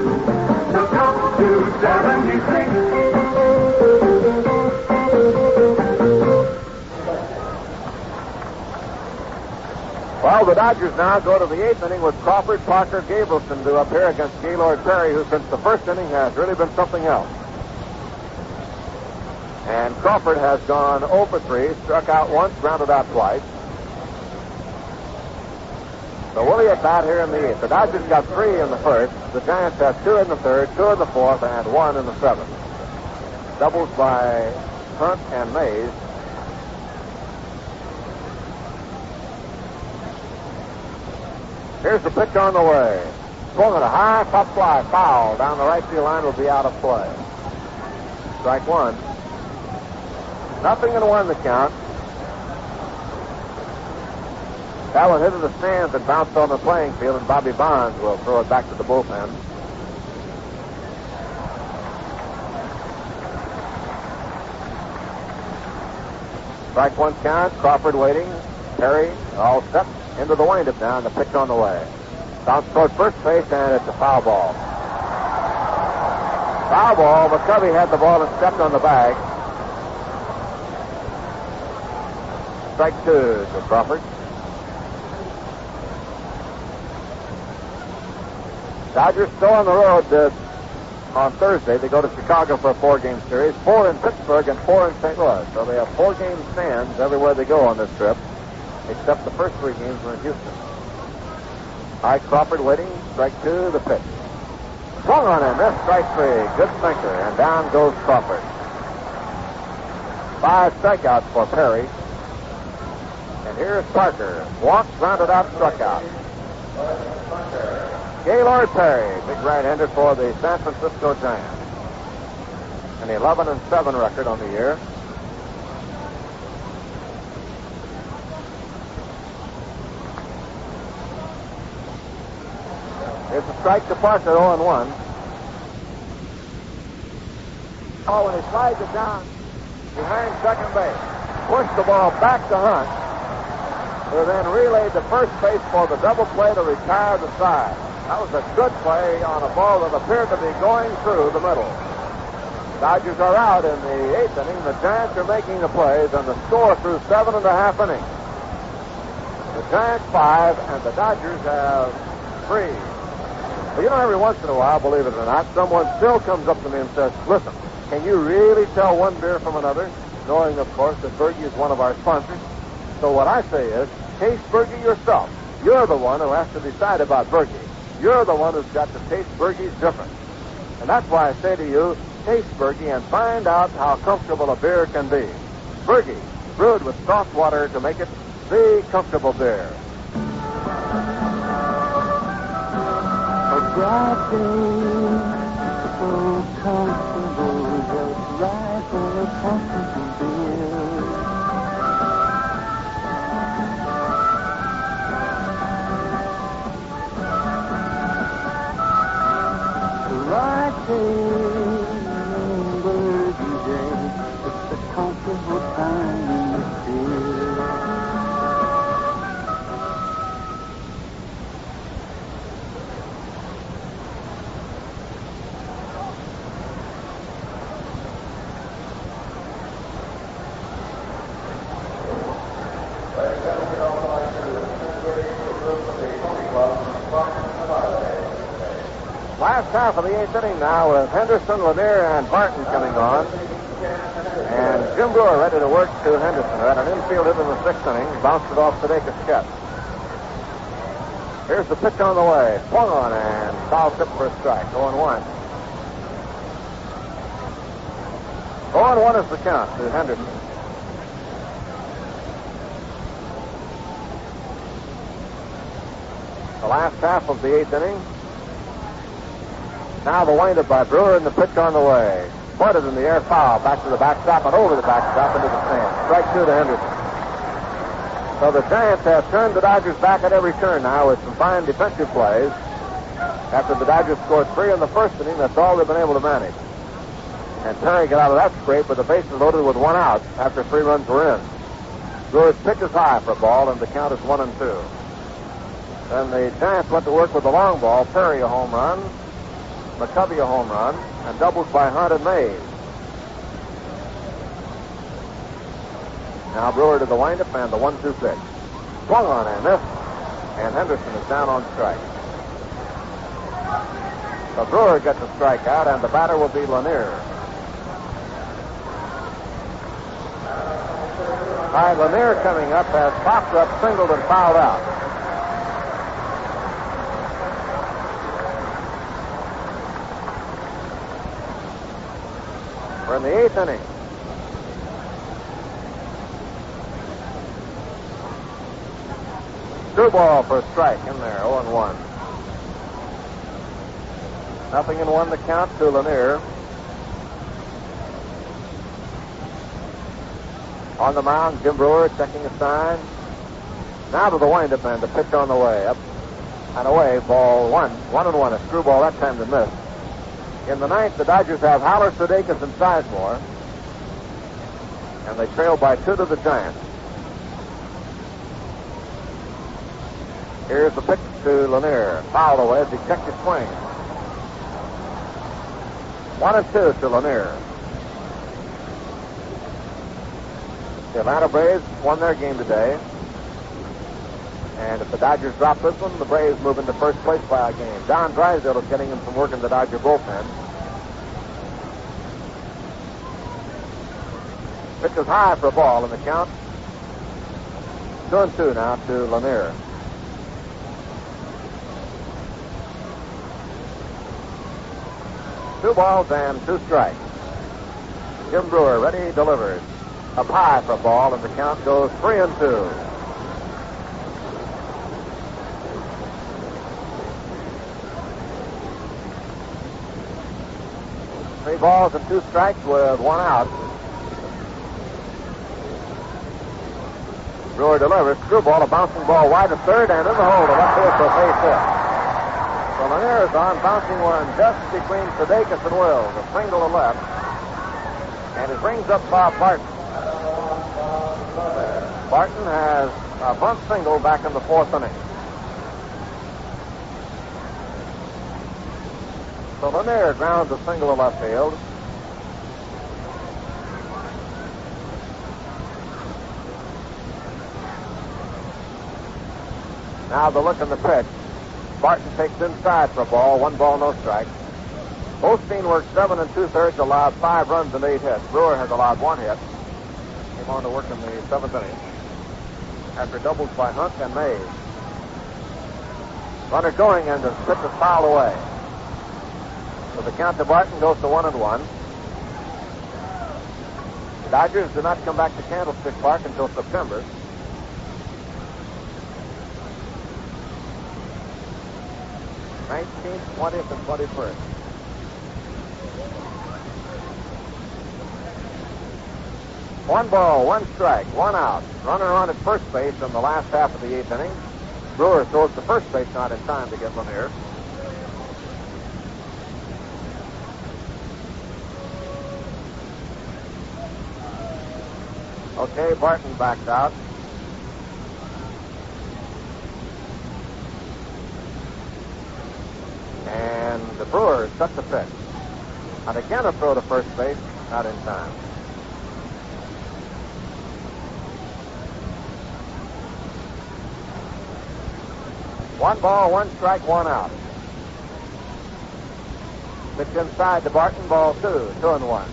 look up to 76. Well, the Dodgers now go to the 8th inning with Crawford, Parker, Gabrielson due up here against Gaylord Perry, who since the first inning has really been something else. And Crawford has gone 0 for 3, struck out once, grounded out twice. So Willie at bat here in the 8th. The Dodgers got 3 in the first. The Giants have 2 in the 3rd, 2 in the 4th, and 1 in the 7th. Doubles by Hunt and Mays. Here's the pitch on the way. Swung at a high pop fly, foul. Down the right field line will be out of play. Strike one. 0-1 the count. That one hit in the stands and bounced on the playing field, and Bobby Bonds will throw it back to the bullpen. Strike one count. Crawford waiting. Perry all set. Into the windup now, and the pitch on the way. Bounce toward first base, and it's a foul ball. Foul ball. McCovey had the ball and stepped on the bag. Strike 2 to Crawford. Dodgers still on the road on Thursday. They go to Chicago for a 4-game series. 4 in Pittsburgh and 4 in St. Louis. So they have 4-game stands everywhere they go on this trip, except the first 3 games were in Houston. High Crawford waiting. Strike 2, the pitch. Swung on him. Missed strike 3. Good sinker. And down goes Crawford. 5 strikeouts for Perry. And here's Parker. Walked, grounded out, struck out. Gaylord Perry, big right-hander for the San Francisco Giants. An 11-7 record on the year. It's a strike to Parker, 0-1. Oh, when he slides it down behind second base, pushed the ball back to Hunt, who then relayed to first base for the double play to retire the side. That was a good play on a ball that appeared to be going through the middle. Dodgers are out in the 8th inning. The Giants are making the plays, and the score through 7.5 innings. The Giants 5, and the Dodgers have 3. But you know, every once in a while, believe it or not, someone still comes up to me and says, listen, can you really tell one beer from another? Knowing, of course, that Bergie is one of our sponsors. So what I say is, taste Bergie yourself. You're the one who has to decide about Bergie. You're the one who's got to taste Bergie's difference. And that's why I say to you, taste Bergie and find out how comfortable a beer can be. Bergie, brewed with soft water to make it the comfortable beer. A bright day, so comfortable, just right for a comfortable beer. Right day, Bergie day, it's a comfortable time in the beer. Last half of the eighth inning now with Henderson, Lanier, and Barton coming on. And Jim Brewer ready to work to Henderson, who had an infield hit in the sixth inning, bounced it off Sudakis' catch. Here's the pitch on the way. Swung on and foul tip for a strike. 0-1. 0-1 is the count to Henderson. The last half of the eighth inning. Now the windup by Brewer and the pitch on the way. Pointed in the air, foul, back to the backstop and over the backstop into the stand. Strike two to Henderson. So the Giants have turned the Dodgers back at every turn now with some fine defensive plays. After the Dodgers scored 3 in the first inning, that's all they've been able to manage. And Perry got out of that scrape with the bases loaded with 1 out after 3 runs were in. Brewer's pitch is high for a ball, and the count is 1-2. Then the Giants went to work with the long ball. Perry a home run, McCovey a home run, and doubles by Hunt and Mays. Now Brewer to the windup and the 1-2 pitch. Swung on and missed, and Henderson is down on strike. So Brewer gets a strikeout, and the batter will be Lanier. All right, Lanier coming up has popped up, singled, and fouled out. We're in the 8th inning. Screwball for a strike in there, 0-1. 0-1 the count to Lanier. On the mound, Jim Brewer checking a sign. Now to the windup and the pitch on the way. Up and away, ball 1. 1-1, a screwball that time to miss. In the 9th, the Dodgers have Haller, Sudakis, and Sizemore. And they trail by 2 to the Giants. Here's the pitch to Lanier. Fouled away as he checked his swing. 1-2 to Lanier. The Atlanta Braves won their game today. And if the Dodgers drop this one, the Braves move into first place by a game. Don Drysdale is getting him some work in the Dodger bullpen. Pitch is high for a ball in the count. 2-2 now to Lanier. Two balls and 2 strikes. Jim Brewer ready, delivers. Up high for a ball, and the count goes 3-2. Three balls and 2 strikes with 1 out. Brewer delivers. Screwball, a bouncing ball wide to third, and in the hole to left field for a base hit. So Lanier is on, bouncing one just between Sudakis and Wills. A single to left. And it brings up Bob Barton. Barton has a bunt single back in the 4th inning. So Lanier grounds a single to left field. Now the look in the pitch. Barton takes inside for a ball. 1 ball, no strike. Osteen worked 7 2/3, allowed 5 runs and 8 hits. Brewer has allowed 1 hit. Came on to work in the 7th inning after doubles by Hunt and Mays. Runner going, and the pitch is fouled away. So the count to Barton goes to 1-1. The Dodgers do not come back to Candlestick Park until September. '19th, 20th, and 21st. One ball, one strike, one out. Runner on at first base in the last half of the 8th inning. Brewer throws to first base, not in time to get Lanier. Okay, Barton backs out. And the Brewers set the pitch. And again a throw to first base, not in time. One ball, one strike, one out. Pitch inside to Barton, ball 2-1.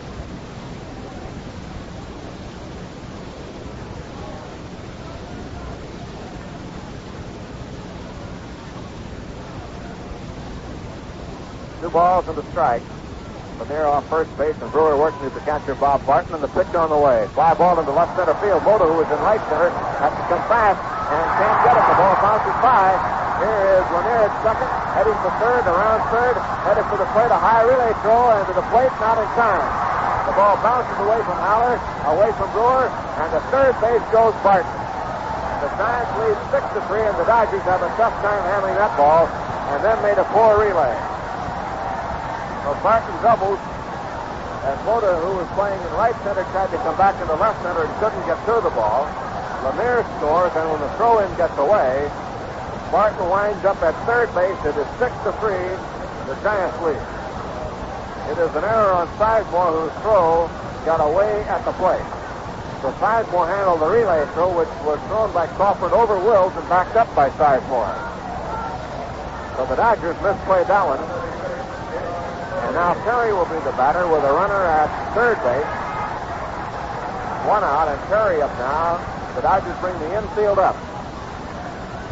Two balls and a strike. Lanier off first base, and Brewer working with the catcher Bob Barton, and the pitch on the way. Fly ball into left center field. Mota, who is in right center, has to come fast and can't get it. The ball bounces by. Here is Lanier at second, heading for third, around third, headed for the plate, a high relay throw, and to the plate, not in time. The ball bounces away from Haller, away from Brewer, and to third base goes Barton. The Giants lead 6-3, and the Dodgers have a tough time handling that ball, and then made a poor relay. So Barton doubles, and Mota, who was playing in right center, tried to come back into left center and couldn't get to the ball. Lanier scores, and when the throw-in gets away, Barton winds up at third base. It is 6-3. The Giants lead. It is an error on Sizemore, whose throw got away at the plate. So Sizemore handled the relay throw, which was thrown by Crawford over Wills and backed up by Sizemore. So the Dodgers misplayed that one. And now Perry will be the batter with a runner at third base. One out, and Perry up now. The Dodgers bring the infield up.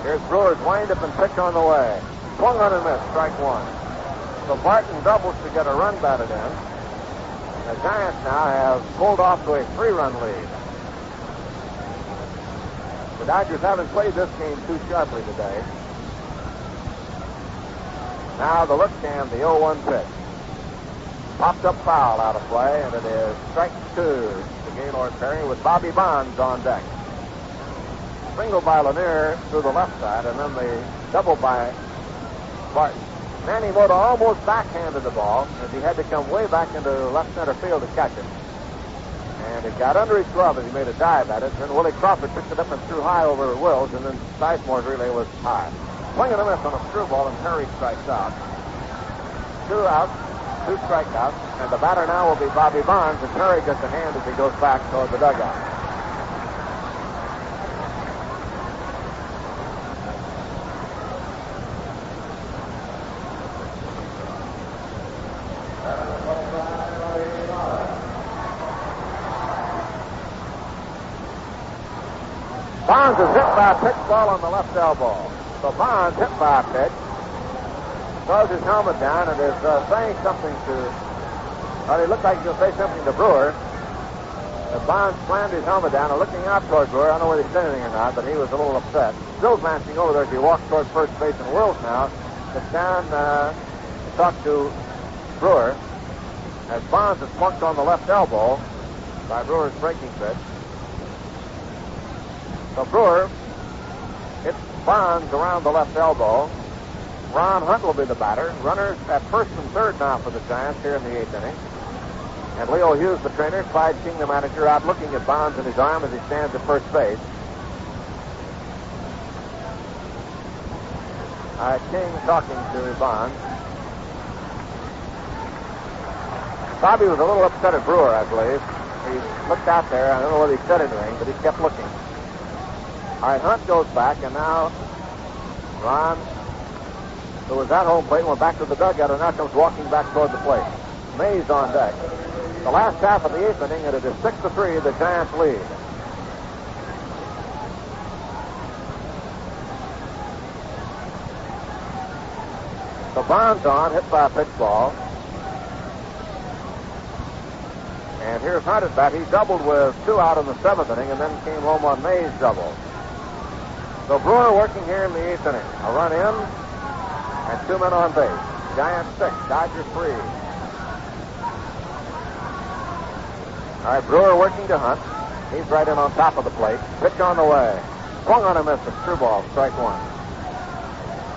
Here's Brewer's wind-up and pitch on the way. Swung on and missed, strike one. So Barton doubles to get a run batted in. The Giants now have pulled off to a 3-run lead. The Dodgers haven't played this game too sharply today. Now the look cam, the 0-1 pitch. Popped up foul out of play, and it is strike 2 to Gaylord Perry with Bobby Bonds on deck. Single by Lanier through the left side, and then the double by Barton. Manny Mota almost backhanded the ball, as he had to come way back into left center field to catch it. And it got under his glove as he made a dive at it. Then Willie Crawford picked it up and threw high over Wills, and then Sizemore's relay was high. Swing and a miss on a screwball, and Perry strikes out. 2 outs, 2 strikeouts, and the batter now will be Bobby Bonds, and Perry gets a hand as he goes back toward the dugout. Bonds is hit by a pitch ball on the left elbow. So Bonds hit by a pitch, throws his helmet down, and is saying something to, well, he looked like he was going to say something to Brewer. Bonds slammed his helmet down and looking out toward Brewer. I don't know whether he said anything or not, but he was a little upset. Still glancing over there as he walks toward first base, and Wills now sits down to talk to Brewer as Bonds is plunked on the left elbow by Brewer's breaking pitch. So Brewer hits Bonds around the left elbow. Ron Hunt will be the batter. Runners at first and third now for the Giants here in the 8th inning. And Leo Hughes, the trainer, Clyde King, the manager, out looking at Bonds in his arm as he stands at first base. King talking to Bonds. Bobby was a little upset at Brewer, I believe. He looked out there. I don't know whether he said anything, but he kept looking. All right, Hunt goes back, and now Ron, who was at home plate, went back to the dugout, and now comes walking back toward the plate. Mays on deck. The last half of the 8th inning, and it is 6-3, the Giants lead. So Bonds on, hit by a pitch ball. And here's Hunt at bat. He doubled with 2 out in the 7th inning and then came home on Mays' double. So Brewer working here in the 8th inning. A run in and 2 men on base. Giants 6, Dodgers 3. All right, Brewer working to Hunt. He's right in on top of the plate. Pitch on the way. Swung on a miss. A true ball. Strike 1.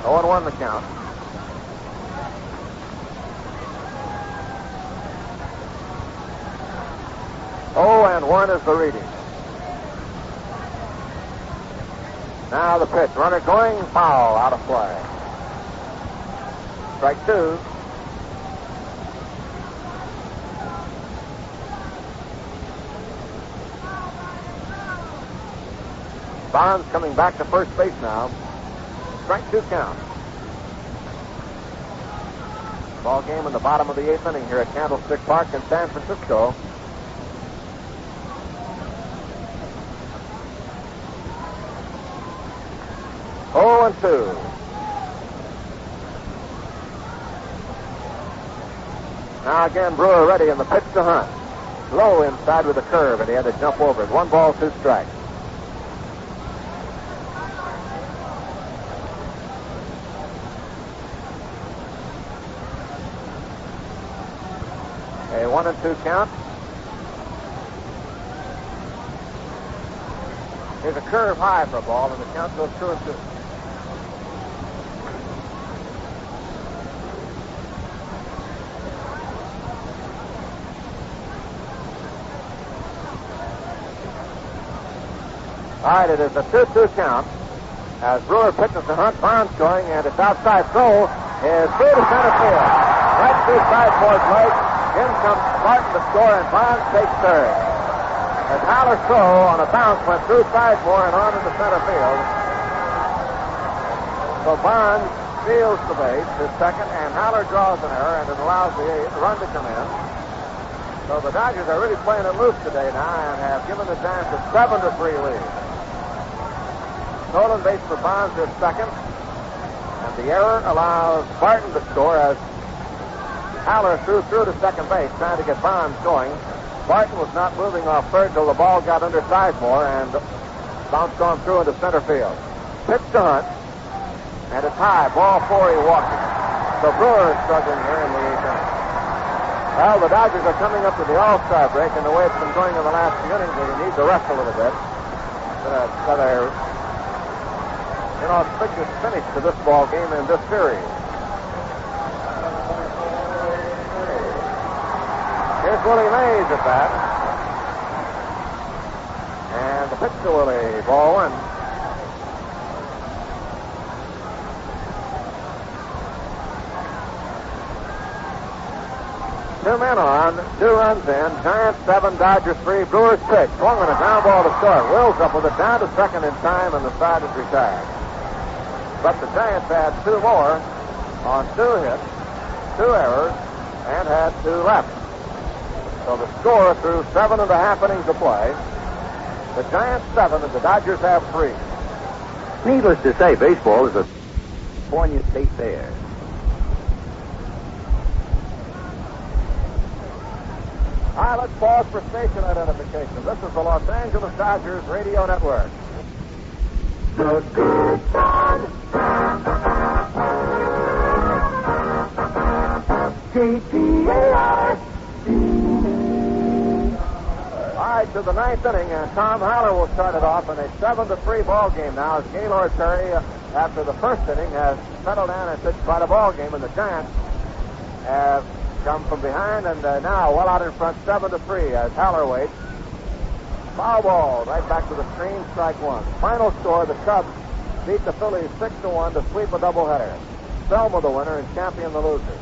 0-1 the count. Oh, and 1 is the reading. Now the pitch. Runner going, foul, out of play. Strike 2. Bonds coming back to first base now. Strike 2 count. Ball game in the bottom of the 8th inning here at Candlestick Park in San Francisco. Oh, and 2. Now again, Brewer ready, and the pitch to Hunt. Low inside with a curve, and he had to jump over it. 1 ball, 2 strikes. A 1-2 count. Here's a curve high for a ball, and the count goes 2-2. All right, it is a 2-2 count as Brewer pitches to Hunt. Bonds going, and it's outside throw is through to center field. Right through Sizemore's leg. In comes Barton to score, and Bonds takes third. As Haller's throw on a bounce went through Sizemore and on into center field. So Bonds steals the base, his second, and Haller draws an error, and it allows the run to come in. So the Dodgers are really playing it loose today now and have given the Giants a 7-3 lead. Stolen base for Bonds is second, and the error allows Barton to score as Haller threw to second base, trying to get Bonds going. Barton was not moving off third till the ball got under Sizemore and bounced on through into center field. Pitch to Hunt, and it's high. Ball 4, he walked it. So Brewer is struggling here in the 8th inning. Well, the Dodgers are coming up to the All-Star break, and the way it's been going in the last few innings, they need to rest a little bit. So they're auspicious finish to this ball game in this series. Here's Willie Mays at bat. And the pitch to Willie, ball 1. Two men on, 2 runs in. Giants 7, Dodgers 3. Brewers pitch. Swung on a ground ball to short. Wills up with it down to second in time, and the side is retired. But the Giants had 2 more on 2 hits, 2 errors, and had 2 left. So the score through 7.5 innings of play, the Giants 7 and the Dodgers have 3. Needless to say, baseball is a California state fair. All right, let's pause for station identification. This is the Los Angeles Dodgers Radio Network. The Good Son. KTAR-C. All right, to the 9th inning, and Tom Haller will start it off in a 7-3 ball game now as Gaylord Perry, after the first inning, has settled down and pitched quite a ball game, and the Giants have come from behind and now well out in front, 7-3 as Haller waits. Foul ball right back to the screen, strike 1. Final score, the Cubs beat the Phillies 6-1 to sweep a doubleheader. Selma the winner and champion the loser.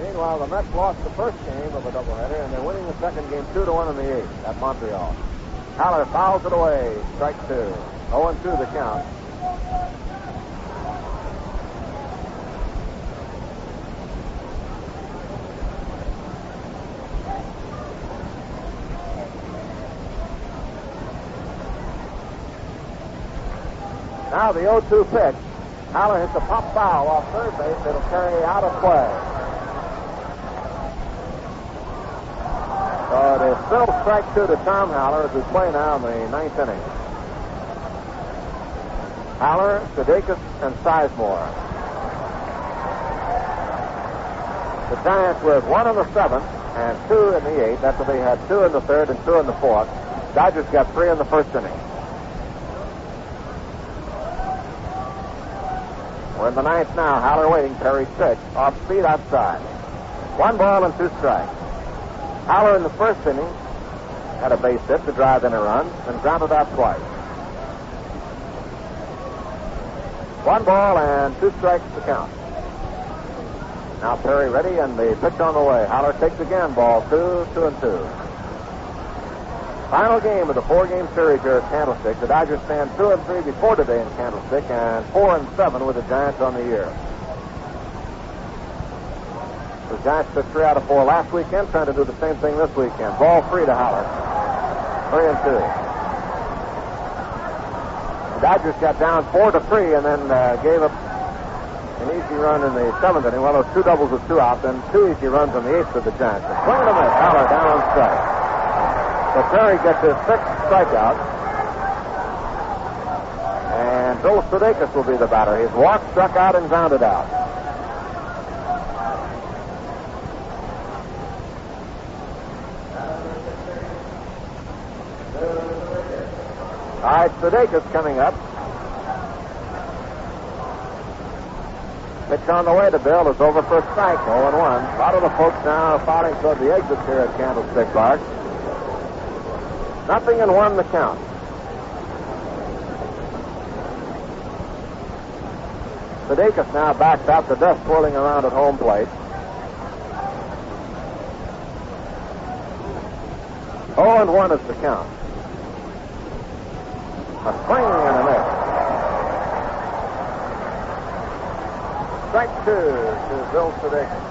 Meanwhile, the Mets lost the first game of a doubleheader, and they're winning the second game 2-1 in the 8th at Montreal. Haller fouls it away, strike 2. 0-2 the count. Now the 0-2 pitch Haller hits a pop foul off third base. It'll carry out of play. So it is still strike two to Tom Haller as we play now in the ninth inning. Haller, Sudakis, and Sizemore. The Giants with 1 in the 7th and 2 in the 8th. After they had 2 in the 3rd and 2 in the 4th. Dodgers got 3 in the first inning. We're in the 9th now. Haller waiting. Perry pitch. Off speed outside. 1 ball and 2 strikes. Haller in the first inning had a base hit to drive in a run, then grounded out twice. 1 ball and 2 strikes to count. Now Perry ready and the pitch on the way. Haller takes again. Ball 2, 2 and 2. Final game of the 4-game series here at Candlestick. The Dodgers stand 2 and 3 before today in Candlestick and 4 and 7 with the Giants on the year. The Giants took 3 out of 4 last weekend, trying to do the same thing this weekend. Ball 3 to Haller. 3 and 2. The Dodgers got down 4 to 3 and then gave up an easy run in the 7th inning. Well, those 2 doubles with 2 out, then 2 easy runs in the 8th of the Giants. A swing and a miss. Haller down on strike. So Perry gets his 6th strikeout. And Bill Sudakis will be the batter. He's walked, struck out, and grounded out. All right, Sudakis coming up. Pitch on the way to Bill is over for a strike, 0-1. A lot of the folks now are filing toward the exits here at Candlestick Park. 0-1 the count. Sudakis now backs out, the dust swirling around at home plate. 0-1 is the count. A swing and a miss. Strike 2 to Bill Sudakis.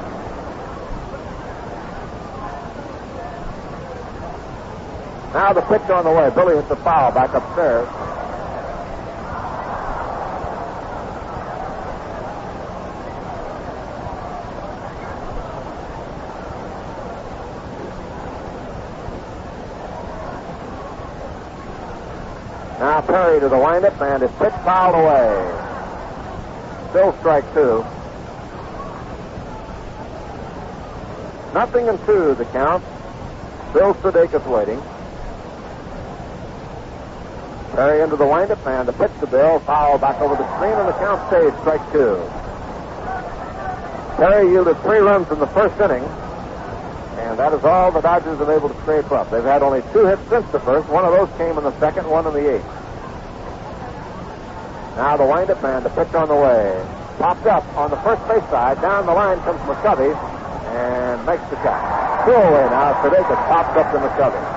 Now the pitch on the way. Billy hits the foul back upstairs. Now Perry to the windup, and his pitch fouled away. Still strike 2. 0-2 the count. Bill Sudakis waiting. Perry into the windup, and the pitch to Bill. Foul back over the screen, and the count stays strike 2. Perry yielded 3 runs in the first inning, and that is all the Dodgers have been able to scrape up. They've had only 2 hits since the first. One of those came in the second, one in the 8th. Now the windup, and the pitch on the way. Popped up on the first base side. Down the line comes McCovey and makes the catch. 2 away now. Sudakis pops up to McCovey.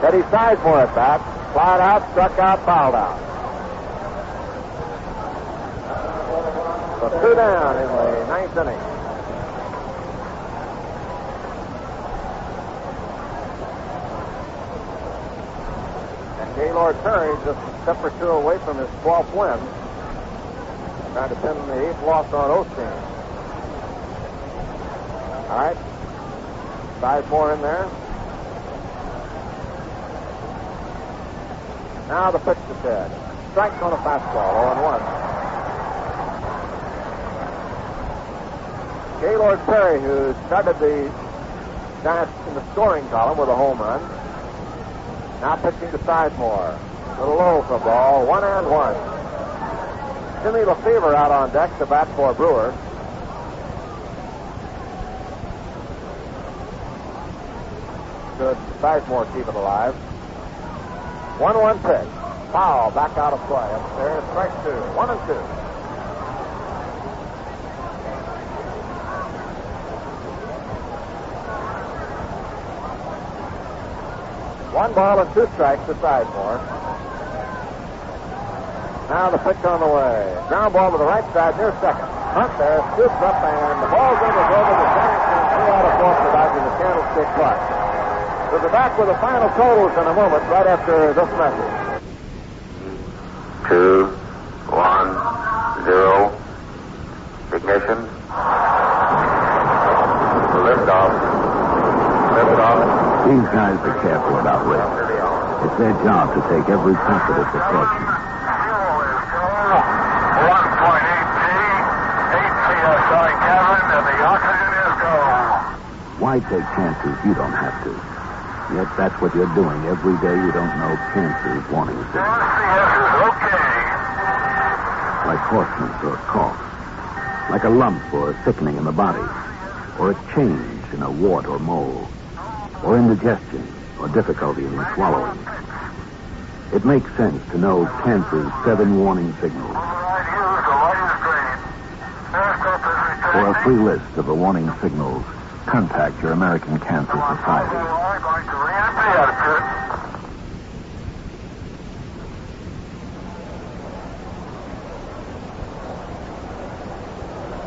Teddy Sizemore at bat. Flied out, struck out, fouled out. So 2 down in the 9th inning. Gaylord Perry just a step or 2 away from his 12th win. Trying to pin the 8th loss on Osteen. All right. Sizemore in there. Now the pitch to Ted. Strike on a fastball, 0-1. Gaylord Perry, who started the Giants in the scoring column with a home run. Now pitching to Sizemore. A little low for a ball. 1-1. Jimmy Lefevre out on deck to bat for Brewer. Should Sizemore keep it alive. 1-1 pitch. Foul back out of play. Upstairs, strike 2. 1-2. One ball and 2 strikes to Sizemore. Now the pitch on the way. Ground ball to the right side near second. Hunt there, scoops up, and the ball's in the over. The Giants are 3 out of 4 for Dodgers at Candlestick Park. We'll be back with the final totals in a moment, right after this message. 2, 1, 0. Ignition. Liftoff. Liftoff. These guys are careful about risk. It's their job to take every possible precaution. 1.8 G, 8 PSI cabin, and the oxygen is go. Why take chances you don't have to? Yet that's what you're doing every day you don't know cancer's warning signals. CS is okay. Like hoarseness or cough. Like a lump or a thickening in the body. Or a change in a wart or mole. Or indigestion or difficulty in swallowing. It makes sense to know cancer's 7 warning signals. For a free list of the warning signals, contact your American Cancer Society.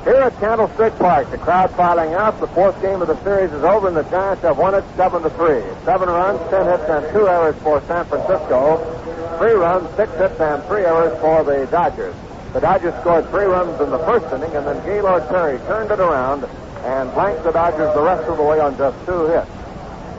Here at Candlestick Park, the crowd filing out. The 4th game of the series is over, and the Giants have won it 7-3. 7 runs, 10 hits, and 2 errors for San Francisco. 3 runs, 6 hits, and 3 errors for the Dodgers. The Dodgers scored 3 runs in the first inning, and then Gaylord Perry turned it around and blanked the Dodgers the rest of the way on just 2 hits.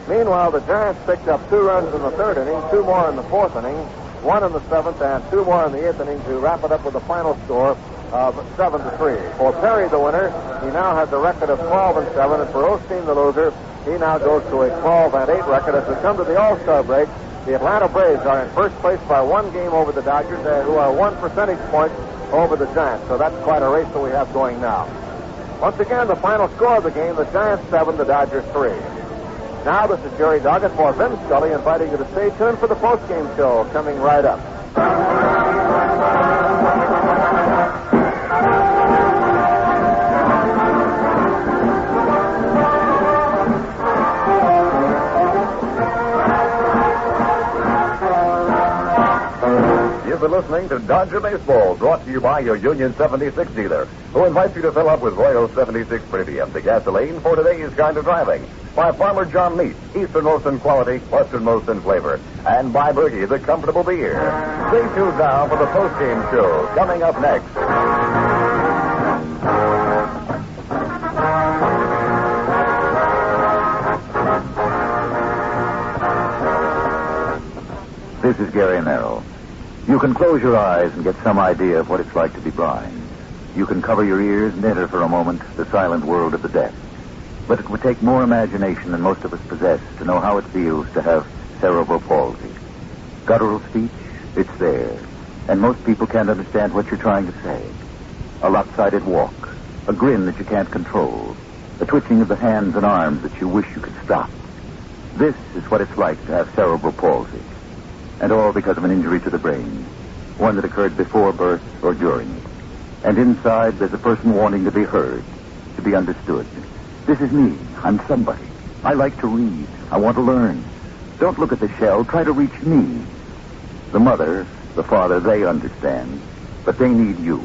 Meanwhile, the Giants picked up 2 runs in the 3rd inning, 2 more in the 4th inning, 1 in the 7th, and 2 more in the 8th inning to wrap it up with a final score of 7-3. For Perry, the winner, he now has a record of 12-7, and for Osteen, the loser, he now goes to a 12-8 record. As we come to the All-Star break, the Atlanta Braves are in first place by 1 game over the Dodgers, who are 1 percentage point over the Giants. So that's quite a race that we have going now. Once again, the final score of the game, the Giants 7, the Dodgers 3. Now, this is Jerry Doggett for Vin Scully, inviting you to stay tuned for the post-game show coming right up. You've been listening to Dodger Baseball, brought to you by your Union 76 dealer, who invites you to fill up with Royal 76 Premium, the gasoline for today's kind of driving. By Farmer John Meat, easternmost in quality, westernmost in flavor. And by Bergie, the comfortable beer. Stay tuned now for the post-game show, coming up next. This is Gary Merrill. You can close your eyes and get some idea of what it's like to be blind. You can cover your ears and enter for a moment the silent world of the deaf. But it would take more imagination than most of us possess to know how it feels to have cerebral palsy. Guttural speech, it's there. And most people can't understand what you're trying to say. A lopsided walk, a grin that you can't control, a twitching of the hands and arms that you wish you could stop. This is what it's like to have cerebral palsy. And all because of an injury to the brain, one that occurred before birth or during it. And inside, there's a person wanting to be heard, to be understood. This is me. I'm somebody. I like to read. I want to learn. Don't look at the shell. Try to reach me. The mother, the father, they understand, but they need you.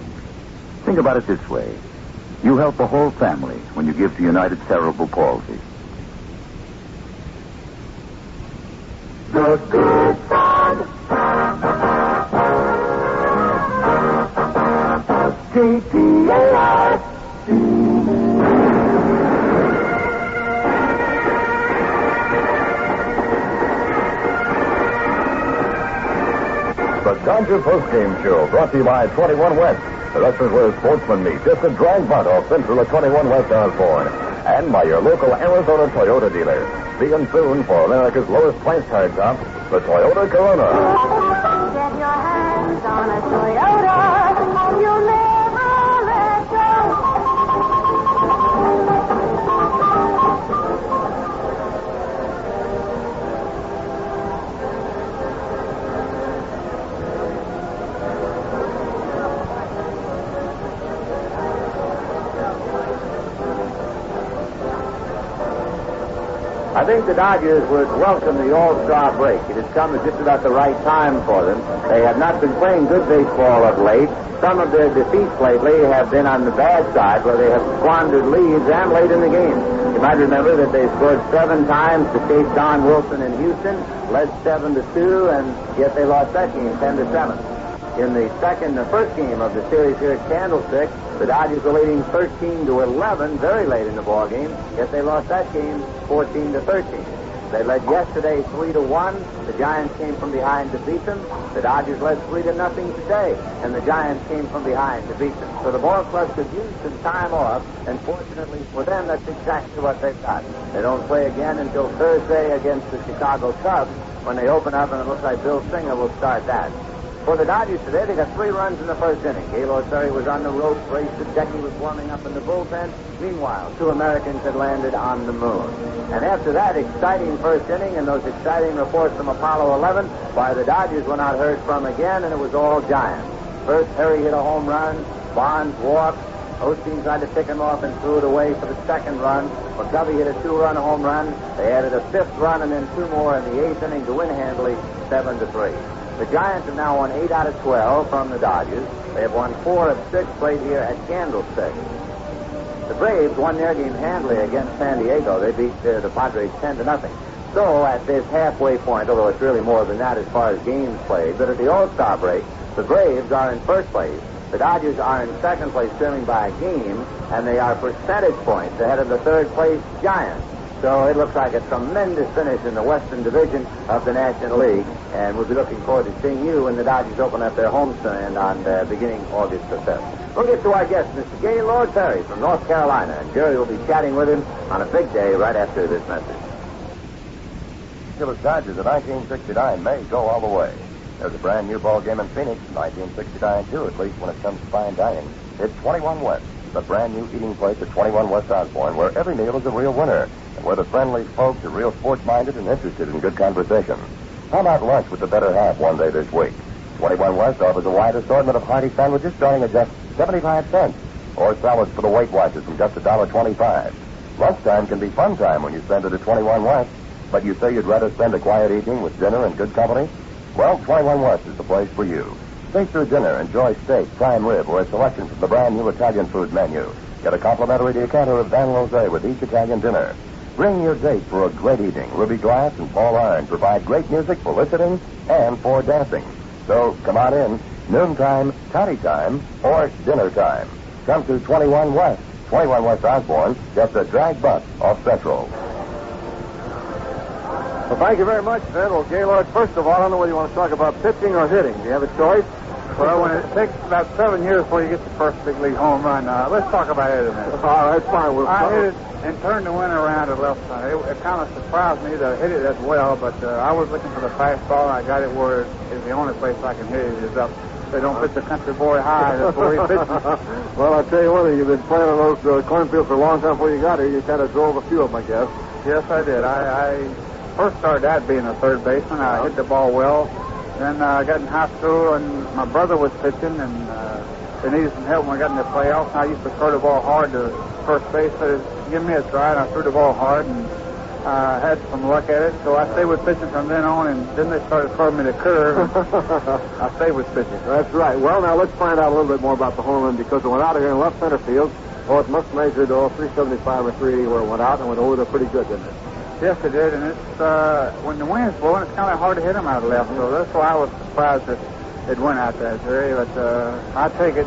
Think about it this way. You help a whole family when you give to United Cerebral Palsy. The good side. The Dodger Postgame Show, brought to you by 21 West. The wrestlers where sportsmen meet. Just a drag butt off Central at 21 West Osborne. And by your local Arizona Toyota dealer. Seeing soon for America's lowest price tag top, the Toyota Corona. Get your hands on a Toyota, you'll never let go. I think the Dodgers would welcome the All-Star break. It has come at just about the right time for them. They have not been playing good baseball of late. Some of their defeats lately have been on the bad side, where they have squandered leads and late in the game. You might remember that they scored 7 times to chase Don Wilson in Houston, led 7-2, and yet they lost that game 10-7. In the first game of the series here at Candlestick, the Dodgers were leading 13-11 very late in the ball game, yet they lost that game 14-13. They led yesterday 3-1. The Giants came from behind to beat them. The Dodgers led 3-0 today, and the Giants came from behind to beat them. So the ball club could use some time off, and fortunately for them, that's exactly what they've got. They don't play again until Thursday against the Chicago Cubs when they open up, and it looks like Bill Singer will start that. For the Dodgers today, they got 3 runs in the first inning. Gaylord Perry was on the ropes. Ray Sudakis was warming up in the bullpen. Meanwhile, 2 Americans had landed on the moon. And after that exciting first inning and those exciting reports from Apollo 11, why, the Dodgers were not heard from again, and it was all Giants. First, Perry hit a home run. Bonds walked. Osteen tried to pick him off and threw it away for the second run. McCovey hit a 2-run home run. They added a 5th run and then 2 more in the 8th inning to win handily 7-3. The Giants have now won 8 out of 12 from the Dodgers. They have won 4 of 6 played here at Candlestick. The Braves won their game handily against San Diego. They beat the Padres 10-0. So at this halfway point, although it's really more than that as far as games played, but at the All-Star break, the Braves are in first place. The Dodgers are in second place, trailing by a game, and they are percentage points ahead of the third place Giants. So it looks like a tremendous finish in the Western Division of the National League, and we'll be looking forward to seeing you when the Dodgers open up their homestand on beginning August the 5th. We'll get to our guest, Mr. Gaylord Perry from North Carolina, and Jerry will be chatting with him on a big day right after this message. The Dodgers of 1969 may go all the way. There's a brand new ball game in Phoenix, 1969 too, at least when it comes to fine dining. It's 21 West, the brand new eating place at 21 West Osborne, where every meal is a real winner, and where the friendly folks are real sports-minded and interested in good conversation. How about lunch with the better half one day this week? 21 West offers a wide assortment of hearty sandwiches starting at just 75 cents, or salads for the Weight Watchers from just $1.25. Lunchtime can be fun time when you spend it at 21 West, but you say you'd rather spend a quiet evening with dinner and good company? Well, 21 West is the place for you. Stay through dinner, enjoy steak, prime rib, or a selection from the brand new Italian food menu. Get a complimentary decanter of Van Lozé with each Italian dinner. Bring your date for a great evening. Ruby Glass and Paul Iron provide great music for listening and for dancing. So come on in, noontime, toddy time, or dinner time. Come to 21 West, 21 West Osborne, just a drag bus off Central. Well, thank you very much, Ted. Well, Gaylord, first of all, I don't know whether you want to talk about pitching or hitting. Do you have a choice? Well, when it takes about 7 years before you get your first big league home run, let's talk about it a minute. All right, fine. I hit it and turned the winner around to left side. It kind of surprised me that I hit it as well, but I was looking for the fastball, and I got it where it's the only place I can hit it is up. They don't pitch the country boy high. That's where he pitches. Well, I'll tell you one thing. You've been playing on those cornfields for a long time before you got here. You kind of drove a few of them, I guess. Yes, I did. I first started out being a third baseman. I hit the ball well. Then I got in high school, and my brother was pitching, and they needed some help when I got in the playoffs. And I used to throw the ball hard to first base. So give me a try, and I threw the ball hard, and had some luck at it. So I stayed with pitching from then on, and then they started throwing me the curve. I stayed with pitching. That's right. Well, now let's find out a little bit more about the home run, because it went out of here in left center field. Oh, it must have measured 375 or 380 where it went out, and went over there pretty good, didn't it? Yes, it did, and it's when the wind's blowing, it's kind of hard to hit them out of left. So that's why I was surprised that it went out there, Jerry. But I take it,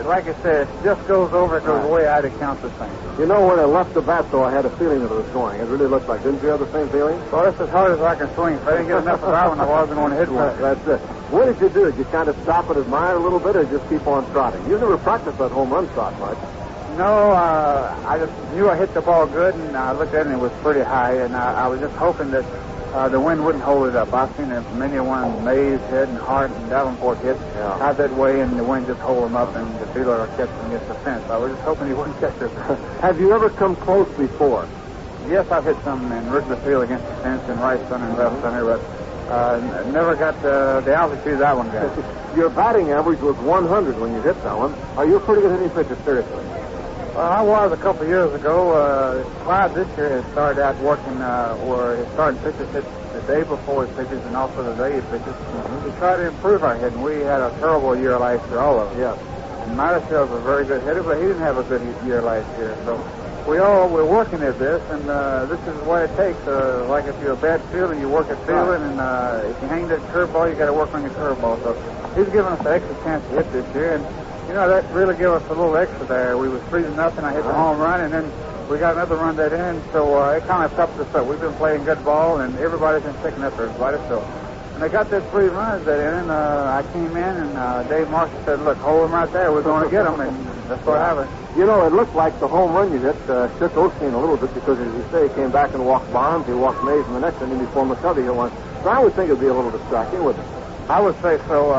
like I said, it just goes over. It goes way out. It counts the same. You know, when it left the bat, though, I had a feeling that it was going. It really looked like. Didn't you have the same feeling? Well, that's as hard as I can swing. If I didn't get enough of that one, I wasn't going to hit one. That's it. What did you do? Did you kind of stop and admire a little bit, or just keep on trotting? You never practiced that home run trot much. No, I just knew I hit the ball good, and I looked at it and it was pretty high, and I was just hoping that the wind wouldn't hold it up. I've seen many ones Mays hit and Hart and Davenport hit out that way, and the wind just hold them up, and the fielder catch them against the fence. I was just hoping he wouldn't catch it. Have you ever come close before? Yes, I've hit some in Wrigley Field against the fence in right center and left center, but never got the altitude that one got. Your batting average was 100 when you hit that one. Are you a pretty good hitting pitcher, seriously? I was a couple of years ago. Clyde this year has started out working where his starting pitchers hit the day before his pitches and also the day he pitches. We try to improve our hitting. We had a terrible year last year, all of us. Yes. And Matterfield's a very good hitter, but he didn't have a good year last year. So we're working at this, and this is what it takes. Like if you're a bad fielder, you work at fielding, and if you hang that curveball, you got to work on your curveball. So he's given us an extra chance to hit this year, and that really gave us a little extra there. We was 3-0. I hit the home run, and then we got another run that in, so it kind of toughed us up. We've been playing good ball, and everybody's been sticking up for everybody. So when they got that 3 runs that in, I came in, and Dave Marshall said, "Look, hold him right there. We're going to get him," and that's what happened. It looked like the home run you hit shook Osteen a little bit because, as you say, he came back and walked Bonds. He walked Mays in the next inning before McCovey hit one. So I would think it would be a little distracting, wouldn't it? I would say so.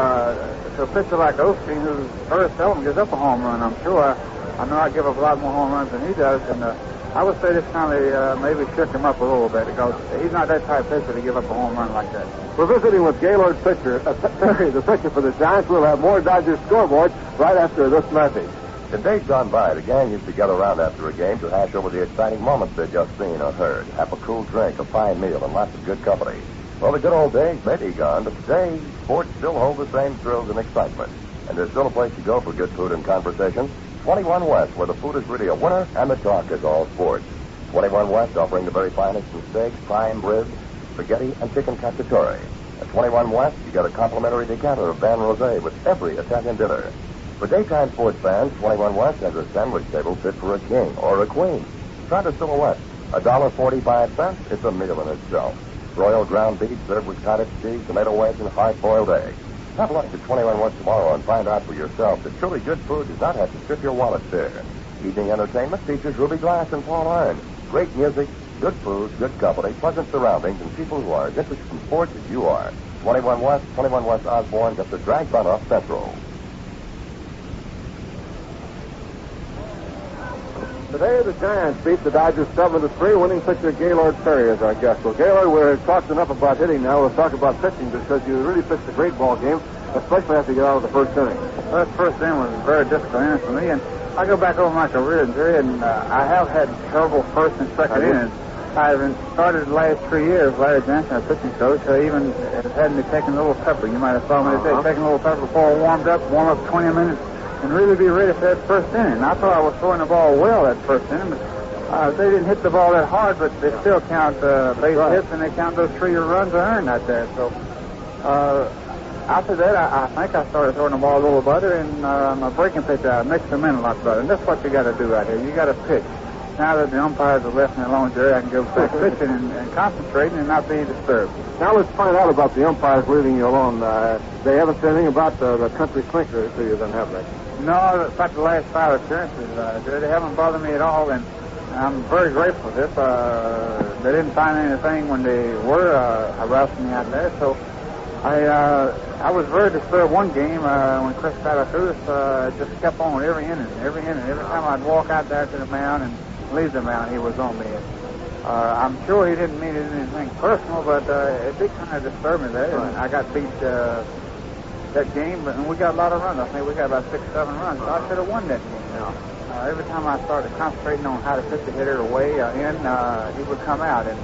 To a pitcher like Osteen, who very seldom gives up a home run, I'm sure. I know I give up a lot more home runs than he does, and I would say this kind of maybe shook him up a little bit because he's not that type of pitcher to give up a home run like that. We're visiting with Gaylord pitcher, Perry, the pitcher for the Giants. We'll have more Dodgers scoreboard right after this message. In days gone by, the gang used to gather around after a game to hash over the exciting moments they'd just seen or heard, have a cool drink, a fine meal, and lots of good company. Well, the good old days may be gone, but today, sports still hold the same thrills and excitement. And there's still a place to go for good food and conversation. 21 West, where the food is really a winner and the talk is all sports. 21 West offering the very finest in steaks, prime ribs, spaghetti, and chicken cacciatore. At 21 West, you get a complimentary decanter of Van Rosé with every Italian dinner. For daytime sports fans, 21 West has a sandwich table fit for a king or a queen. Try the silhouette. $1.45. It's a meal in itself. Royal ground beef served with cottage cheese, tomato wedge, and hard-boiled eggs. Have lunch at 21 West tomorrow and find out for yourself that truly good food does not have to strip your wallet there. Evening entertainment features Ruby Glass and Paul Iron. Great music, good food, good company, pleasant surroundings, and people who are as interested in sports as you are. 21 West Osborne, just a drag run off Central. Today, the Giants beat the Dodgers 7-3. Winning pitcher Gaylord Perry is our guest. Well, Gaylord, we're talked enough about hitting now. We'll talk about pitching because you really pitched a great ball game, especially after you get out of the first inning. Well, that first inning was a very difficult inning for me, and I go back over my career, Jerry, and I have had trouble first and second innings. I've started the last 3 years, Larry Johnson, our pitching coach, even had me taking a little pepper. You might have saw me today taking a little pepper before I warm up 20 minutes. And really be ready for that first inning. I thought I was throwing the ball well that first inning, but they didn't hit the ball that hard, but they still count base hits, and they count those 3 runs I earned out there. So after that, I think I started throwing the ball a little better, and my breaking pitch, I mixed them in a lot better. And that's what you got to do out here. You got to pitch. Now that the umpires have left me alone, Jerry, I can go back pitching and concentrating and not be disturbed. Now let's find out about the umpires leaving you alone. They haven't said anything about the country clinker to you, then, have they? No, about the last 5 appearances, they haven't bothered me at all, and I'm very grateful for this. They didn't find anything when they were harassing me out there, so I was very disturbed one game when Chris Patafus just kept on every inning. Every time I'd walk out there to the mound and leave the mound, he was on me. I'm sure he didn't mean anything personal, but it did kind of disturb me there. Right. I got beat that game, and we got a lot of runs. I think we got about 6, 7 runs. So I should have won that game. Every time I started concentrating on how to pitch the hitter away in, he would come out, and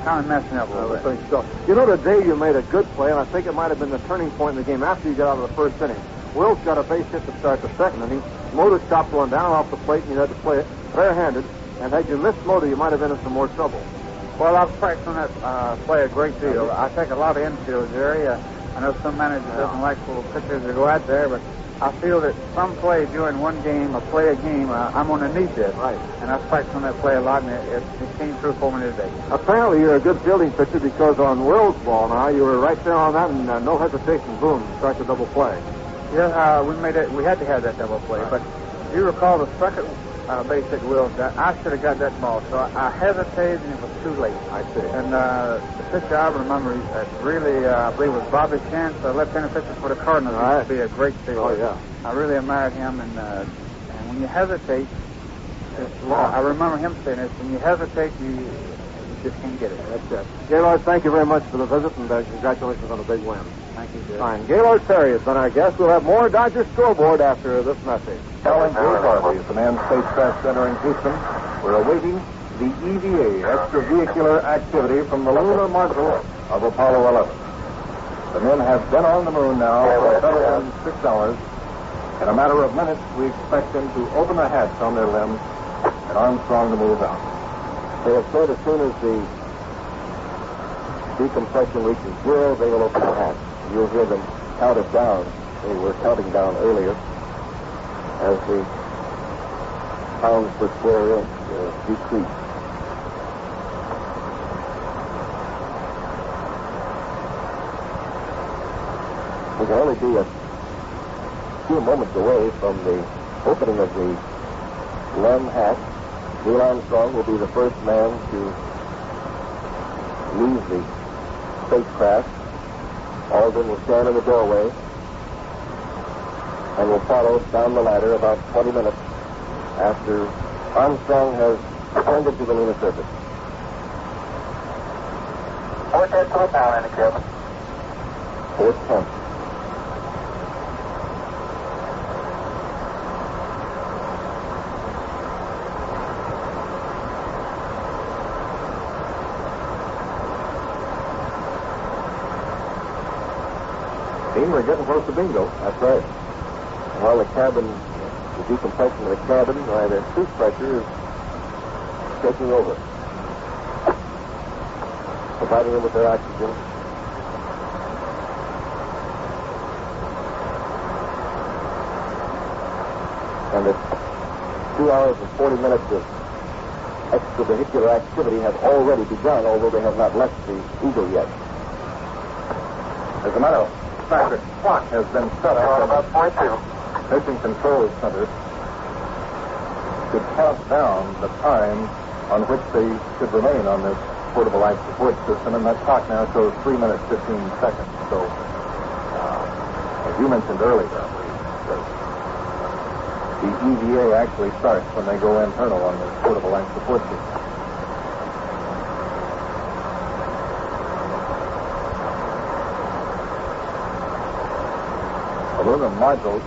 kind of messing up a little bit. So, today you made a good play, and I think it might have been the turning point in the game after you got out of the first inning. Wills got a base hit to start the second inning. Mota chopped one down off the plate, and you had to play it bare-handed. And had you missed Mota, you might have been in some more trouble. Well, I've practiced on that play a great deal. I take a lot of infield, Jerry. I know some managers doesn't like for pitchers to go out there, but I feel that some play during one game, a game, I'm going to need this. Right. And I've practiced on that play a lot, and it came through for me today. Apparently, you're a good fielding pitcher because on Wills' ball now, you were right there on that, and no hesitation, boom, start the double play. Yeah, we made it. We had to have that double play, but you recall the second base hit Wills. I should have got that ball, so I hesitated, and it was too late. I see. And the pitcher I remember, really, I believe it was Bobby Chance, left-handed pitcher for the Cardinals. He used to be a great fielder. Oh, yeah. I really admired him, and when you hesitate, I remember him saying this, when you hesitate, you just can't get it. That's it. Gaylord, thank you very much for the visit, and congratulations on a big win. Thank you, Jay. Fine. Gaylord Perry has been our guest. We'll have more Dodgers scoreboard after this message. Len Gabrielson is the Manned Spacecraft Center in Houston. We're awaiting the EVA, extravehicular activity, from the lunar module of Apollo 11. The men have been on the moon now for better than 6 hours. In a matter of minutes, we expect them to open the hatch on their limbs and Armstrong to move out. They have said as soon as the decompression reaches zero, they will open the hatch. You'll hear them count it down. They were counting down earlier as the pounds per square inch decrease. We can only be a few moments away from the opening of the Lem hatch. Neil Armstrong will be the first man to leave the spacecraft. Aldrin will stand in the doorway and will follow down the ladder about 20 minutes after Armstrong has descended to the lunar surface. 410 full power in the cabin. 410. We're getting close to bingo. That's right. While the cabin, the decompression of the cabin, why the suit pressure is taking over, providing them with their oxygen. And the 2 hours and 40 minutes of extravehicular activity have already begun, although they have not left the Eagle yet. As a matter of fact, the clock has been set up About 42. Mission Control Center to count down the time on which they should remain on this portable life support system, and that clock now shows 3 minutes, 15 seconds. So, as you mentioned earlier, the EVA actually starts when they go internal on this portable life support system. The lunar module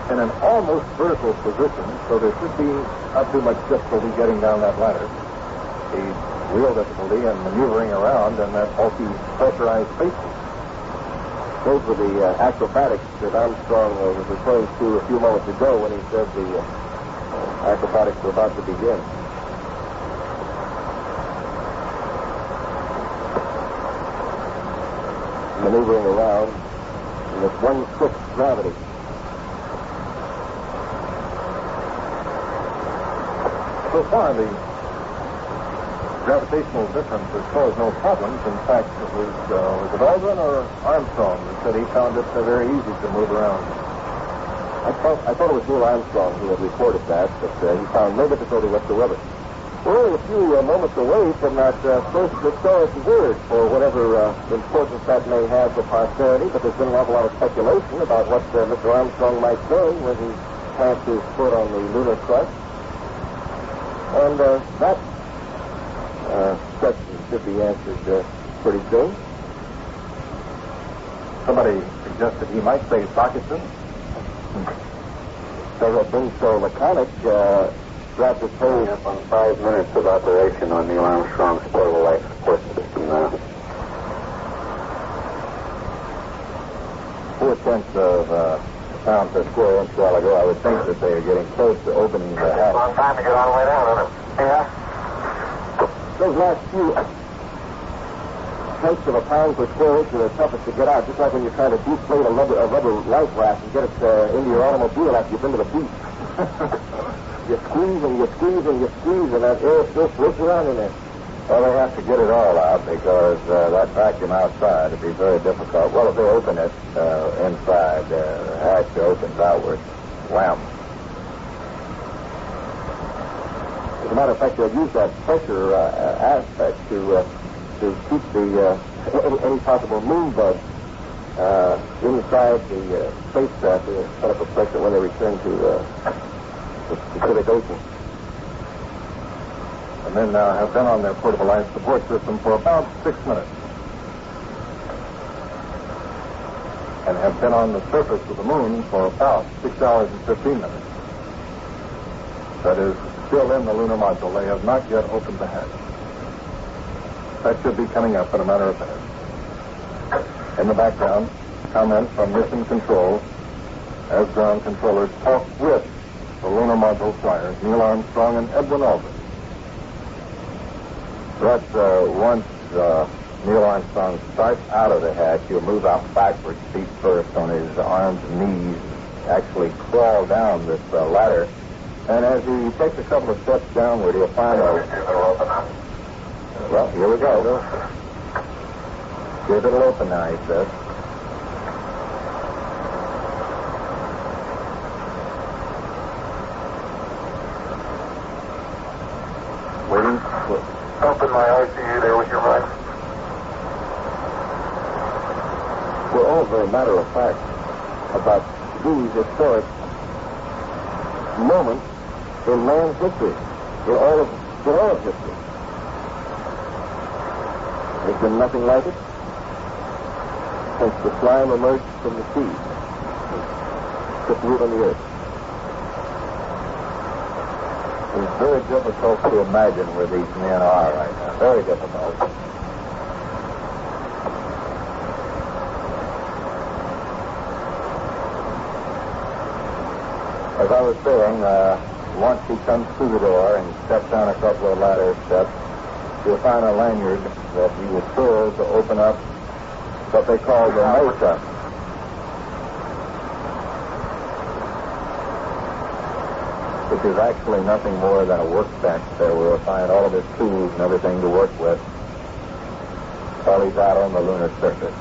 in an almost vertical position, so there should be not too much difficulty getting down that ladder. The real difficulty in maneuvering around in that bulky pressurized spacesuit. Those were the acrobatics that Armstrong was referring to a few moments ago when he said the acrobatics were about to begin. Maneuvering around in this one quick gravity. So far, the gravitational difference has caused no problems. In fact, it was it Aldrin or Armstrong that said he found it very easy to move around? I thought it was Neil Armstrong who had reported that, but he found no difficulty whatsoever. We're only a few moments away from that first historic word, for whatever importance that may have for posterity, but there's been an awful lot of speculation about what Mr. Armstrong might say when he plants his foot on the lunar crust. And that question should be answered pretty soon. Somebody suggested he might say Sudakis. Several things so laconic throughout this whole... Up on 5 minutes of operation on Neil Armstrong's portable life support system now. 4/10 of pound per square inch while ago. I would think that they are getting close to opening the hatch. Long time to get all the way down, isn't it? Yeah. Those last few tenths of a pound per square inch are the toughest to get out, just like when you're trying to deflate a rubber life raft and get it into your automobile after you've been to the beach. You squeeze and you squeeze and you squeeze, and that air still floats around in there. Well, they have to get it all out because that vacuum outside would be very difficult. Well, if they open it inside, the hatch opens outward. Wham. As a matter of fact, they'll use that pressure aspect to keep the any possible moon bug inside the spacecraft. They'll set up a pressure when they return to the Pacific Ocean. And then have been on their portable life support system for about 6 minutes. And have been on the surface of the moon for about 6 hours and 15 minutes. That is, still in the lunar module. They have not yet opened the hatch. That should be coming up in a matter of minutes. In the background, comments from Mission Control as ground controllers talk with the lunar module flyers, Neil Armstrong and Edwin Aldrin. That's once Neil Armstrong starts out of the hatch, he'll move out backwards, feet first, on his arms and knees, actually crawl down this ladder. And as he takes a couple of steps downward, he'll find a... Well, here we go. Give it'll open now, he says. Waiting. Open my ICU there with your mic. We're all very matter of fact about these historic moments in man's history, in all of history. There's been nothing like it since the slime emerged from the sea, took root on the earth. It's very difficult to imagine where these men are right now. Very difficult. As I was saying, once he comes through the door and steps down a couple of ladder steps, you'll find a lanyard that he was told to open up what they call the Mota. Which is actually nothing more than a workbench there where he'll find all of his tools and everything to work with while he's out on the lunar surface.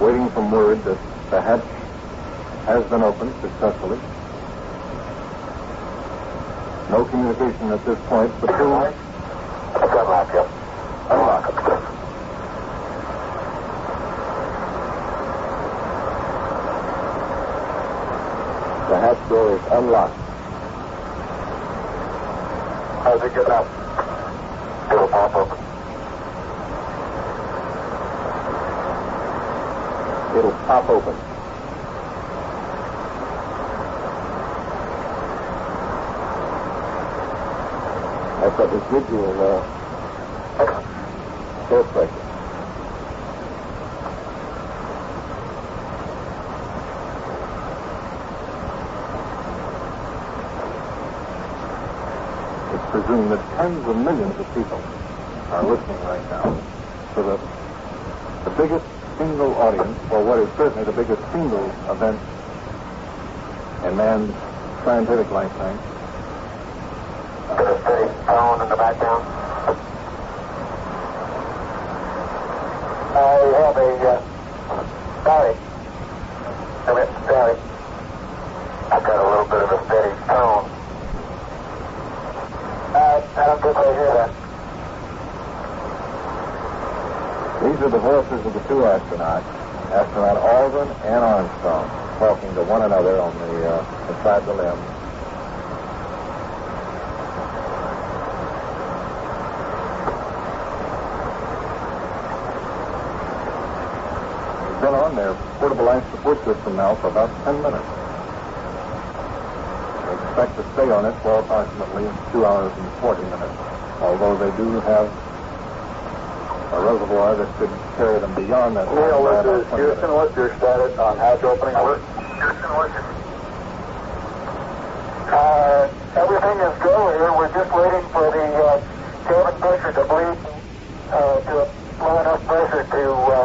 Waiting for word that the hatch has been opened successfully. No communication at this point between... Unlock, yep. Unlock. The hatch door is unlocked. How's it getting up? It'll pop open. It'll pop open. That's a residual air pressure. It's presumed that tens of millions of people are listening right now to the biggest single audience, or what is certainly the biggest single event in man's scientific lifetime. Get a steady tone in the background. I have a Barry. Barry. I've got a little bit of a steady tone. I don't think I hear that. These are the voices of the two astronauts, astronaut Aldrin and Armstrong, talking to one another on the inside the limb. They've been on their portable life support system now for about 10 minutes. They expect to stay on it for approximately 2 hours and 40 minutes, although they do have a reservoir that could carry them beyond that. Neil, this is Houston. What's your status on hatch opening? Houston, what's your... everything is go here. We're just waiting for the cabin pressure to bleed to low enough pressure to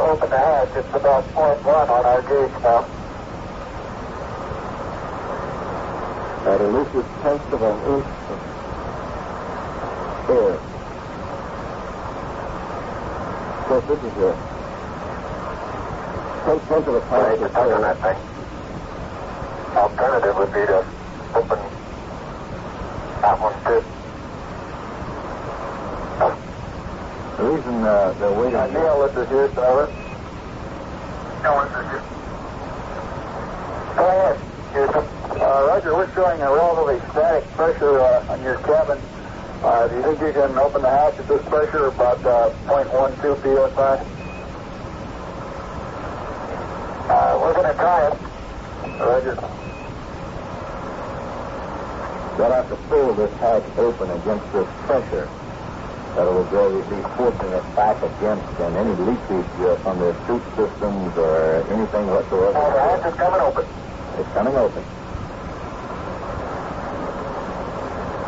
open the hatch. It's about 0.1 on our gauge now. At a lucid tenth of an inch of air. Of course, this is a 10th of a pound of on that thing. Alternative would be to open that one too. The reason they're waiting... Neil, this is Houston, over. No, this is Houston. Go ahead, Houston. Roger, we're showing a relatively static pressure on your cabin. Do you think you can open the hatch at this pressure, about 0.12 psi? We're going to try it. Roger. They'll have to pull this hatch open against this pressure. that will be forcing it back against any leakage from the chute systems or anything whatsoever. The hatch is coming open. It's coming open.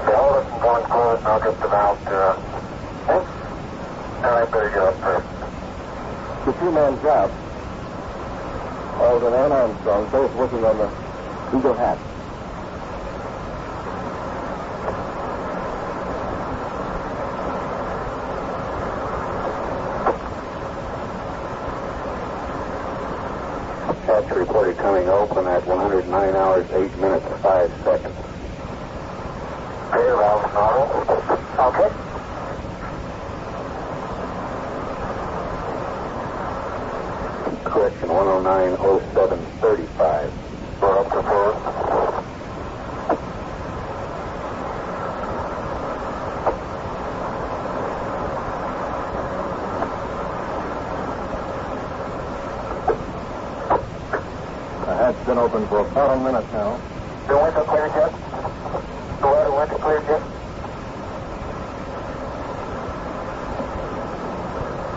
Okay, hold it from going closed, and I'll get the valve to and I better get up first. The two-man job. Alden and Armstrong both working on the Eagle hatch. Hatch reported coming open at 109 hours, 8 minutes, 5 seconds. Okay, valve normal. Okay. Correction, 109.07.35. We're up to 4. The hatch's been open for about a minute now. The window cleared yet? The water window cleared yet?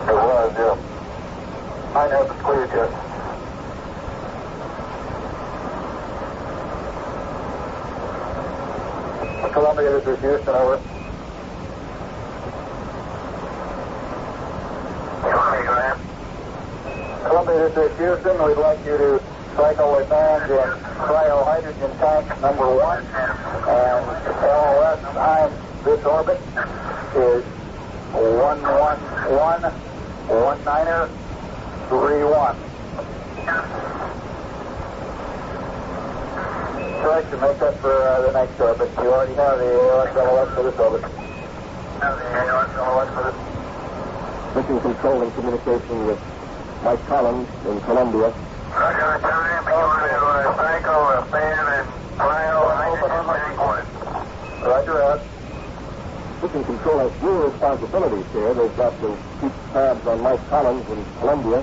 It was, yeah. I know it's cleared yet. Columbia, this is Houston, over. Columbia, this is Houston. We'd like you to cycle with band in cryohydrogen tank number 1. And LOS behind this orbit is 111-19-31. Correction, make that for the next orbit. You already have the AOS for this orbit. Have the AOS for this. Mission control and communication with Mike Collins in Columbia. Roger, time. You want to cycle a fan and cryohydrogen. Roger that. Mission control has few responsibilities here. They've got to keep tabs on Mike Collins in Columbia.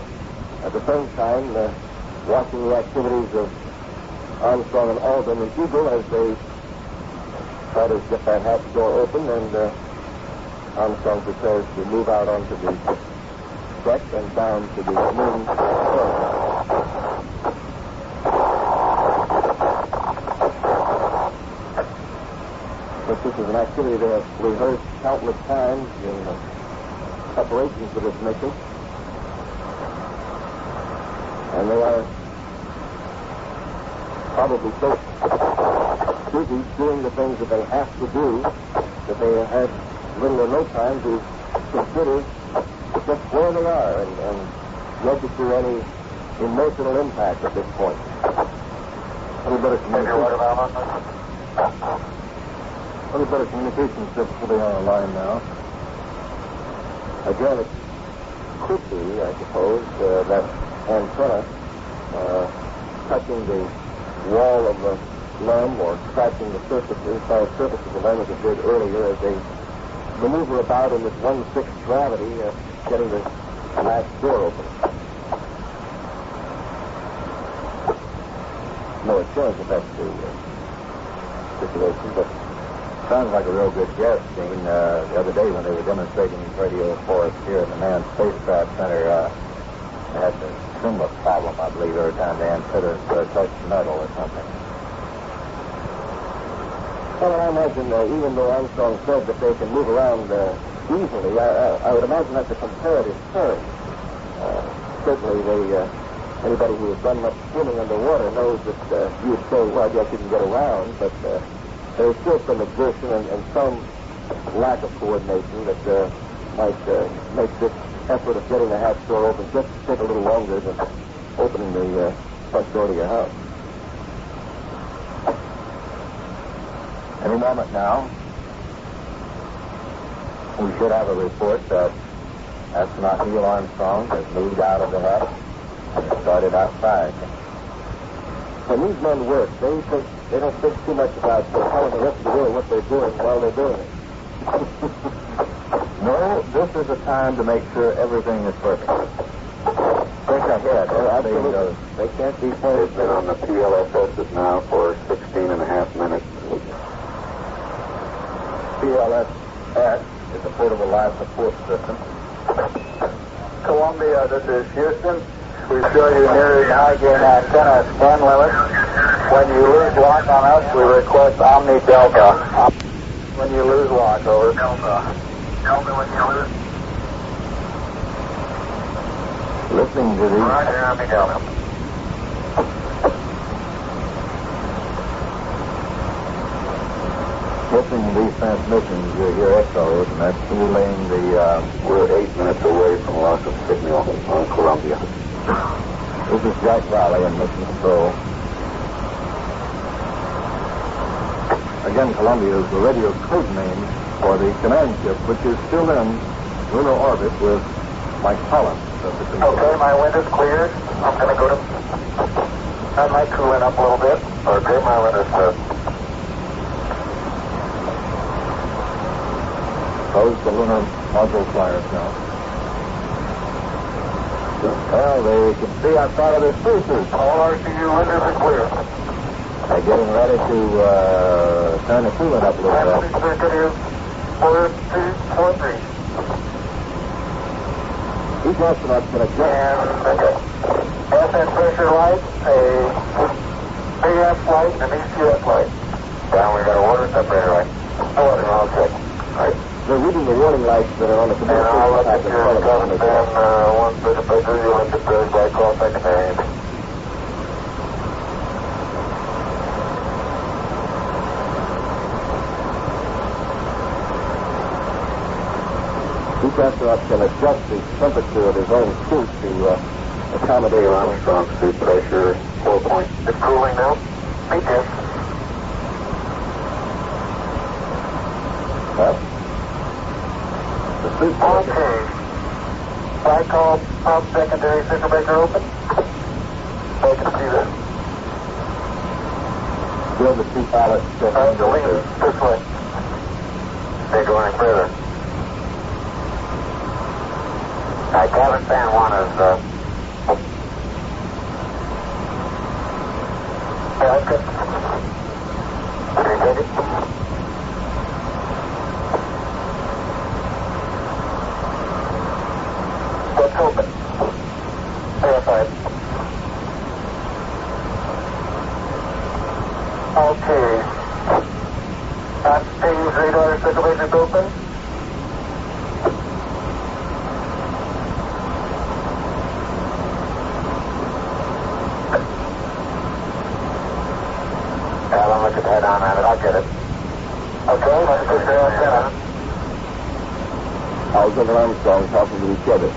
At the same time, watching the activities of Armstrong and Alden and Eagle as they try to get that hatch door open, and Armstrong prepares to move out onto the deck and down to the moon. But this is an activity they have rehearsed countless times in preparation for this mission. And they are probably so busy doing the things that they have to do that they have had little or no time to consider just where they are and register any emotional impact at this point. A little better communication system on the line now. Again, it could be, I suppose, that antenna touching the wall of the LEM or scratching the surface of the LEM as it did earlier as they maneuver about in this 1/6 gravity, getting the hatch door open. No assurance that that's the situation, but sounds like a real good guess, Gene. The other day when they were demonstrating these radios for us here at the Manned Spacecraft Center, they had a similar problem, I believe, every time the antennas touched metal or something. Well, I imagine, even though Armstrong said that they can move around easily, I would imagine that's a comparative term. Certainly, anybody who has done much swimming underwater knows that you would say, well, yes, you can get around, but there's still some exertion and some lack of coordination that might make this effort of getting the hatch door open just take a little longer than opening the front door to your house. Any moment now, we should have a report that astronaut Neil Armstrong has moved out of the hatch and started outside. When these men work, they don't think too much about telling the rest of the world what they're doing while they're doing it. No, this is a time to make sure everything is perfect. Think ahead. Absolutely. They can't be pointed. They've been on the PLSS now for 16 and a half minutes. PLSS is a portable life support system. Columbia, this is Houston. We show you near the high gain antenna span limit. When you lose lock on us, we request Omni Delta. When you lose lock, over. Delta. Delta when you lose. Listening to these. Right here, Omni Delta. Listening to these transmissions, you hear echoes, and that's relaying the, we're 8 minutes away from loss of signal on Columbia. This is Jack Valley and Mission Control. Again, Columbia is the radio code name for the command ship, which is still in lunar orbit with Mike Collins. Okay, my wind is cleared. I'm going to go to... I might cool it up a little bit. Okay, my wind is clear. Those the lunar module flyers now. Well, they can see outside of their spaces. All RCU windows are clear. They're getting ready to turn the coolant up a little bit. Circuit is 4243. Each astronaut's going to jump. Okay. FN pressure light, a AF light, and an ECF light. Down, we got a water separator light. Water, okay. Right. They're reading the warning lights that are on the communication packet in front of them. One bit of paper, you want to press by call secondary. Each astronaut can adjust the temperature of his own suit to accommodate Armstrong suit pressure 4 points. It's cooling now. Meet this. Huh? The suit pressure. Okay. Glycol pump secondary circuit breaker open. So you can see this. Still the two pilots check I'm going this way. They go any further. Cabin fan 1 is, Yeah, okay. Can you take it? What's open? Verified. Okay. Stage radar circulation is open. look at head on it. I'll get it. Okay, let's put your antenna. How's and Armstrong talking to each other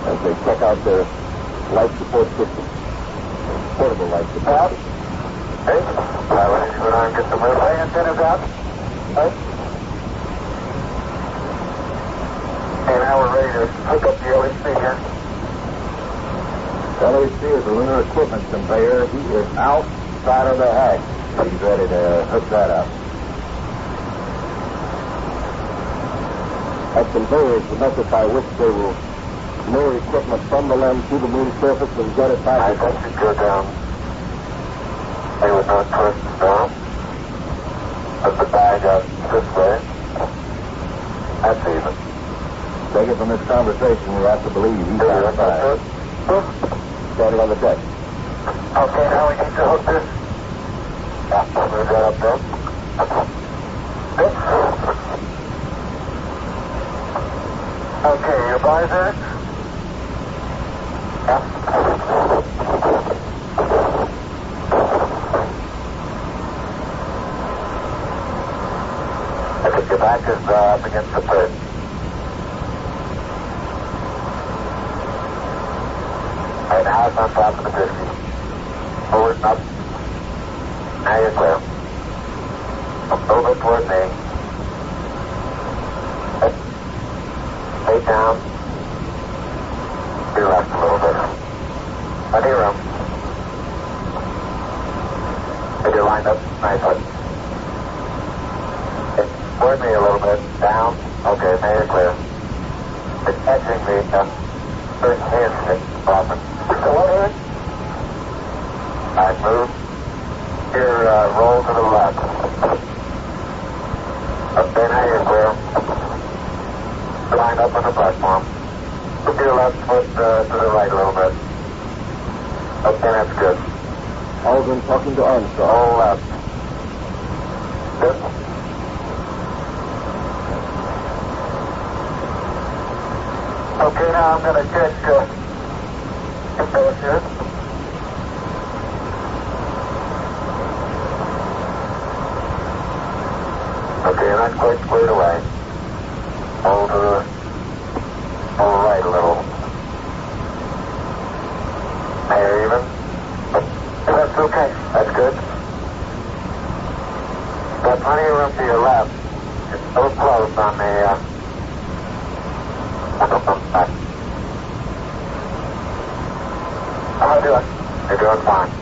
as they check out their life support system, portable life support system. Hey, let's go down and get the relay antennas out. Right. And now we're ready to hook up the LEC here. LEC is a lunar equipment conveyor. He is outside of the hatch. He's ready to hook that up. That conveyor is the method by which they will lower equipment from the lens to the moon surface and get it back. I think you go down. They would not twist down. Put the bag out this way. That's even. Take it from this conversation, you have to believe he's outside. Standing on the deck. Okay, now we need to hook this. Move that up there. Okay, your visor. Okay, your back is up against the bridge. Right now it's on top of the disc. Forward and up. Now you're clear. Over toward me. Stay down. To your left a little bit. On your room. Get your lined up nicely. Toward me a little bit. Down. Okay, now you're clear. It's catching the first handshake problem. So what is it? Alright, move. Here, roll to the left. Okay, now you're clear. Line up on the platform. Put your left foot to the right a little bit. Okay, that's good. Aldrin talking to Armstrong. All left. Good. Okay, now I'm going to check your parachute. Okay, you're not quite squared away. Hold to the right a little. There, even. That's okay. That's good. Got plenty of room to your left. It's so close on the back. How am I doing? You're doing fine.